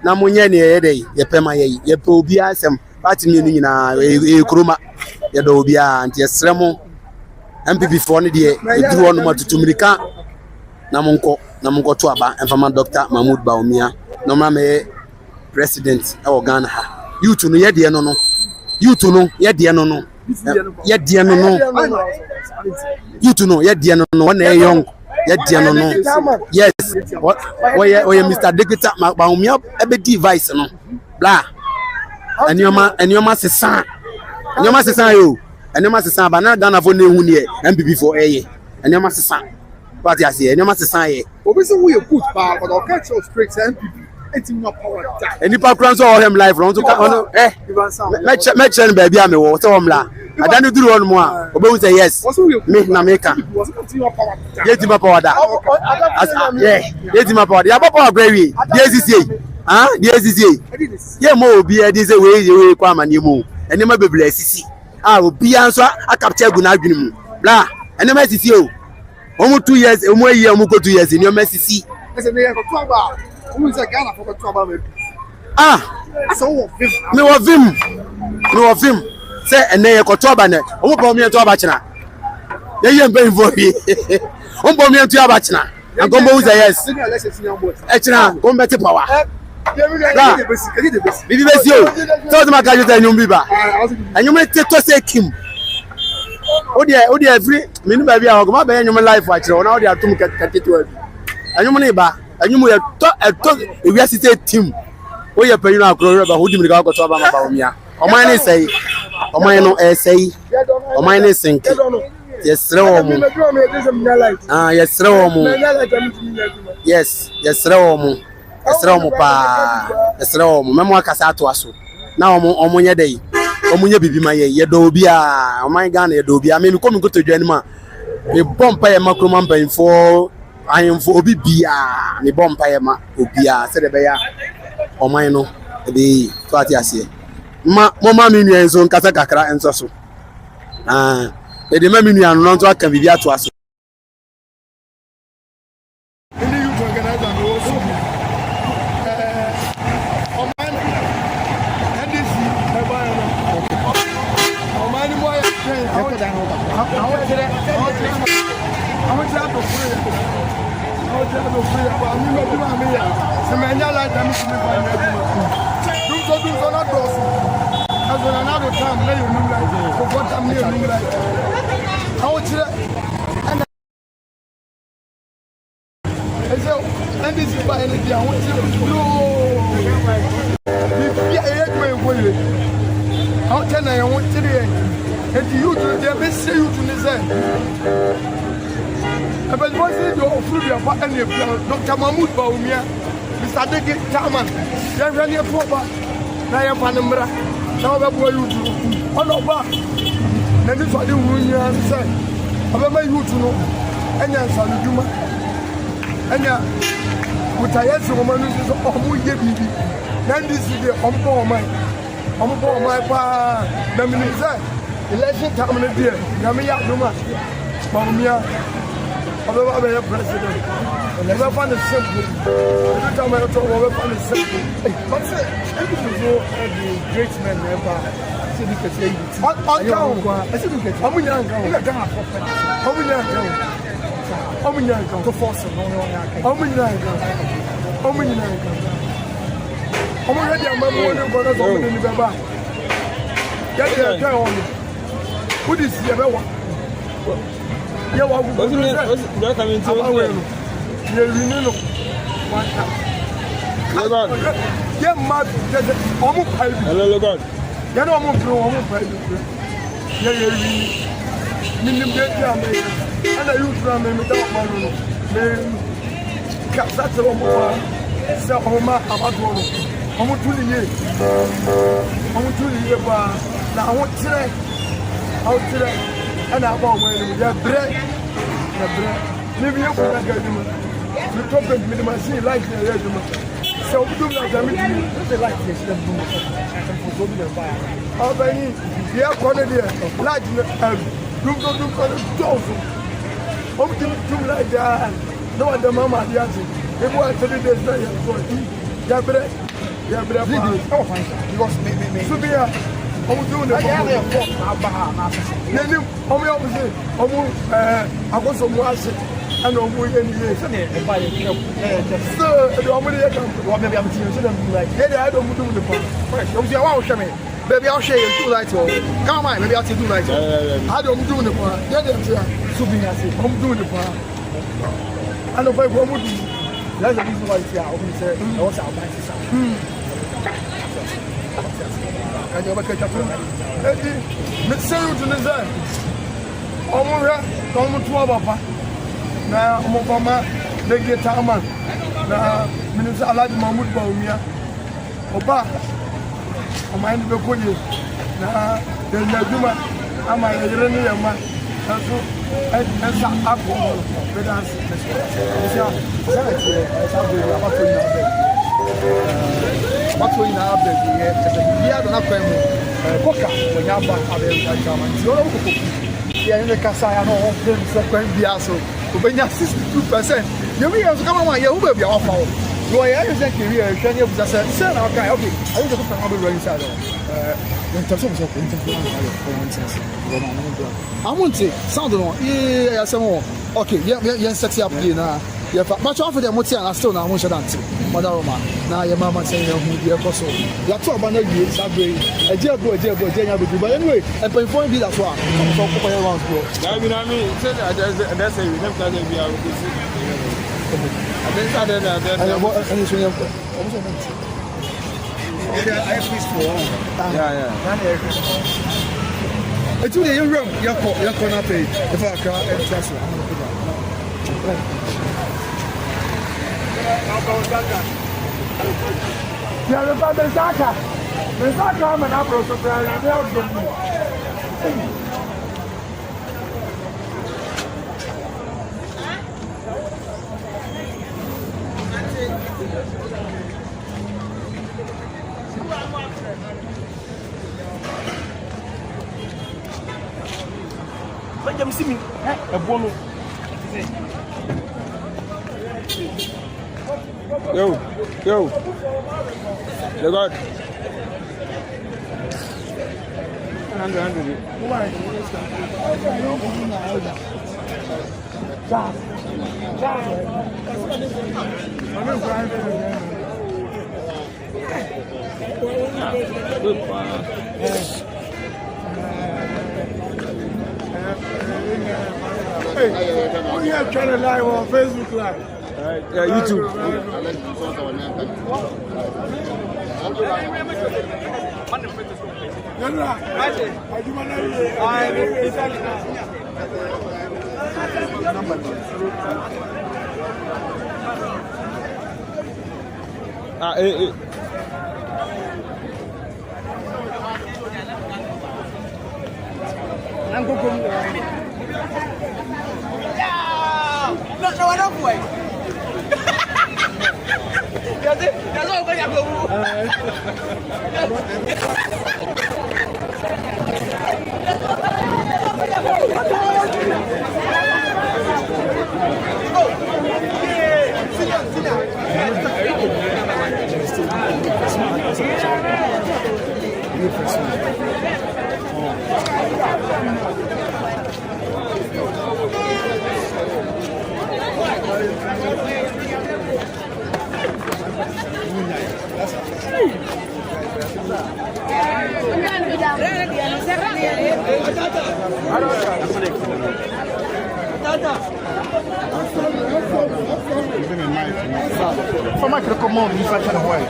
na munye ne ye de ye pe ma ye pe obi asem party ni nyina e kroma ye do obi a nti esremu MPP for ne de eduru onu matutumrika na monko to aba enfama Dr. Mahmoud Baumia no ma me president e wo Ghana ha youth no ye de no youth no ye de no ye de no youth no ye de no na e young ye de no yes oye Mr. Dictator Baumia e be device no bla enioma sesan yo enema sesan ba na Ghana for na ehu ne MPP for eye enema sesan party ase enema sesan ye obi se wo ye put pa but o catch your straight MPP etim no power that any background so him live run to me chen ba bia me wo so omla adani duru on mo a obi hu say yes me na me ka ye ti ma power that yeah ye ti ma power ya power great the ACCA ye mo obi e dey say we kwa amane mo enema bebele sisi obi anso a capture gu na adwene mu bla enema sisi o omu 2 years omu ayi omu ko 2 years ni o mesisi Ese ne ko to aba. Who is a Ghana for to aba me? So me wa vim. Say ene ko to aba ne. Omo pa me to aba china. Ye mbe info bi. Ombo me to aba china. And go use yes. China, go better power. Bibi besi o. So the maka just enyum biba. Enyum to say kim. O dey every me no ba bia o ma ba enyum life wa kire. Ona o dey atum kaketo abi. Enyum ne ba, enyum ye to ewia city team. O ye panyin akoro ba hodi mi ka ko to ba ma ba o mia. Oman ne sei. Oman no sei. Oman ne sinki. Yes, Romo. Yes, Romo. Yes, Romo. Yes, Romo pa. Yes, Romo. Memo akasa to aso. Na omo nye dey. Omo nye bibi ma ye do bia. O man Ghana ye do bia. Me ko mi go to dwani ma. Me bompa ye makroma mpanfo. Ayemfo obi bia. Me bompa ye ma obia. Se de be ya. O man no be to ati ase. Mo ma mi nua enso nkasa kakra enso so. The mammy and not to can be at us. Another time, let you know like for what I'm here like. I want you and this is by energy. I want you to know. How can I want to do and you to the best you to listen. But what's it your food and Dr. Mahmoud Baumia, Mr. Degit Taman, they're running a proper Naya Panambra. Now that boy you do. On our back. Then this what you say. I may you to know. And yes, I'll do my. And yeah, with a yes, woman is a baby. Then this is the unborn my pa. The minister, election time in the year. Namia Duma. Mamia. I'm a president. I never found a simple. Every time I talk, I never found a simple. But I the great men never. I said, you can say it. I said, you can say it. How many young girls? How many young girls? How many young girls? To force them. How many young girls? How many young girls? I'm already a member of the government in the back. Get there, tell me. Who is the yeah, what was it? Coming to yeah, mad. Almost hello, God. You know, almost yeah, and I use them without my that's a so Homa about one. I'm now I want today. Out today. And I want when you bread. Maybe you can get them. You talk with me, my see like the regiment. So we do like the like this. How many? Yeah, quantity. Like do like that. No other mama, the answer. If we are 30 days, yeah, bread. Yeah, bread. Because me. I'm doing the I got some wash and no more any years. So, I don't do the part. Baby, I'll share you 2 lights. Come on, maybe I'll take 2 lights. I don't do the part. I'm doing the part. I don't buy one. That's the reason why I say, I was out by and you make a let's say you to the side. Come to our papa. Now, Mokama, they get Taman. Now, Minister Alad Mahmoud Baumia. Oba, I mind the Kodi. Now, there's no Duma. I'm a Iranian. That's apple. What's going to happen here? I don't have Coca when you have back. Yeah, in the Casa, I know, second Biaso. When you 62%. You mean as come on, you will be off. You are a career, Shani of the son. Okay, okay. I think the family running inside. I won't say, sound on, yeah, some more. Okay, yeah, sexy up here now. Yeah, but offer them what's I still now, Mother Roma. Now your mamma saying, who dear Cosso. You are 12 100 years, a dear boy, but anyway, and point be that's why. I mean, that's a we have to be able to see. I it's really your room, your corner page. If I can't trust you, yeah, the Saka, I'm an apple surprise. Let them see me. A bono. Yo. The God. 100. Hey, we are trying to live on Facebook Live. Yeah, YouTube. No, I don't wait. That's all I For my come on, you find away.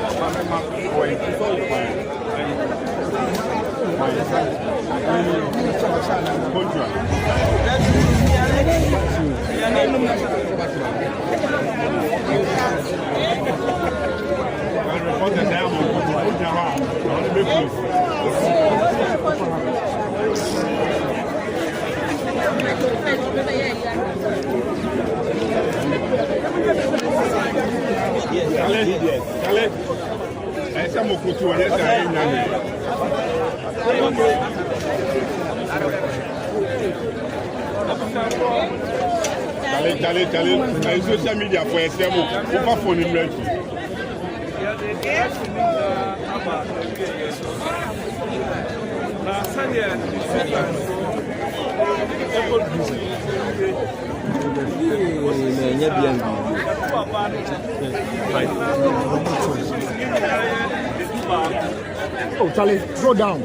Allez, social media for SMO, pas phone in oh, Charlie, go down.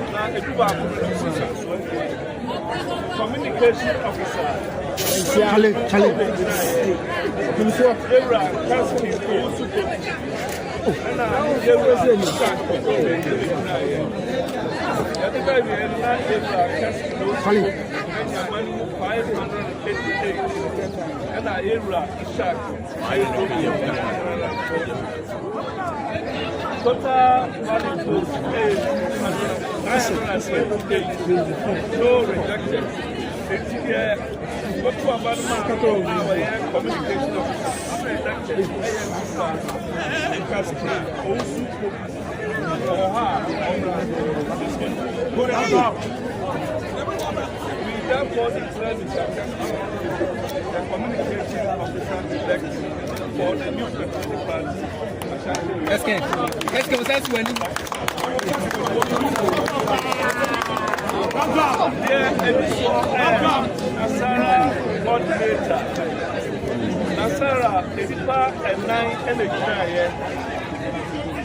Communication officer. Charlie. Total value no rejection. What to about communication therefore declare the communication officer elect for the new Patriotic Party. Est-ce que vous êtes soigné? Nasara coordinator. Nasara, Edipa and 9 and a giant.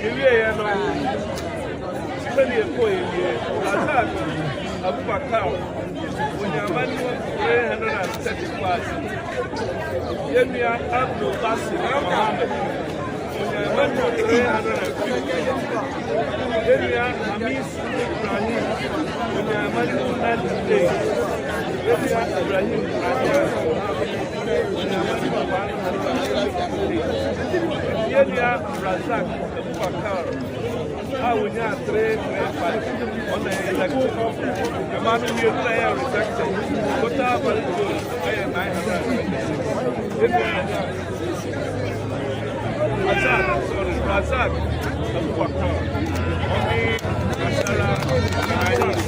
Here, spending a point here. Attack Abubakar. When your money was 335. Yemia Abdul Basim Mohammed. When your money was 350. Yemia Hamis Ibrahim. When your money was 98. Yemia Ibrahim Ibrahim. When your money was 150. Yemia Razak Abubakar. I will not trade on the election. The man who is there rejected. What happened to I am 926. Razak, Abubakar, Omi, Nasara, Chinese.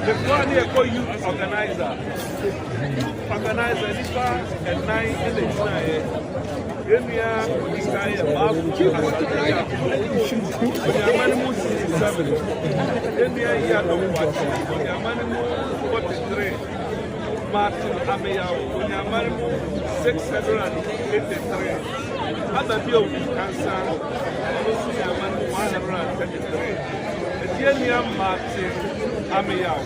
The one here called youth organizer. Organizer, Nipa, and 9 in the China. Yemia, this guy, Babu, Ashanti, Yamanimu 67, Yemia Yano Wachi, Yamanimu 43, Martin Ameyao, Yamanimu 683, Ababio Cancer, Yamanimu 133, Yemia Martin Ameyao.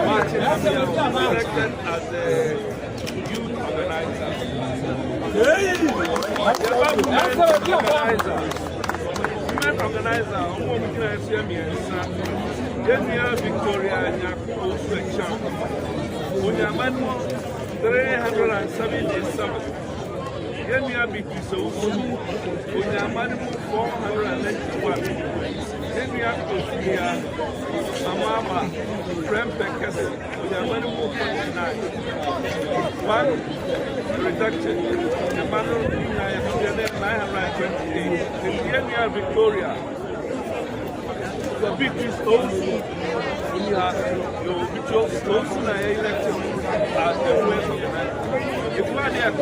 Martin Ameyao, elected as the organizer. Women organizer, Victoria section. 377. Yemia Bikisosu, 491. Yemia Kosia, Amama, Prempekes, 49. One reduction, Emmanuel 928. Yemia Victoria, the Bikis also, your rituals also elected as the first organizer. If you are there,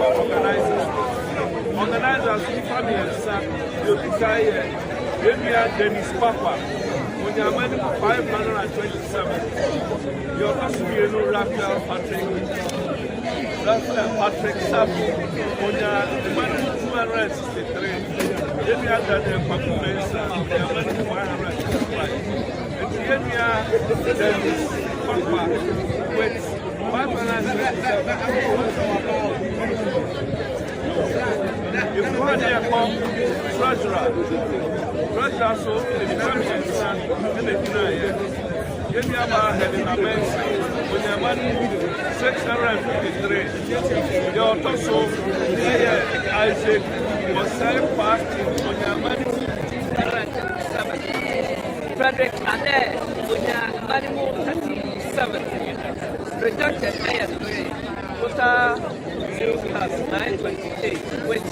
organizers, family and son, you desire, Yemia Dennis Papa, when you are 527, your husband, Raphael Patrick Sabu, when you are 263, Yemia Daniel Performance, you are 165, and Yemia Dennis Papa, with 527. If you want to come, treasurer, so the family and son, and the dinner, get the other head in a bench, when your money 653. Your torso, Isaac, was selling fast when your money 7. Frederick Ade, when your money 37. Rejected AS3. Kota 928, which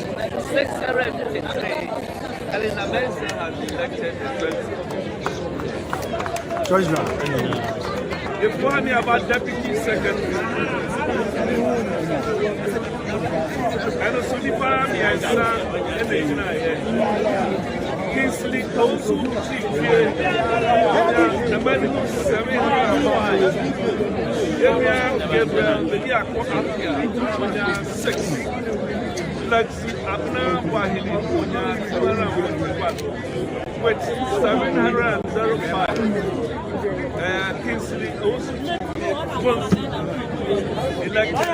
653. Elena Benson has elected the 20. If you want about deputy secretary, and also the Parami and San and the United Kingsley Tosu, the medical 705. Gabriel, the Diako Apia, 6. Lexi Abna Wahili, with 705. Kingsley Tosu, elected.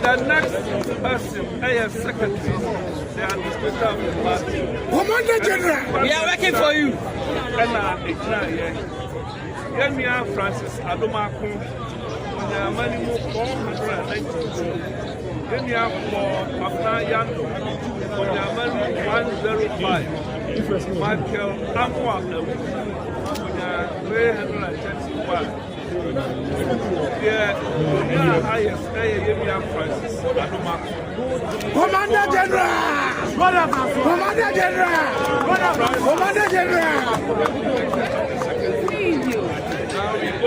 The next person, AS Secretary, the administrator of the party. Commander General, we are working for you. Yemia Francis Adomako, Manimu 492. Yemia for Papa Yando, Manimu 105. Michael Amwa, 321. Yeah, highest Yemia Francis Adomako. Commander General! Commander General! Commander General!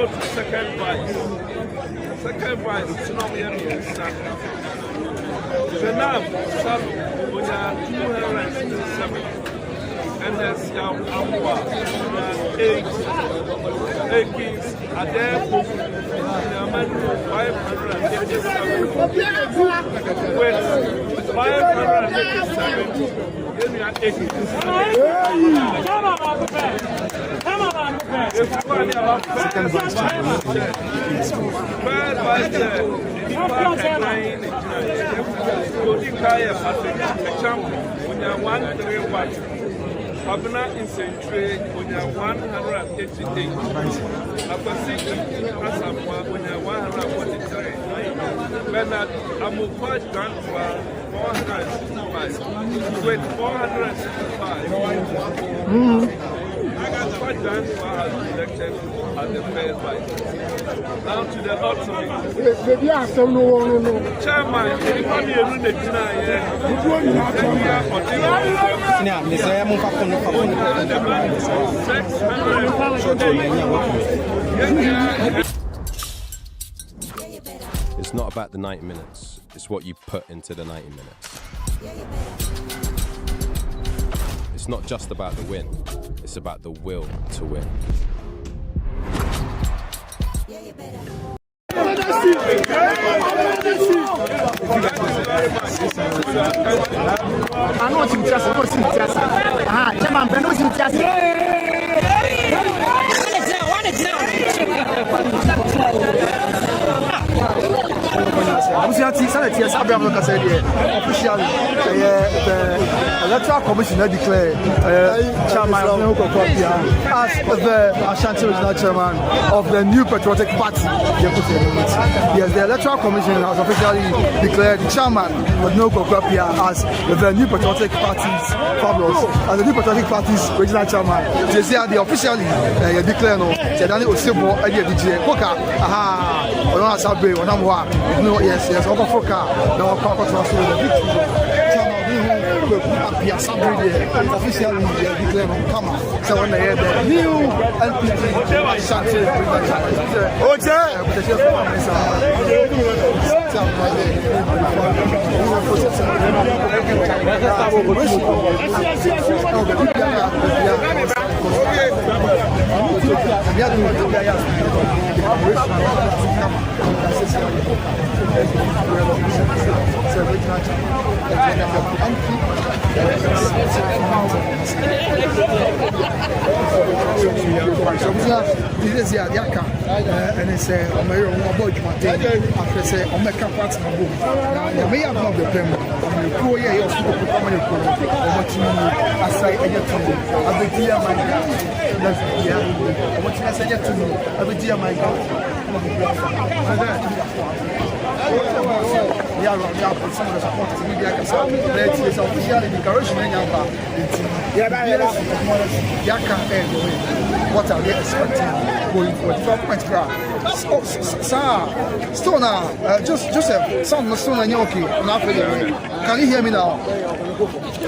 go to second vice. Second vice, it's not me and the now, some we are 207. And there's Yam Amwa, 8 kings are there for 587. With 587, give me an 8 kings. Abuna in Century, when you're 188. Apasiki, Asamwa, when you're 143. Bernard Amukwa Grandpa, 465. With 465. Amukwa Grandpa has been elected as the first vice. Now to the ultimate. Chairman, anybody who the dinner here? It's not about the 90 minutes, it's what you put into the 90 minutes. It's not just about the win, it's about the will to win. I know what you just Ashanti, Senate, Abraham Casadia, officially, the Electoral Commission declared Chairman as the Ashanti Regional Chairman of the new patriotic party. Yes, the Electoral Commission has officially declared the Chairman of the as the new patriotic party's fabulous, as the new patriotic party's regional chairman. They say they officially declare no, they don't Osibo, DJ, Coca, aha, or not Sabre, or Namwa, no, yes, over Foka, no, Papa to us with the victory. Officially declare on camera. So when they hear the new LPG Ashanti, this is the Yaka, and it's a mayor of Boyd Martin. After say, on my campus, the may have not the pen. The poor year of people who come in the as I get to know. I be dear my God. That's what I say to know. I be dear my God. Yeah, some of the supporters in India can say, it's officially declaration in Yamba. Yaka and what are we expecting going for 12 points grab? Stoner, Joseph, some Stoner Nyoki, can you hear me now?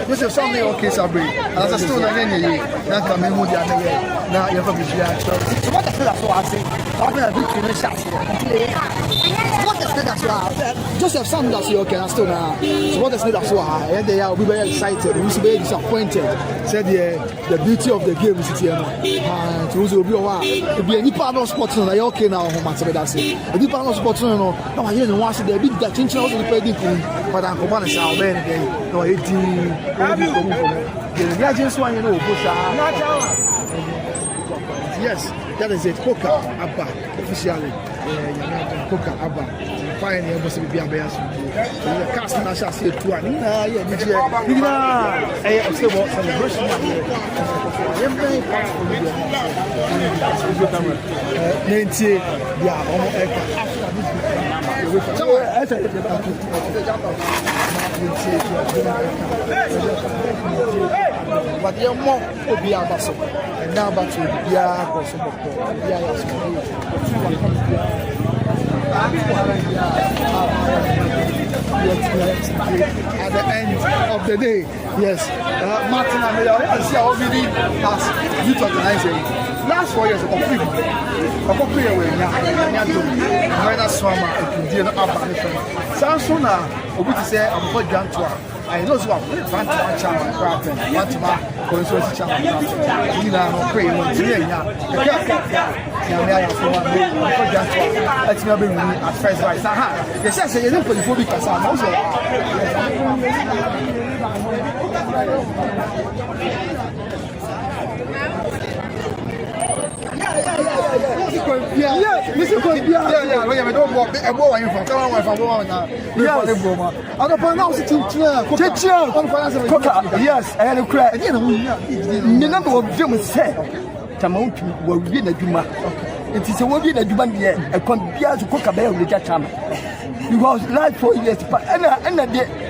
Joseph, some Nyoki Sabri, and as a Stoner Nenny, not coming with the other. Now you have a visual. So, what the hell I say? I'm going to be in the shots. What the hell Joseph, some that's your can Stoner. So, what the hell that's why? And they are very excited, we should be disappointed. Said the beauty of the game is here. And to will be a while. If you any part of sports, I okay now. How much that's it? If you part of sports, no, I hear the ones that big that change also depending on. But I'm going to say, oh man, no, 18. The agents one, you know, yes, that is it. Coca Abba officially. Coca Abba. Fine, you must be a bear. The cast national say to an celebration. But you're more to be a vessel, and now back to the at the end of the day, yes, Martin and I see how many as youth organizing. Last 4 years of Okokuye we nya do. Minor swama ekindie no aba ne fam. Sanso na obi ti say abofo dwanto a. I know so van to one chama crap want to ma constituency chama. You know no pray no tie nya. Ya me ya so ma abofo dwanto a. Ati me be wini at first right. Aha. They say you don't polifo bi kasa na so. Yeah, Mr. Yeah, we have don't walk a boy from come on from one now. I don't pronounce it yes, I had a crack. The number of them said Tamount will be in a Juma. It is a word in a Juma yet, a conbias to cook a bell with that time. Because like 4 years, but and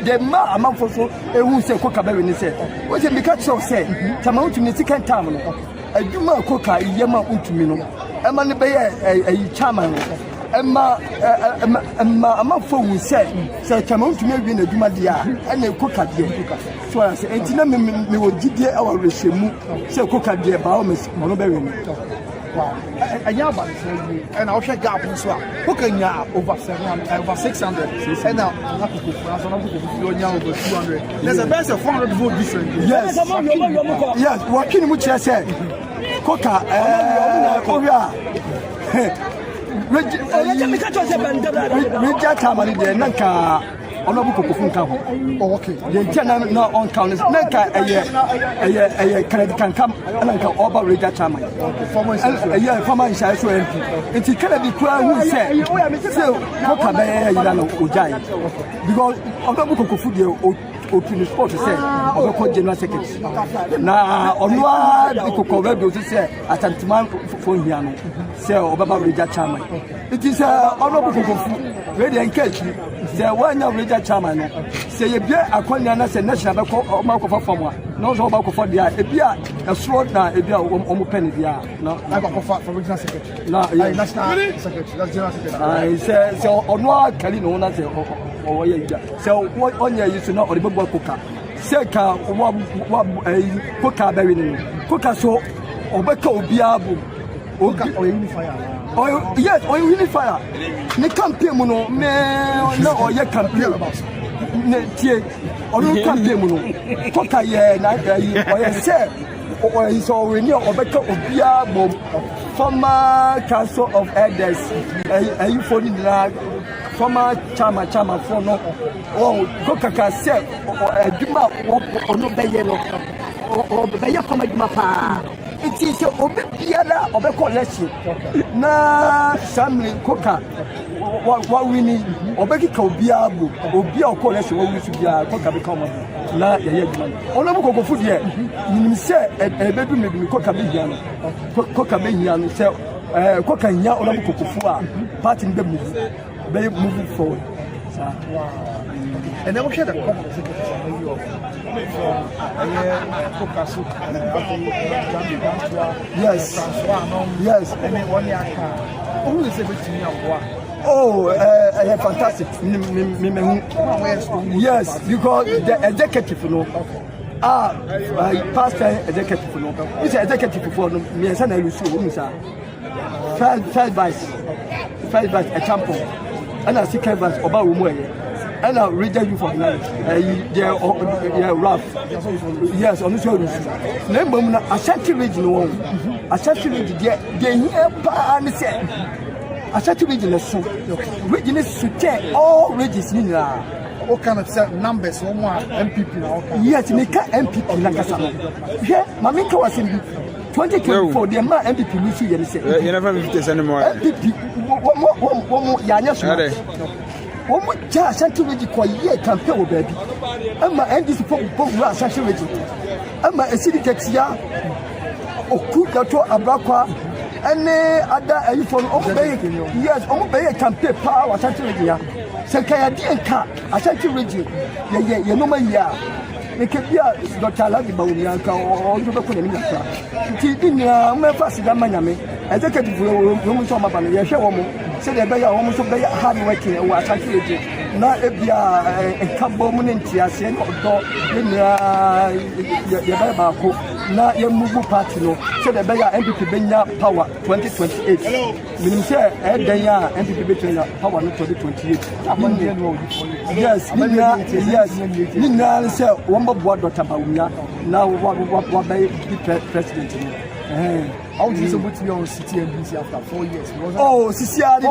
the ma amount for so a who say cook a bell in the set. What it because so said Tamount in the second time. A Juma coca, Yama Untumino. Emma ne be chairman Emma ama phone said chairman to me be na dwuma dia and e koka dia so I say entina me wo gidie e wa rehwemu say koka dia ba o me no be we wow anya ba and I share gap so koka nya over 700 over 600 and now na ko for so na ko nya over 200 there's a best of 400 vote different yes what can you say Koka, Reja Tamari, the Nanka, Honorable Kofunka. Okay, the China not on counters, Nanka, a credit can come and over Reja Tamari. A year from my side, so empty. It's a kind of the crowd who said, Koka Bay, Ujai, because Honorable Kofudio. Open sport to say about general secretary. Now, on what the Coco to say, Ashanti man for Hiano, say about Reja Chairman. It is a honorable Coco, ready and catch me. Say one of Reja Chairman. Say a beer, a Quaniana, say national Marco for Forma, no about for the a beer, a sword now, a beer, almost penny. No, I got for regional secretary. No, national secretary, that's general secretary. I say, so on what Kalino, say, so what on your used to know or the book cooker. Seka coca berry. Coca so or Beko Biabu. Or unifier. Oh, yes, or unifier. Ne campaign mono, no, or ye campaign about. Or no campaign mono. Coca ye, or ye say, or is already or Beko Biabu. Former Council of Elders. Are you for the former chama for no Coca said or Juma or no Bayelo or Bayer from a Juma. It is a Obiana of a collection. Na Sammy Coca, what we need, or Becky Biabu, or Bia collection, what we should be a Coca become. Na Yaman. All of Coco food yet. You say a baby maybe Coca Bian, Coca Bian, say Coca Nya or Coco part in the movie. Very moving forward. Wow. And then we share the yes. Yes. And then 1 year. Who is able to me? Oh, fantastic. Yes, because the executive, you know. Pastor executive, you know. It's executive for me, and I will see first vice, a champion. And I see canvas about Umuye. And I'll read you for life. Yeah, rough. Yes, on the shoulders. Remember, Ashanti region, Ashanti region, they hear and say, Ashanti region is so. Region is to take all regions in all kind of numbers, or more MPP. Yes, make MPP like a yeah, Mamika was in 2024, the amount MPP will see you never visit this anymore. MPP, one more Yanas. One more chance to read the quiet campaign, baby. I'm my end is for Ashanti region. I'm my city Texia, or Kuka, Abrakwa, and other from Obey. Yes, Obey a campaign power, Ashanti region. Sekaya Dianka, Ashanti region. Yeah, you know my yeah. It can be Dr. Ladiba or the Bakunia. It's in Memphis, Maname. executive room so ma ba no ye hwe wo mo se de be ya wo mo so be hard working e wa Ashanti region na e bia enkabo mu ne ntiase no do ye ba ba ko na ye move party no se de be ya MPP benya power 2028 minim se e den ya MPP benya power no 2028 yes nina se wo mbo Dr. Bawumia na wa be president how do you say what you city NBC after 4 years? Oh, CCR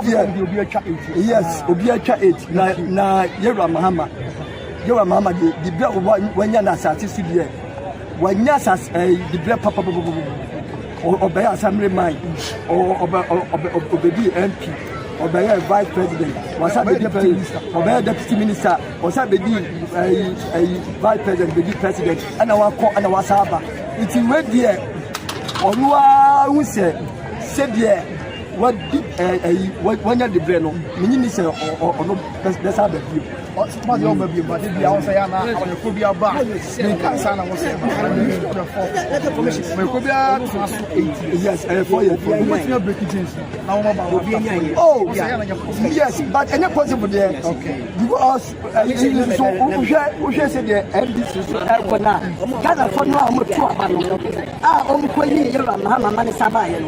yes, Obiacha 8 na Yera Mahama the black when you na sati studio when you as the black papa or by assembly mind or baby MP or by vice president was a deputy minister or by deputy minister was a baby vice president baby president and our saba it's right there. Olua who said what did when you the brain minister or no that's how the view. But you may be but the house I am could be about yes oh yes but any possible there because so who said the MDC Ghana for no Yera Mahama man Sabaye.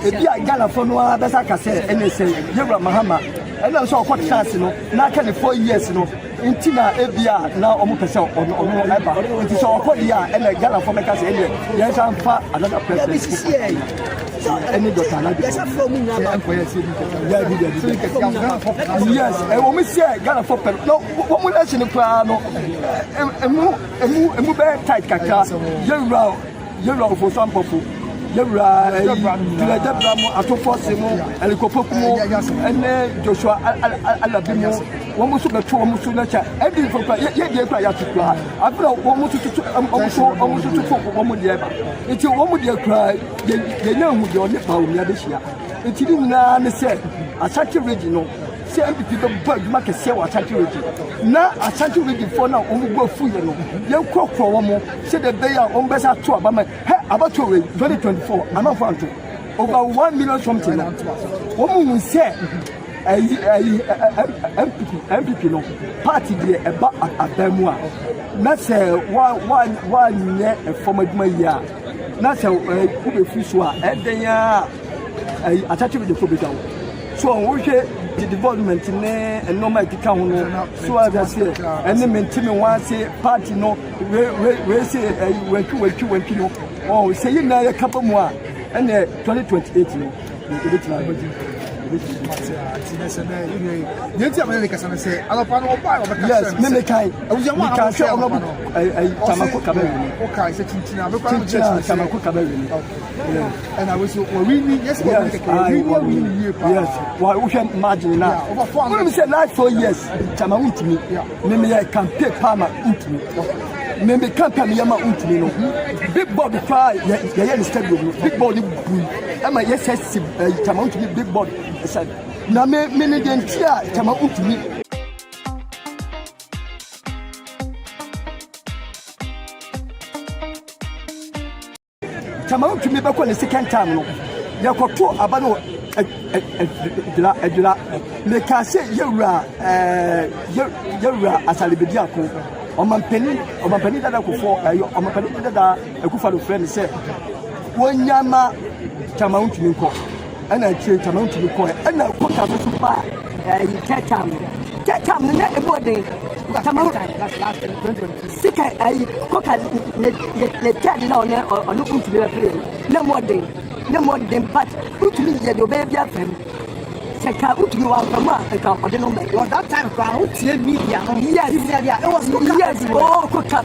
If you are Ghana for no other say and say Yera Mahama, and also what chance no, now can 4 years no, in Tina Ebia now almost on ever. It is all 4 years and a Ghana for Mecca say, yes, I'm far another president. Any doctor, yes, and when we say Ghana for no, what we listen to piano, and move tight kaka, Yera for some people. Yera, Debramo, Atofosimo, Alicopomo, and Joshua Alabino, one was to the 2 Musunacha, every for Yaya. After almost to one would ever. It's a woman would cry, they know who you're not this year. It's even now said, Ashanti regional. Say people bug make say Ashanti region. Na Ashanti region for now on go full no. You crop for one more. Say the bay on better to about 2024. I'm not found to over 1 million something. Woman say MPP no party there about a bemwa. Not say one year a former year. Not say who be free so and then Ashanti region for better. So we the development and normal account so as I say and then maintain one say party no we say when you know oh say you know a couple more and 2028 no yes, me kind. I was young. Can show Tamako Cabelli. Okay, it's a Tamako Cabelli. And I was really yes, yes. Why we can imagine now. When we say last 4 years, Tamauti me. Maybe I can pay Palma Untimi. Maybe can't come Yama Untimi. Big body fly. Yeah, instead of big body. Am I yes, Tamauti big body. Na me ne dentia tama utumi tama utumi be ko ne second time no yakoto abano edula me ka se yewura asalibedi akon omampani dada ko fo omampani dada akufa do friend say wonyama tama utumi ko ana change amount to the coin ana koka so pa ketam na ebode tamauta sika ai koka le tadi na onu kuntu be play na modern but utumi je do be bia fam seka utumi wa fama ka ode no be that time kwa utie media yes it was yes oh koka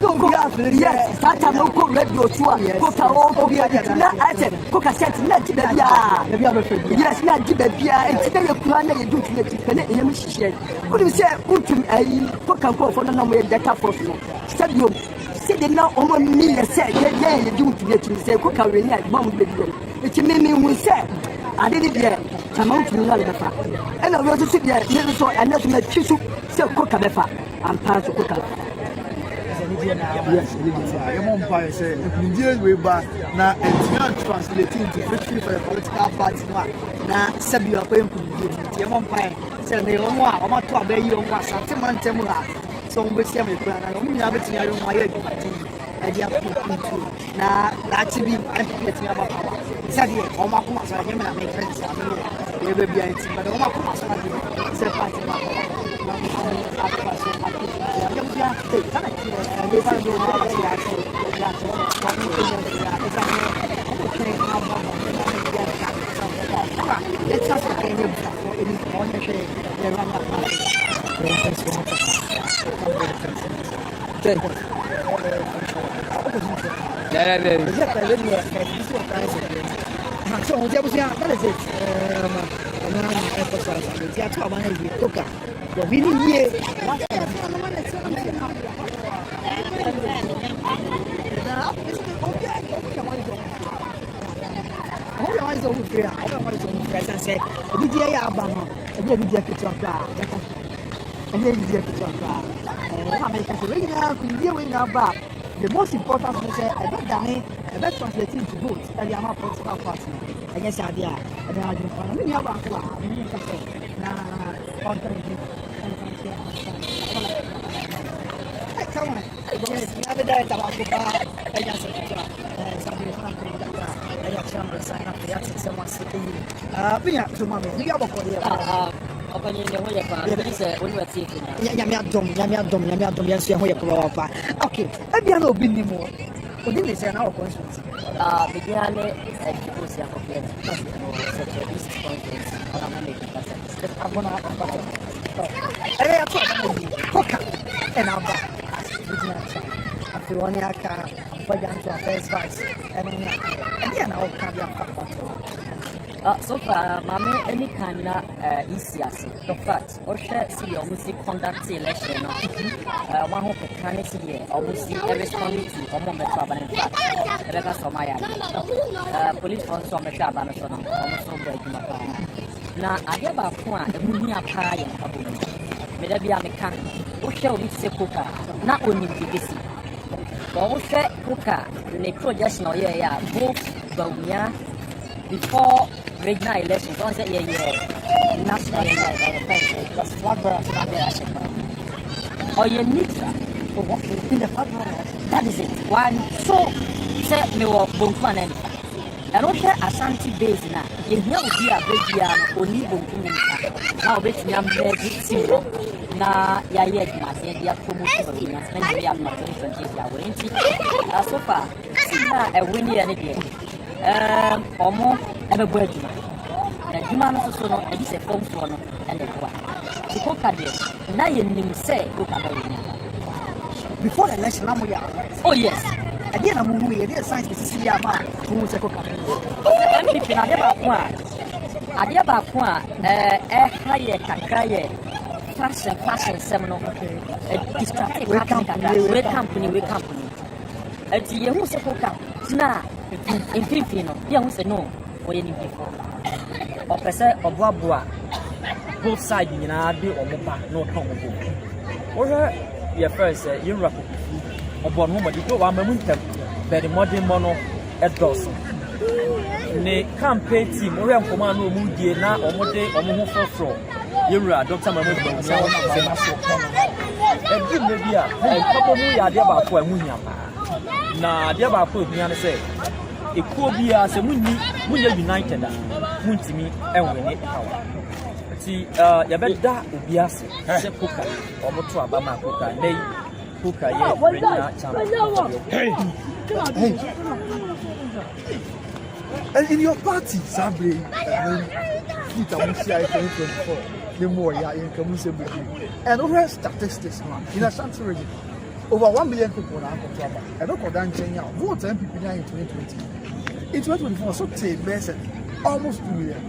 yes that time no ko radio tour koka oh na ate koka set na tibia yes na tibia enti na plan na yedu tibia na yem hihie kodi se utumi ai koka ko fo na mo data force no stadium se de na o mo mi se ye yedu tibia se koka we ni bom be bi enti me hu se ade de bia tamauti na le fa ena we to sibia ne so ena so na twisu se koka be fa ampa so koka Yes, I'm on fire. Say, Indian way back now, and translating into victory for the political party. Now, Sabi are going to be on fire. Say, they don't want to obey you on Asante man Temura. So, we see me plan. I don't have it in my head. I have to now, that's be getting about power. Sabi, all my commas are him and make friends. They will be anything, but all my commas are the party. The most important thing is about translating to vote and the amount of political party. I guess I did. And I didn't find any other come on. Yes, we have a diet about the bar. I just sign up for someone sitting. We have to mommy. We have a okay, I be no be anymore. What did they say now? Began so far, Mamma, any kind of easier. The fact, or see your music conduct election. One who can see almost every community or moment travel in fact. The rest of my police on some job and so on, almost breaking my car. Now, I have a point, a movie a pie and a boom. Maybe I'm a can, who shall we say cooker, not only BBC. But who said cooker, the projection or yeah, both Bawia before regional elections, on the national or you need in the that is it. One so set me up Bunkwan and also Ashanti base now. You know, be a big only Bunkum now, bet me I'm ready to now. Yeah, they are promoting us, and we have not 20 so far. A winning again. Or more ever word. The human also know at least a phone for and the one. The cook at this. Now you say, look at before the election. Oh, yes. Again, I'm moving. It is science. This is the amount who was a cook. I never higher cacaye. Fashion seminar. Distracting company. At the young cook. Now, in Filipino, young say no, or any before. Or per se, or Bois, both sides in Adi or Mopa, no Tomo. Or your first, Europe, or born woman, you go on winter, very modern mono at Dawson. Ne campaign team, or command will move the now or more day or more for Yura, Dr. Mahmoud, and good maybe a couple of years about for a munyam. Now, the other put me and say, it could be as a winning, we are united. Won't me and win it power. See, you bet that would be us, Cooker, or Motua Bama Cooker, they Cooker, and in your party, Sabri, the more you are in community, and over statistics in Ashanti region. Over 1 million people now come to Aba. I don't call that Kenya. Vote MPP now in 2020. In 2024, so take less almost 2 million.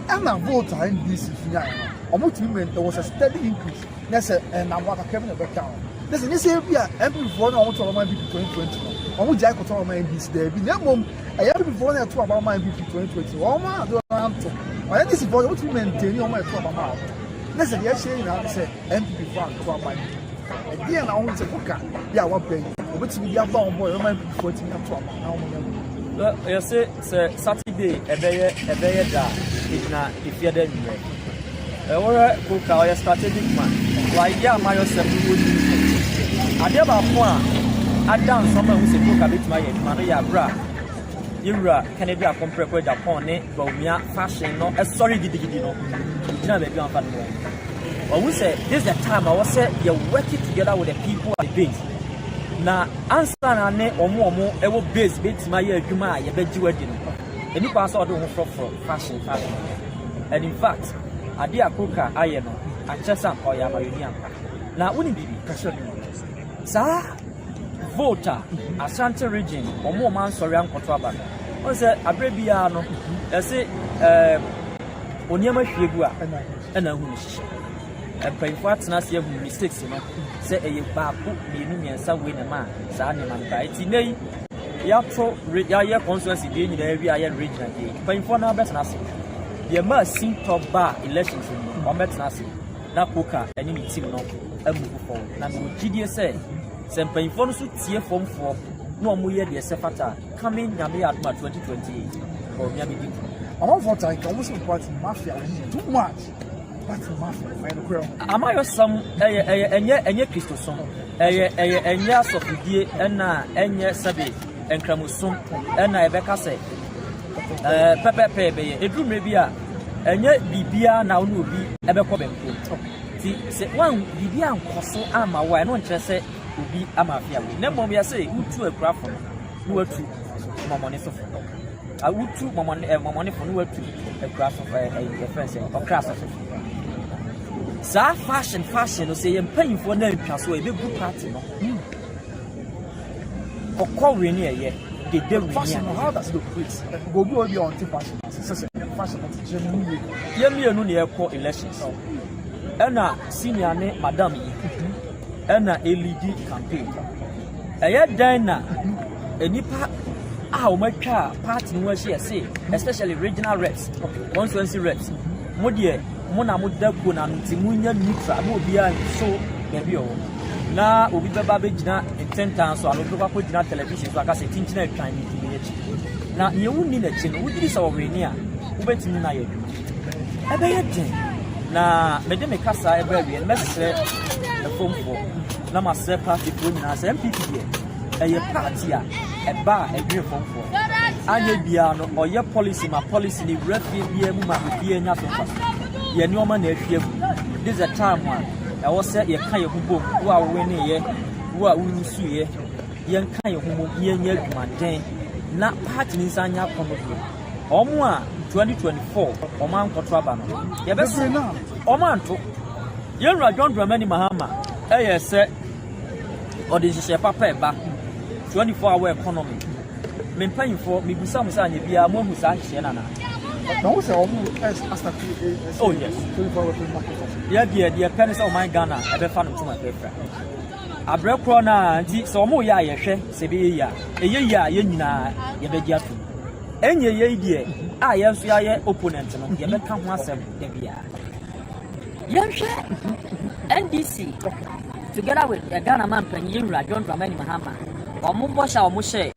And now vote in this now. Almost 2 million. There was a steady increase. That's and I'm what I came in the back down. Listen, this year MPP for now to about MPP 2020. Almost Jack to about MPP there. Be no mom. I have before now to about my MPP 2020. Oh man, don't answer. Why this is for what we maintain on my to about. Listen, yes, saying now say MPP for about my Again, I want to cook. Yeah, what pay? What's the other boy? I'm 14 up to now. You say Saturday, a bear da, if you're dead. A cook our strategic man. Why, yeah, my yourself would I never want. I done someone who's a cook a bit my Maria Bra. Yura can be a compare with a pony, but we are fashion, no, a sorry, did you know? You never be on family. But we say this is the time I was said you're working together with the people at the base. Now, answer and or more, I will base bits my year, you might, you bet you wedding. And you pass out on from fashion. And in fact, I dear cooker, I am a chessam or Yamayan. Now, wouldn't be pressure. Sir, voter, Ashanti region, or more man, sorry, I'm contraband. I said, a brebiano, I say, Onyama Figua, and a wish. And pray for us not have mistakes, you know. Say a babu, the enemy and some win a man, Sani and Baiti. Nay, Yapro, Yaya consulency in the area region. Pray for now, best nothing. You must sing top bar elections in or best nothing. Now, Coca, and you team no, and move forward. Now, GDS say, send pay for us to tear form for no more year, the Sefata coming Yami at 2028 or Yami. I want for I almost important mafia too much. Am I some and yet Christo song? And yes of the dear and yes Sabi and Kramusum and I Becca say Pepe, it do maybe and yet Bibia now will be ever coming. See, one Bibia Cosso Ama, why not just say will be a mafia. Never me say who to a craft from who are two money so I would two money for who are two a craft of a friend or class of. Sa fashion no say I'm paying for na ntwa so e be good party no okọwe ni eye the day fashion how does it look please go be on fashion fashion genuine ye me enu na ekọ elections na senior ne madam yi na LED campaign eye dan na enipa a o matwa party no ahia say especially regional reps constituency reps mo de Mona Mudaku and Timunya Mitra, no beer so maybe. Now, we be Babajina in 10 times, so I will go put in television so I can say internet time. Now, you won't need a chin, which is our Rania, who bet in Naya. I bet it. Now, Madame Cassa, a baby, and let's say a phone for Nama Sepa, the Queen as MPP, a party, a bar, a beer phone for. Anya Biano or your policy, my policy, the refugee, be a woman with beer nothing. Ye no man this is a time one. I was said ye kind of book who are winning ye, who are winning su ye, young kind of ye man, not parting inside your comedy. Omwa 2024, Oman Contrabano. Ye best now. Oman to young John Dramani Mahama, said, or this is a papa back 24-hour economy. Men paying for me, some son, be a moment, Sienna. Oh yes. Yeah, dear pennies of my Ghana, I be found to my paper. A break corner, so more ya, Sebia, a year, Yenina, Yabediatu. Any year, I am your opponent, you may come once a year. NDC, together with the Ghana man, Penira, John Dramani Mahama, or Mubasha or Moshe,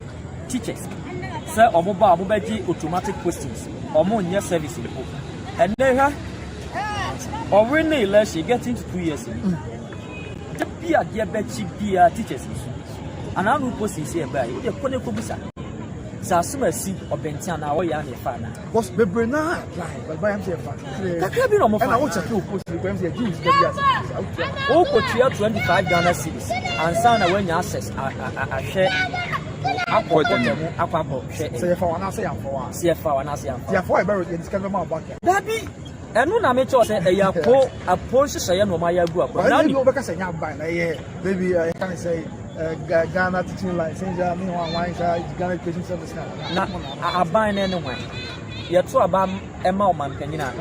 teachers, sir, or mobile, automatic postings. Or more near service in the book. And there, or when they let she get into 2 years. The Pia Diabetes Pia teachers. And I will post here by the Ponekobisa. Sasuma see or Bentiana or Yanni Fana. Was the Bernard, but by himself. The cabin of my own to post the Jews. Oh, could 25 Ghana cities and Sana when you access a share. Daddy, and when I met you, say a process I am on my group. Now, because I am buying, maybe I can say Ghana teaching license, Ghana education service. Not I buy anyway. You're true about Emma man, Penina.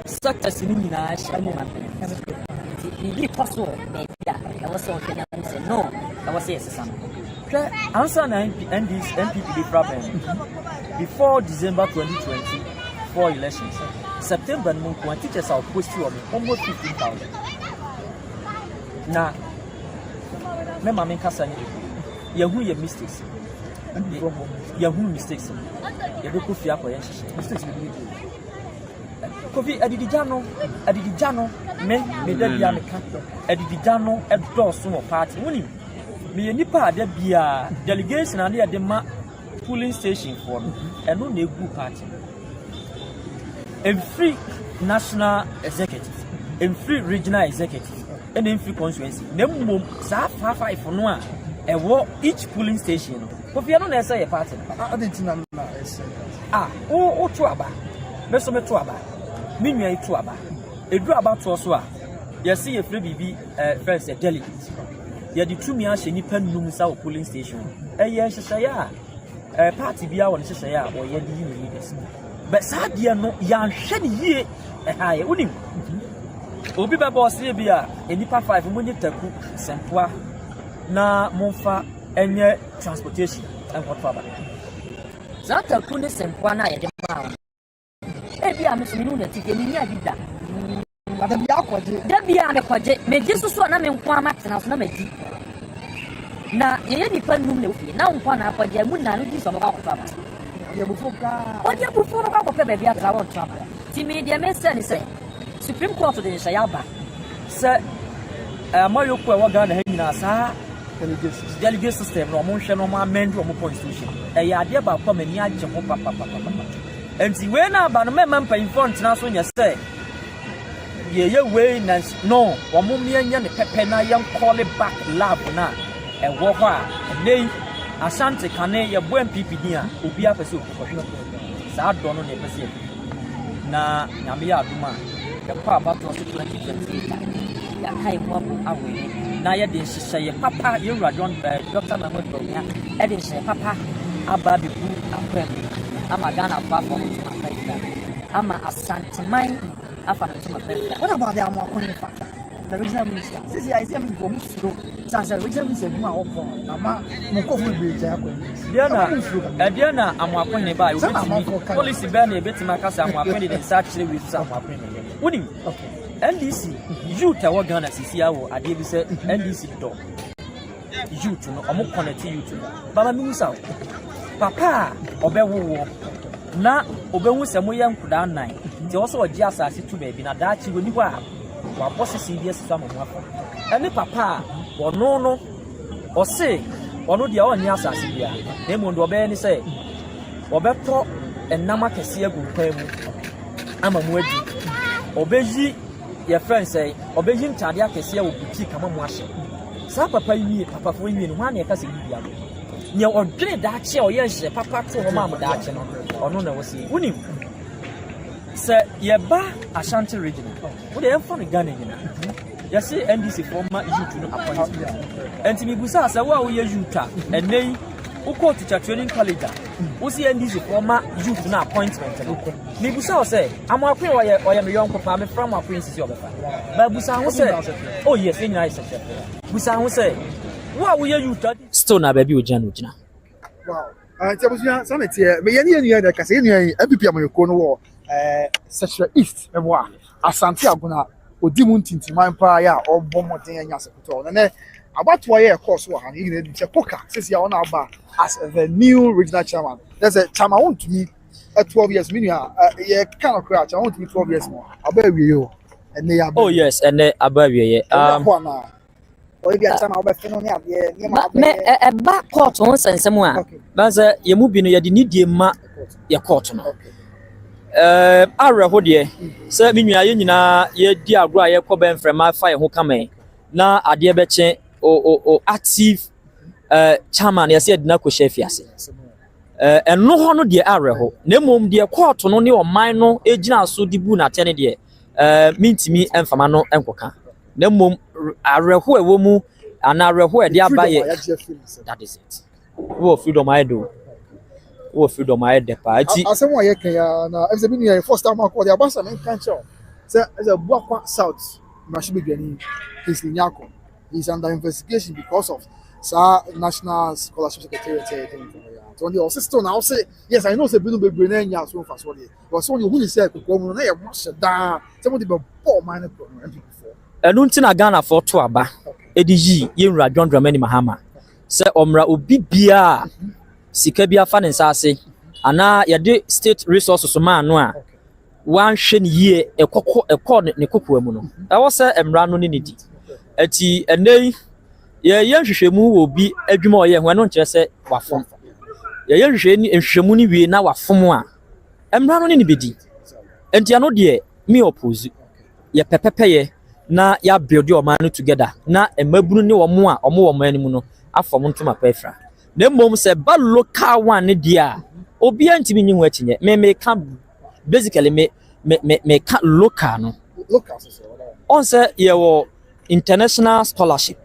Such as in the possible, I was so no, I was yes, answer this MPP problem before December 2020 for elections. September, when teachers are posted on almost 15,000. Now, me mama nkasa ni yehu ye mistakes yehu mistakes ye be ko fia ko ye hyehyɛ mistakes ni kofi adidijano me da bia me ka adidijano edoso mo party woni me ye nipa ada bia delegation na ye de ma polling station for eno na egu party every national executive every regional executive and every constituency nemmom sa 5 no a ewo each polling station no kofi no na say party adentina na o to aba me so me to aba me nua itu aba edu aba to so a ye see ye free bibi friends a delegate ye di tumi a hye nipa num sa o polling station ye hyehyɛ a party bia won hyehyɛ a o ye di ni leaders but sadia no ya hwɛ ni yie ye unim obi ba boss ye bia enipa 5 mo ni taku sempoa na monfa enye transportation and what for ba zata ku ne sempoa na ye de ma bia me so ni na tike ni nya bida ada bia akwaje da bia me kwaje me jisu so na me nkwa matena so na me di na ye ni pa num na ofi na nkwa na akwaje mu na no di so ma kwa ba ya bufuka odia bufo na kwa pe bia tra won tra ti me dia me say ni say Supreme Court de Shayaba say amayo ko wa Ghana ha nyina sa delegate system no mo hwe no mo amend mo constitution ya ade ba kwa mani agye ho papa enti we na ba no mema mpa infront na so nya say ye we na no wo mo me anya ne pepe na yan call it back lab na wo ho a nei Asante kane ye bo MPP dia obi afese okoko sa do no ne pese na nyame ya aduma ya kwa bato so 2020 ya kai mo awe na ye de hyehyɛ ye papa ye wura Dr. Mahmoud Bawumia e de hyehyɛ papa aba bibu akwam ama Ghana platform to Africa ama Asante man afa na to Africa. What about the Amakoni factor? The regional minister. Since I see him go through, since the regional minister do my own, ama Moko will be there. Diana Amakoni ba policy ban e betima kasa Amakoni den search with Amakoni. Woni okay. NDC youth awo Ghana sisi awo ade bi say NDC do. Youth no omo connect youth no. Baba mi musa papa obewo na obewu se mo ye nkuda nan. Ti o so oji asase tu ba bi na da chi woni ho a wa boss CBS so amamu afa. Ene papa ono no o se ono dia oni asase bia. Na mo ndo obe ni say obeto enama kese agu kwa mu amamu adi. Obeji your friend say obeji ntade akese a obuti kama mu ahye. Sa papa yi papa fo yi no hwan na kase bibia. Nya odwene da ache o ye hye papa to ho ma mu da ache no. Ono na wo si. Unim. Se ye ba Ashanti regional. Wo de enfo no Ghana nyina. Ya se NDC former youth no appointment. Enti mi busa sa wo a wo ye youth a enei uko teacher training college wo si NDC former youth na appointment mi busa o say amakwe o ye me yonko pa me from akwe nsisi obefa ba busa ho say oh yes enyina is secretary busa ho say wo ye youth still na ba bi ogina wow Tiabusia Sametie me ye ne da kase ne MPP amayeko no wo Central East ebo Asante aguna odi mu ntintiman pa ya obbo moden anya sekutọ ne abato ye course wo han yigire di poker sisi ya ona aba as the new regional chairman. There's a time I want to meet at 12 years meaning ye kind of crash I want to meet 12 years more aba wie yo and they are oh yes and aba wie o bi asa na oba fe no ne ade ne ma me ba court on sensem a baza ye mu bi no ye di nidie ma ye court no arre ho de se me nua ye nyina ye di agro a ye kọ ben frema fa ye ho kama na ade be che o active chairman ye se dina ko chef ase eno ho no de arre ho na mom de court no ne o man no egina so dibu na tene de mintimi emfama no enkoka na mom arre ho ewo mu ana arre ho e de abaye that is it wo freedom I do wo freedom I de party asem wo ye kan ya na FCB ni first time call the abasa men kan show say a Buakwa South Mashibigani is Nyako. He's under investigation because of National Scholarship Secretariat. So the also now say yes, I know say binu be na nya so fa so dey. But so you who say ko mu na ye mo sheda. Somebody be poor man problem before. Enu nti na Ghana for to aba. ediji yenwura John Dramani Mahama se omra obi bia sika bia fa ne nsase ana yede state resources ma no a wan hwe ne yie ekọ ne kokko amu no ewo se emra no ne nedi ati enei ye nhwehwemu wo bi adwuma oye ho no nkire se wafom ye nhwehwemu ni wie na wafom a emra no ne bedi enti ano de me oppose ye pepepeye na ya build your man together na emabunu ne omo a omo wo man mu no afom ntoma pefra na mmom se ba local one ne dia obi antimi nyi ho akinye me can basically me can local no local on say ye wo international scholarship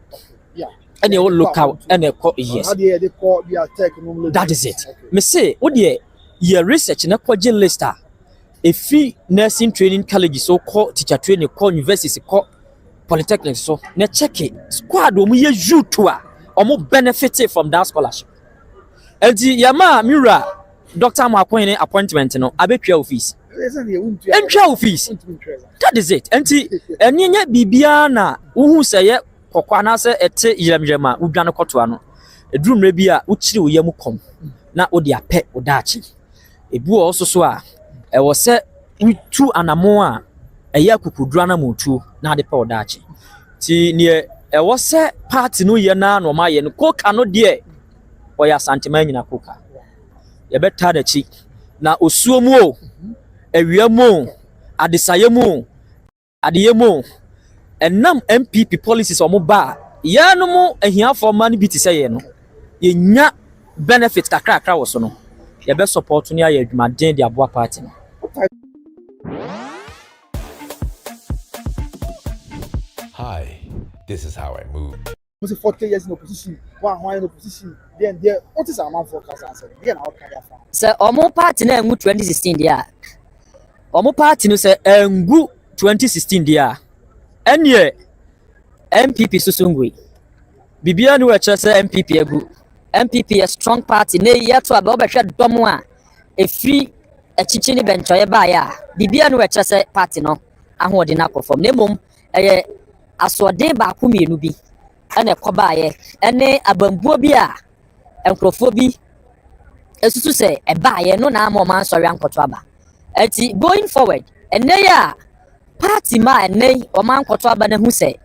and you local and yes that is it me say what the your research na kwaje lister a free nursing training college so called teacher training call university call polytechnic so na check it squad omo ye youth a omo benefit from that scholarship enti yama mira Dr. Makwene appointment no abetwa office entwa office that is it enti enyenye bibia na uhu seye kokwa na se ete yiremjema udwane kotoa no edurumre bi a ukiri oyam kom na odi apɛ odachi ebu also so a ewo se utu anamo a eya kukudura na motu na ade pɛ odachi ti ne ewo se party no ye na no ma ye no koka no de oya Asante man nyina koka ye beta da chi na osuo mu o ewia mu adesaye mu adeye mu enam MPP policies omo ba ya no mu ahia for man bi ti sey no ye nya benefit kakra wo so no ye be support no ya adwuma den de aboa party no. Hi, this is how I move. Was 40 years in opposition, one in opposition, then there what is our man forecast answer? Then how can you say omo party na engu 2016 dia omo party no say engu 2016 dia enye MPP susungwe bibia no eche say MPP egu MPP a strong party na yeto aba obehwe dom a efri echichi ni bencho ye ba ya bibia no eche say party no ahode na perform na mom eye asode ba ko mienu bi ene koba ye ene abambuo bi a enkrofo bi esusu say eba ye no na man sorry ankoto aba eti going forward ene ya party ma ene o man koto aba na hu say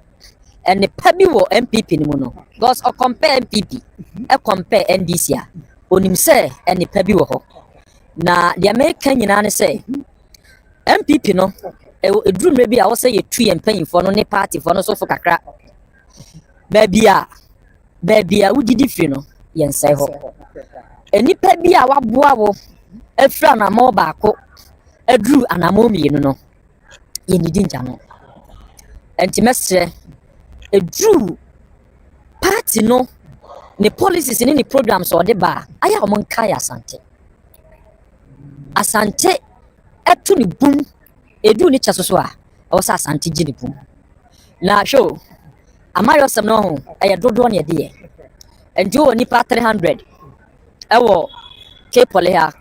ene pabi wo MPP ni mu no because o compare MPP e compare NDC a onim say ene pabi wo ho na the American nyina ne say MPP no edurumre bi a wo say ye tu ye mpanyimfo no ne party fo no so fo kakra babia udidi firi no ye nsai ho enipa bi a waboa wo afira na mo baako aduru anamo mienu no ye nidi nja no enti mesre eduru party no ne policies ne programs o de ba aya o mon kai Asante etu ni boom edu ni chasoso a o sa Asante ji ni boom na show amayo sam no ho aya dodo ne de ye enjo nipa 300 ewo kepole ha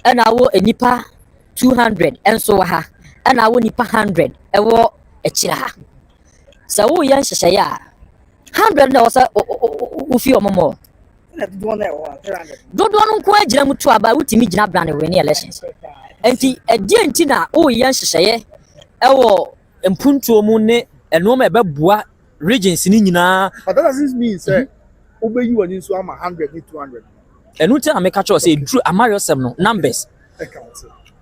ena wo enipa 200 enso ha ena wo nipa 100 ewo echira ha sa wo yan hyehye ya 100 na wo sa ufi omomo dodo no nko agira mutu aba utimi gina brand we ni elections enti edie enti na wo yan hyehye ewo empuntuo mu ne eno ma ebeboa regions ni nyina. But that doesn't mean say obey you and so am 100 ni 200 enu ti ameka cho say edru amariosem no numbers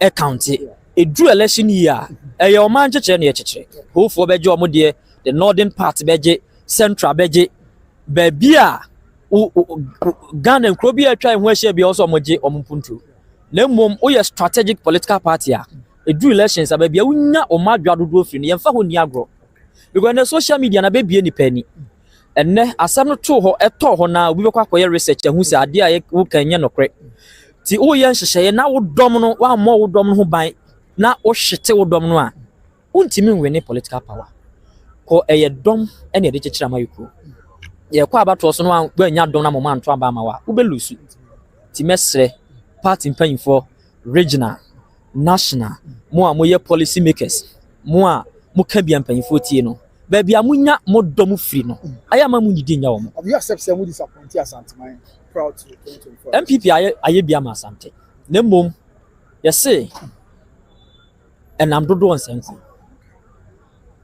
account edru election year eye o man cheche na cheche hofo beje omo de the northern part beje central beje babia Ghana nkrobi atwa ho ahia bia oso omoje ompuntu na mmom o strategic political party a edru elections ababia unya omadwa dodo firi ne yemfa ho ni agro because na social media na bebie ni pani enne asam no to ho eto ho na obi bekwa koye research ahu se ade a wo kanye nokre ti o ye nhyehyeye na wo dom no wa mo wo dom no ho ban na o hwete wo dom no a untimi nwe political power ko eye dom ene de kyekira mayuko ye kwa abato so no gba nya dom na mo manto aba ma wa wo belusu ti mesre party mpanyimfo regional national mo a mo ye policy makers mo a mo ka bia mpanyimfo tie no baby amunya modom free no aya ma mu nyidi nya wo have you accept say we disappoint Asante man proud to 2024 MPP aye bia ma Asante na mom ye say enam dodo onsenku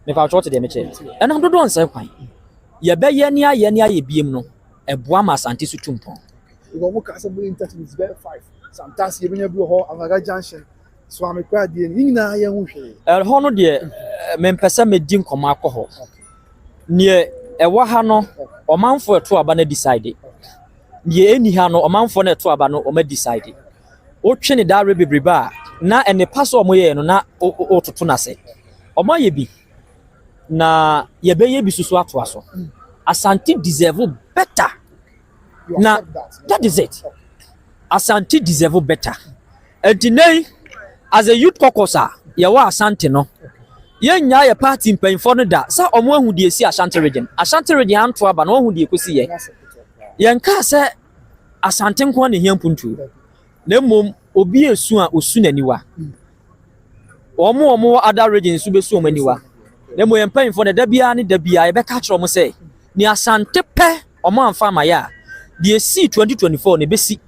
me pa church de me che enam dodo onsenku ye be ye ni aye biem no eboa ma Asante su tumpon we go work as a internet is very 5 sometimes you benya bi ho Avaga junction so am kwa de ni na ye hu hwe ho no de me mpesa me di nkoma akọ ne ewa ha no omanfo eto aba na decide ne eni ha no omanfo na eto aba no o ma decide o twe ne dare bebreba na ene paso omoye no na o toto na se omoye bi na ye be ye bi susu ato aso Asante deserve better na that is it Asante deserve better and as a youth caucus ye wa Asante no ye nya ye party mpanfo no da sa omo ahu de esi Ashanti region anto aba no ahu de ekosi ye nka se Asante nko na hiampuntu na mom obi esu a osu naniwa omo other regions su besu omaniwa na mo ye mpanfo na da bia ye be ka kiro mo se ni Asante pe omo amfa ma ya de esi 2024 ne besi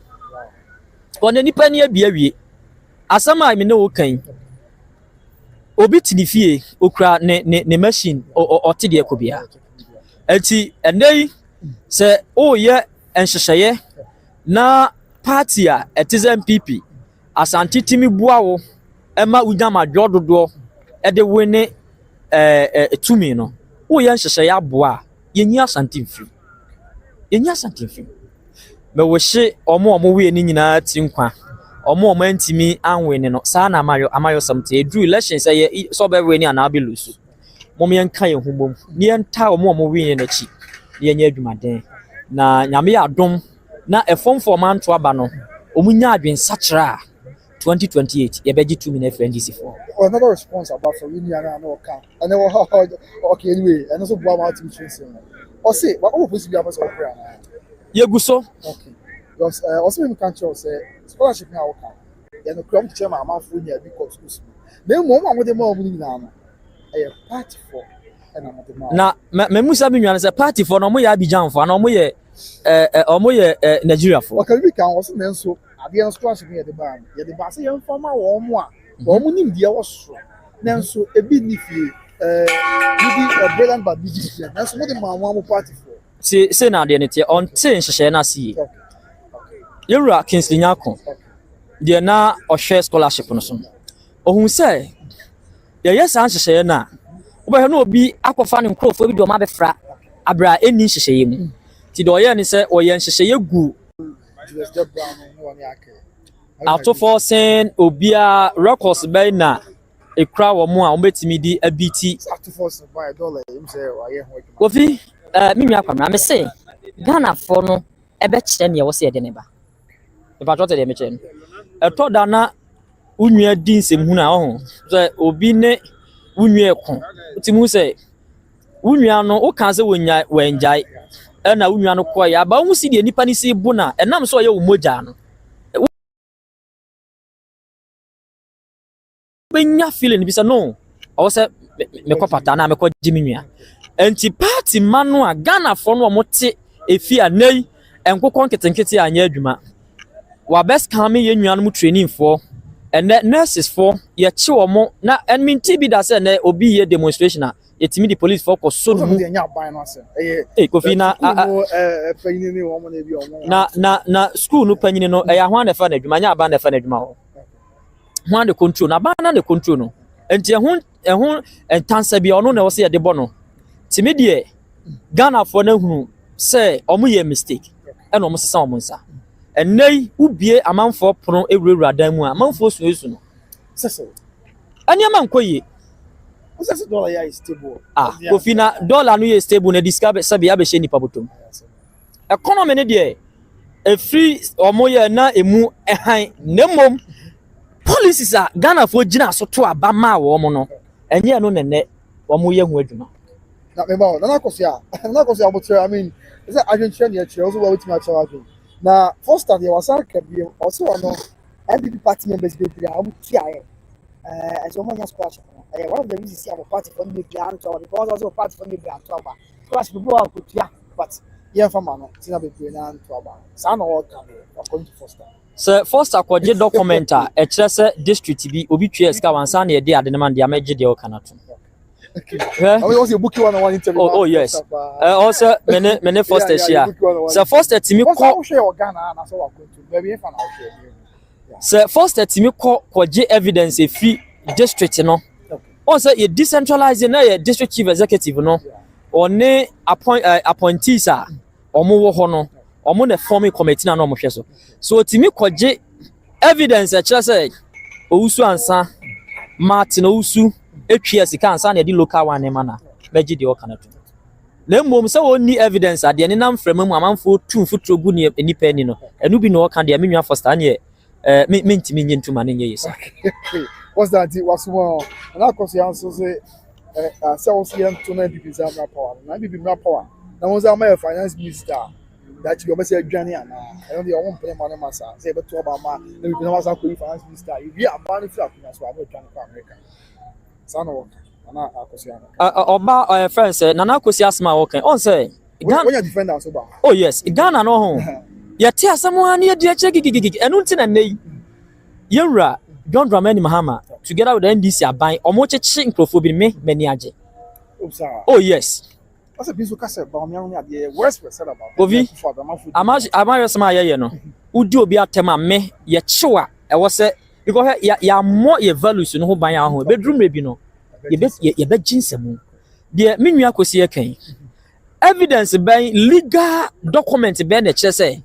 ona nipa ne abia wie asama me ne wo kan obi tinifie okra ne machine ote de ekobia enti enei se o ye enhyehyeye na party a etize MPP Asante timi buawo ema unyama dwododo ede wene tumi no o ye enhyehyeye aboa yenyi Asante mfiri me wo hye omo we ni nyina ti nkwa omo antimi anwene no saa na amayo samte edru election say so be we ni ana be lusu mom yen kan ye humom ni enta omo we ni nachi ni enya adwumaden na nyame ya dom na efomfo man to aba no omunya adwen sachra 2028 ye beji 2 minute FNDC for another response about for union and okay and okay anyway and also boa ma team trace o say what we supposed to be about so prayer yeguso okay because also we can tell say scholarship na okay ya no krom chairman amafo nya because schools na mo mo de mo ni na no e party for na me musa bi nwan say party for no mo ya Abidjan for na mo ye Nigeria for okay we can also na so ade en scholarship ya de ba say yan forma wo mo a wo mo nim de wo so na so ebi ni fie a brilliant but busy na so mo de ma mo party for say na de ne tie on tin hyehyɛ na see yewura Kingsley Nyako de na ohwe scholarship no so ohun say ye yes an hyehyɛ na oba na obi akɔfa ne nkrofo bi de o ma befra abra eni hyehyɛ mu ti de oye ni say oye hyehyɛ gu auto forcing obia records by na ekra wo mu a ometimi di abiti auto force buy dollar him say waye ho Kofi mimi akwamra me say Ghana for no ebe kire ne wo se de ne ba e ba tote de me kire eto da na unua di nsem hu na ho so obi ne unua ko timu say unua no o kan se wonya wenjai e na unua no ko ya ba hu si de nipa ni si bu na enam so ye wo moja no benya feeling bi say no o say me ko pata na me ko jimi nua enti party manu a Ghana for no mote efi anei enkokon ketenkete anya adwuma wa best kame ye nua no training for and nurses for ye chi omo na enminti bi da say na obi ye demonstration a yetimi di police for ko so mu Kofi na school no panyini no eya ho na fa na adwuma nya aba na fa na adwuma ho ho na control na ba na the control no enti ehun entansa bi ono na wo se ye de bo no timi de Ghana for na hunu say omo ye mistake e no omo sesa omo nsa enei ubie amanfo pono ewurawura dan mu a amanfo suesu no sese aniama nkoye sese dollar ya is stable Kofi na dollar no ye stable na discourse sabi abehye nipa botom economy ne de e free omo ye na emu ehan nemom policies a Ghana for gina so to aba ma wo mo no enye no nene omo ye hu adwuma na me ba na kosia abotre I mean is that agent ne actually also what me actually na first time there was a also no MPP party members be there am tia as o manya scholarship one of the reasons I'm a party for the grant or because also a party for the grant over. Because people are good, yeah, but yeah, for man, it's not a big grant over. Some all come according to Foster. Sir, Foster kwaje documenta e kire se district bi obi twa ska wansa na ye de ade man de amaje de o kanato. Okay. I was your bookie one interview. Oh yes. Also many Foster share. Sir Foster timi ko share Ghana na so wa kontu. Baby fa na share. Sir Foster timi ko kwaje evidence e free district no. Also ye decentralizing na ye district chief executive no. One appointees a omo wo ho no. Omo na forming committee na no mo hwe so. So timi kwaje evidence e kire say owusu ansa Martin owusu etwa sika ansa na di local one mana beji de okanato. Na mmom se woni evidence ade ne nam frama mu amanfo tumfutro gu ne nipa ni no. Enu bi no oka de menwa Foster ne mentimi nyentuma ne nye yesa. What's that? What's more? And of course, you also say, sells here to my people's power. My people power. Now, was my finance minister that you must say, Johnny, and I only won't pay money myself. Say, but to Obama, then we can also call finance minister. If you are money flap, that's why I'm trying to America. Son of Nana Oba, friends, Nana Kosi Asma, okay. On say, when you defend us, Oba. Oh, yes, Ghana no home. You tell someone near dear check, and until and nay, Yura. John Dramani Mahama, together with the NDC, are buying or much chink for me, many aje. Oh, yes. What's a piece of cassette about me? The worst was said about Ovi. Am I no? Would you be a tema me? Yet sure, I was said, because ya more your values in who buy our home, bedroom maybe no. You bet ginsem. Dear Minya Kosia Kane. Evidence by legal document Ben the Chese,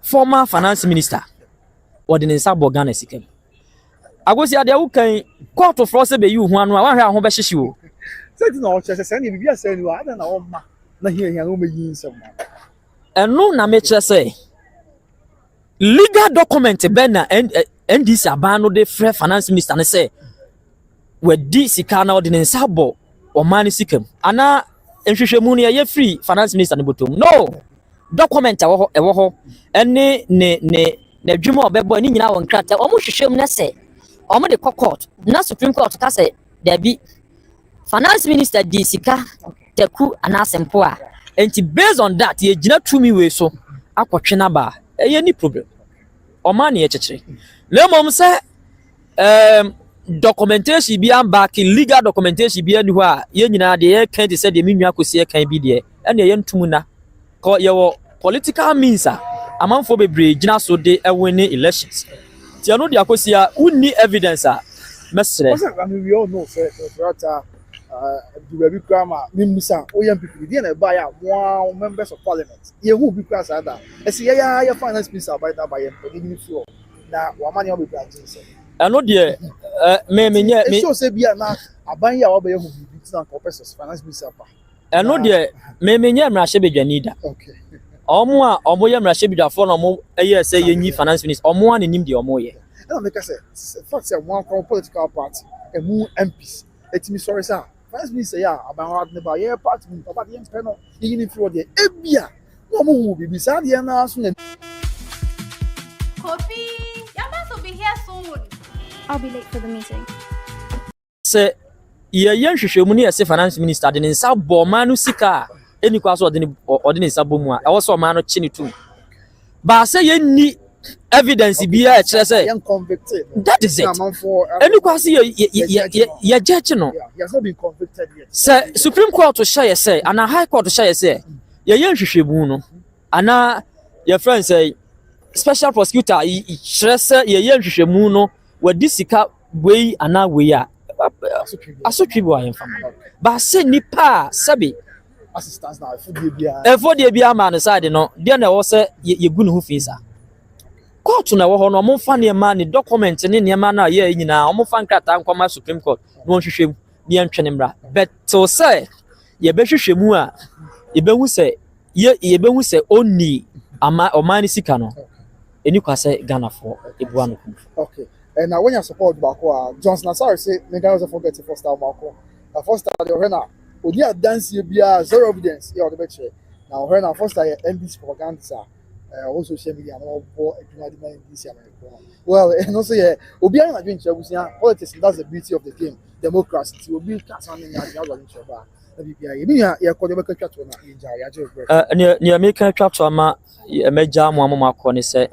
former finance minister, or the Nsabo Ghana Sikem. I was here there who can court of Frost be you one home by you. Say no, just send you be saying you are not here, young woman, some. And no, Namecha say legal document Benna and this abano de free finance minister and say where this can ordinance sabo or money sikem. Anna and Shishamuni ye free finance minister Nibutum. No document a woho and ne dream of bebo ni now on crater almost shame na say. Omo de court na Supreme Court ka say there be finance minister di sika teku anasempo a enti based on that ye gina tumi we so akotwe na ba e any problem o ma na ye chechire le mom say documentation bi am back legal documentation bi ani ho a ye nyina de ye kan de say de menwa kosi ye kan bi de e na ye ntumu na ko ye wo political means a amanfo bebre gina so de e win elections. You know the Akosia who need evidence. Mestre. I mean, we all know, sir, that the grammar, Nimisa, Oyan people, didn't buy one members of parliament. You will be class at that. I see, yeah, finance minister by that by him. Now, one money will be granted. I know, dear, me, so say, be now, a buy your way who be professors, finance minister. I know, dear, me, Rashabi Janida. Okay. Omo Omoya Rashabi da for no say ye finance minister omo an nim de omo ye na make say fact say one political party e mu MPs etimi sorry sir finance minister ya about ne ba ye party about ye mpe no ye ni fro de ebia no mo hu bibi sa de na so na Kofi, you're supposed to be here soon. I'll be late for the meeting. Say ye hwehwemu ne say finance minister de nsa bo manu sika any class ordinary sabomu a also man no chini too. But say ye ni evidence be here say convicted. That is it. Any class ye judge no. He has not been convicted yet. Say Supreme Court to share say and a High Court to share say ye hwehwemu no. Ana your friend say special prosecutor he stress ye hwehwemu no we disika we ana we a asotwe bo ayen fam. But say nipa sabi assistance now for the bia man side no there na wo say ye gu ne ho fi sa court na wo ho no mo fa ne ma ne document ne ne ma na ye nyina mo fa nkrata nkoma Supreme Court no hwehwem bi antwene mra but to say ye be hwehwemu a ye be hu say ye be hu say oni ama omani sika no eni kwa say Ghana for ebuwa no okay and now when you support Bako Johnson sorry say me guys forget to first time Bako the first time the winner Odi a dance ye bia zero evidence ye o de betche na o na first time NBC propaganda also social media and all for adwuma this year. Well, and also yeah, obi an adwen kyerɛ politics, that's the beauty of the game, democracy. Ti obi ka san na ya adwen kyerɛ ba. Na bibia ye bi ya kɔ de bɛka twa to na ye gya ya gye. Ne American twa to ama meja mo amoma akɔ ne sɛ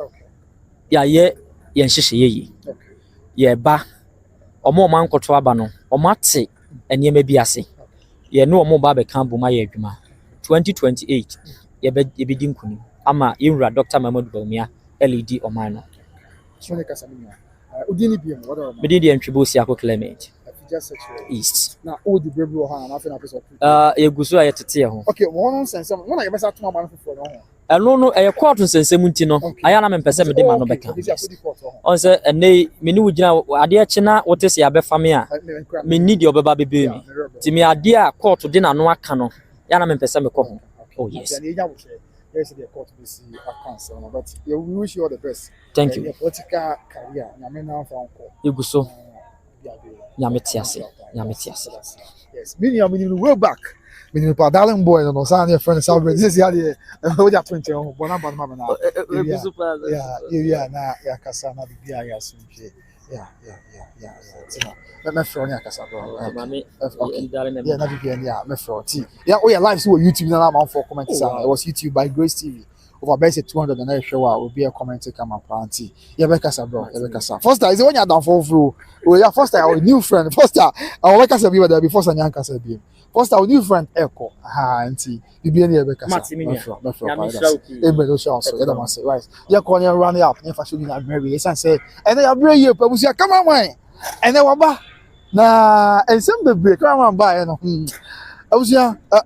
ya ye nhyehyɛ yi. Ye ba omo man kɔto aba no omo ate enema bi ase. Ye no omo ba be kan boma ye adwuma. 2028 ye be di nkuni ama yewura Dr. Mahmoud Bawumia LED oman no. Sone kasa mi nua. Odini bi mo wada. Me di Ntwibo Siako Clement. East. Na all the brave wo ha na afi na person. Eguso a yetete ho. Okay, one sense mo na ye besa to aba no foforo no ho. Eno no e court nsensem nti no aya na me pese me de ma no beka. On say ene me ni wugina ade a chena wote se abefa me a me ni de obeba bebe mi. Ti me ade a court de na no aka no ya na me pese me kɔ ho. Oh yes. Yes, the court will see a cancer, but we wish you all the best. Thank you. Your political career, Yamena from Iguso. Yametiase. Yes, meaning we're back. Meaning, darling boy, and also your friend celebrate. This is the idea. What you're 20 on Bonamama now. Yeah, yeah, Cassana, yeah. Let me throw Mammy, yeah, me throw tea. Yeah, oh, yeah, live so YouTube now. I'm for comments. It was YouTube by Grace TV. Over basic 200 and I show will be a comment to come up party. Yeah, Becassa, bro. First time is when you're down for through. Oh, yeah, first time our new friend. First time our Becassa be there before Sanyanka said be. First our new friend Echo. Auntie, you be any Becassa. Right. Yeah, calling run up. If should be not very and say, and they are bring you, but we say, come on, man. And then what? Na and some baby come on by no.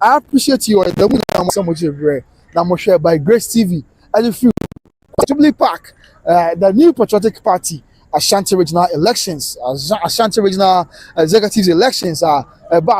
I appreciate you the moon so much very. Now mo share by Grace TV and if you possibly pack the new patriotic party Ashanti regional elections, Ashanti regional executives elections are about